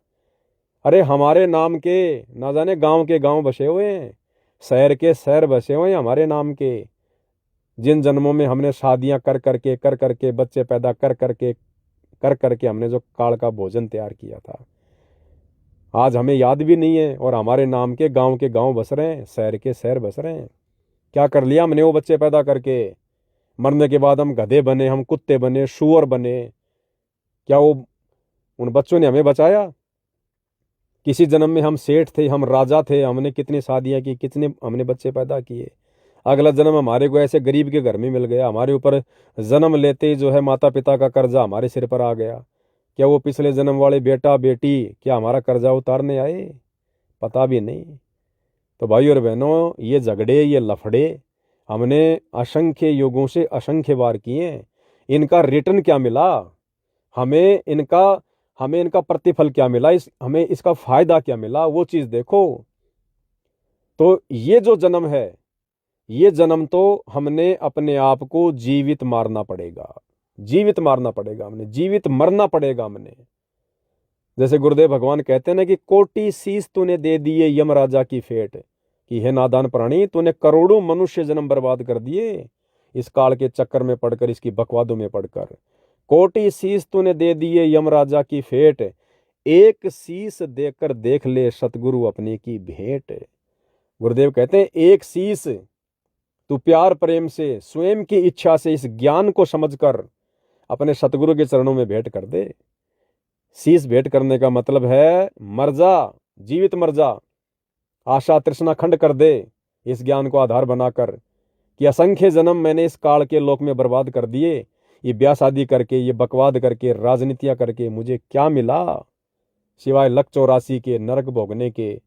अरे हमारे नाम के ना जाने गांव के गांव बसे हुए हैं, शहर के शहर बसे हुए हैं हमारे नाम के। जिन जन्मों में हमने शादियां कर करके बच्चे पैदा कर करके हमने जो काल का भोजन तैयार किया था, आज हमें याद भी नहीं है, और हमारे नाम के गांव बस रहे हैं, शहर के शहर बस रहे हैं। क्या कर लिया हमने वो बच्चे पैदा करके? मरने के बाद हम गधे बने, हम कुत्ते बने, शुअर बने। क्या वो उन बच्चों ने हमें बचाया? किसी जन्म में हम सेठ थे, हम राजा थे, हमने कितनी शादियां की, कितने हमने बच्चे पैदा किए। अगला जन्म हमारे को ऐसे गरीब के घर में मिल गया, हमारे ऊपर जन्म लेते ही जो है माता पिता का कर्जा हमारे सिर पर आ गया। क्या वो पिछले जन्म वाले बेटा बेटी क्या हमारा कर्जा उतारने आए? पता भी नहीं। तो भाई और बहनों, ये झगड़े, ये लफड़े हमने असंख्य युगों से असंख्य बार किए। इनका रिटर्न क्या मिला? हमें इनका हमें इनका प्रतिफल क्या मिला? हमें इसका फायदा क्या मिला? वो चीज देखो। तो ये जो जन्म है, ये जन्म तो हमने अपने आप को जीवित मारना पड़ेगा, जीवित मारना पड़ेगा, हमने जीवित मरना पड़ेगा हमने। जैसे गुरुदेव भगवान कहते हैं ना कि कोटि शीश तूने दे दिए यमराजा की फेट, कि हे नादान प्राणी, तूने करोड़ों मनुष्य जन्म बर्बाद कर दिए इस काल के चक्कर में पड़कर, इसकी बकवादों में पड़कर। कोटि शीश तूने दे दिए यमराजा की फेट, एक शीश देकर देख ले सतगुरु अपने की भेंट। गुरुदेव कहते हैं एक शीश तू प्यार प्रेम से, स्वयं की इच्छा से, इस ज्ञान को समझकर अपने सतगुरु के चरणों में भेंट कर दे। शीश भेंट करने का मतलब है मर जा, जीवित मर जा, आशा तृष्णा खंड कर दे इस ज्ञान को आधार बनाकर कि असंख्य जन्म मैंने इस काल के लोक में बर्बाद कर दिए, ये ब्याह शादी करके, ये बकवाद करके, राजनीतियां करके मुझे क्या मिला सिवाय लक 84 के, नरक भोगने के।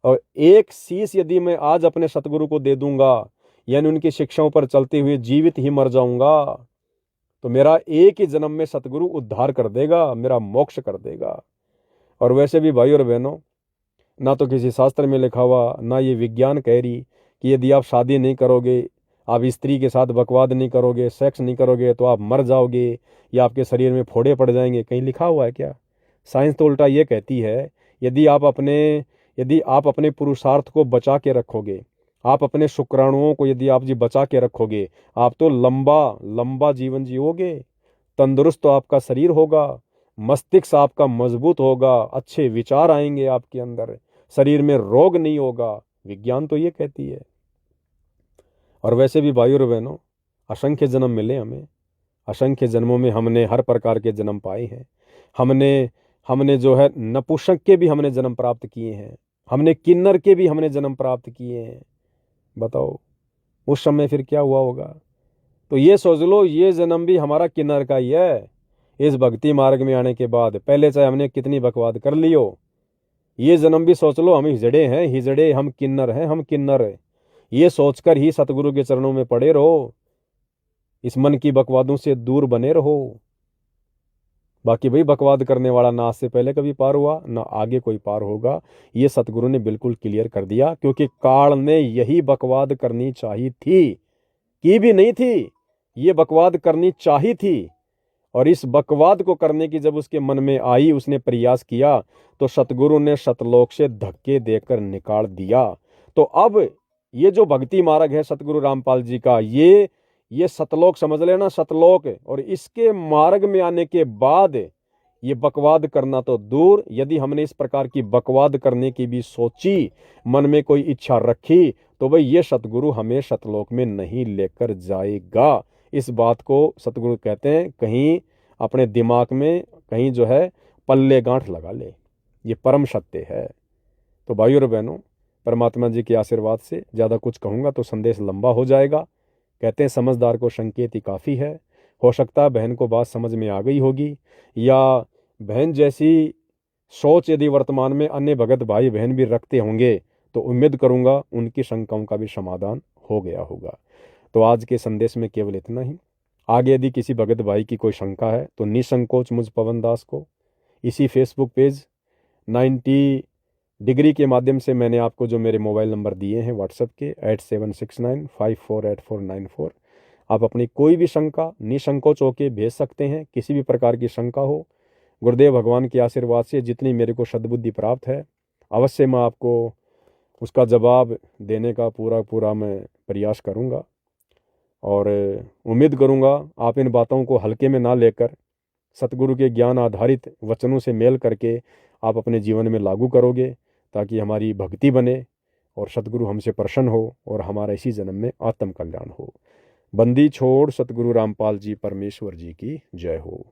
और एक शीश यदि मैं आज अपने सतगुरु को दे दूंगा, यानी उनकी शिक्षाओं पर चलते हुए जीवित ही मर जाऊंगा, तो मेरा एक ही जन्म में सतगुरु उद्धार कर देगा, मेरा मोक्ष कर देगा। और वैसे भी भाई और बहनों, ना तो किसी शास्त्र में लिखा हुआ, ना ये विज्ञान कह रही कि यदि आप शादी नहीं करोगे, आप स्त्री के साथ बकवाद नहीं करोगे, सेक्स नहीं करोगे, तो आप मर जाओगे या आपके शरीर में फोड़े पड़ जाएंगे। कहीं लिखा हुआ है क्या? साइंस तो उल्टा ये कहती है, यदि आप अपने पुरुषार्थ को बचा के रखोगे, आप अपने शुक्राणुओं को यदि आप जी बचा के रखोगे, आप तो लंबा लंबा जीवन जियोगे, तंदुरुस्त तो आपका शरीर होगा, मस्तिष्क आपका मजबूत होगा, अच्छे विचार आएंगे आपके अंदर, शरीर में रोग नहीं होगा। विज्ञान तो ये कहती है। और वैसे भी भाइयों और बहनों, असंख्य जन्म मिले हमें, असंख्य जन्मों में हमने हर प्रकार के जन्म पाए हैं। हमने जो है नपुंसक के भी हमने जन्म प्राप्त किए हैं, हमने किन्नर के भी हमने जन्म प्राप्त किए हैं। बताओ उस समय फिर क्या हुआ होगा? तो ये सोच लो, ये जन्म भी हमारा किन्नर का ही है। इस भक्ति मार्ग में आने के बाद पहले चाहे हमने कितनी बकवाद कर लियो, ये जन्म भी सोच लो हम हिजड़े हैं, हिजड़े, हम किन्नर हैं, हम किन्नर। ये सोचकर ही सतगुरु के चरणों में पड़े रहो, इस मन की बकवादों से दूर बने रहो। बाकी भाई बकवाद करने वाला ना आज से पहले कभी पार हुआ, ना आगे कोई पार होगा, ये सतगुरु ने बिल्कुल क्लियर कर दिया। क्योंकि काल ने यही बकवाद करनी चाहिए थी, की भी नहीं थी, ये बकवाद करनी चाहिए थी। और इस बकवाद को करने की जब उसके मन में आई, उसने प्रयास किया, तो सतगुरु ने सतलोक से धक्के देकर निकाल दिया। तो अब ये जो भक्ति मार्ग है सतगुरु रामपाल जी का, ये सतलोक समझ लेना, सतलोक। और इसके मार्ग में आने के बाद ये बकवाद करना तो दूर, यदि हमने इस प्रकार की बकवाद करने की भी सोची, मन में कोई इच्छा रखी, तो भाई ये सतगुरु हमें सतलोक में नहीं लेकर जाएगा। इस बात को सतगुरु कहते हैं, कहीं अपने दिमाग में कहीं जो है पल्ले गांठ लगा ले, ये परम सत्य है। तो भाइयों और बहनों, परमात्मा जी के आशीर्वाद से ज़्यादा कुछ कहूँगा तो संदेश लंबा हो जाएगा। कहते हैं समझदार को संकेत ही काफ़ी है। हो सकता है बहन को बात समझ में आ गई होगी, या बहन जैसी सोच यदि वर्तमान में अन्य भगत भाई बहन भी रखते होंगे, तो उम्मीद करूँगा उनकी शंकाओं का भी समाधान हो गया होगा। तो आज के संदेश में केवल इतना ही। आगे यदि किसी भगत भाई की कोई शंका है तो निसंकोच मुझ पवन दास को इसी फेसबुक पेज 90 डिग्री के माध्यम से मैंने आपको जो मेरे मोबाइल नंबर दिए हैं व्हाट्सएप के 8769548494, आप अपनी कोई भी शंका निसंकोच होकर भेज सकते हैं। किसी भी प्रकार की शंका हो, गुरुदेव भगवान के आशीर्वाद से जितनी मेरे को सद्बुद्धि प्राप्त है, अवश्य मैं आपको उसका जवाब देने का पूरा मैं प्रयास करूँगा। और उम्मीद करूँगा आप इन बातों को हल्के में ना लेकर सतगुरु के ज्ञान आधारित वचनों से मेल करके आप अपने जीवन में लागू करोगे, ताकि हमारी भक्ति बने और सतगुरु हमसे प्रसन्न हो और हमारा इसी जन्म में आत्म कल्याण हो। बंदी छोड़ सतगुरु रामपाल जी परमेश्वर जी की जय हो।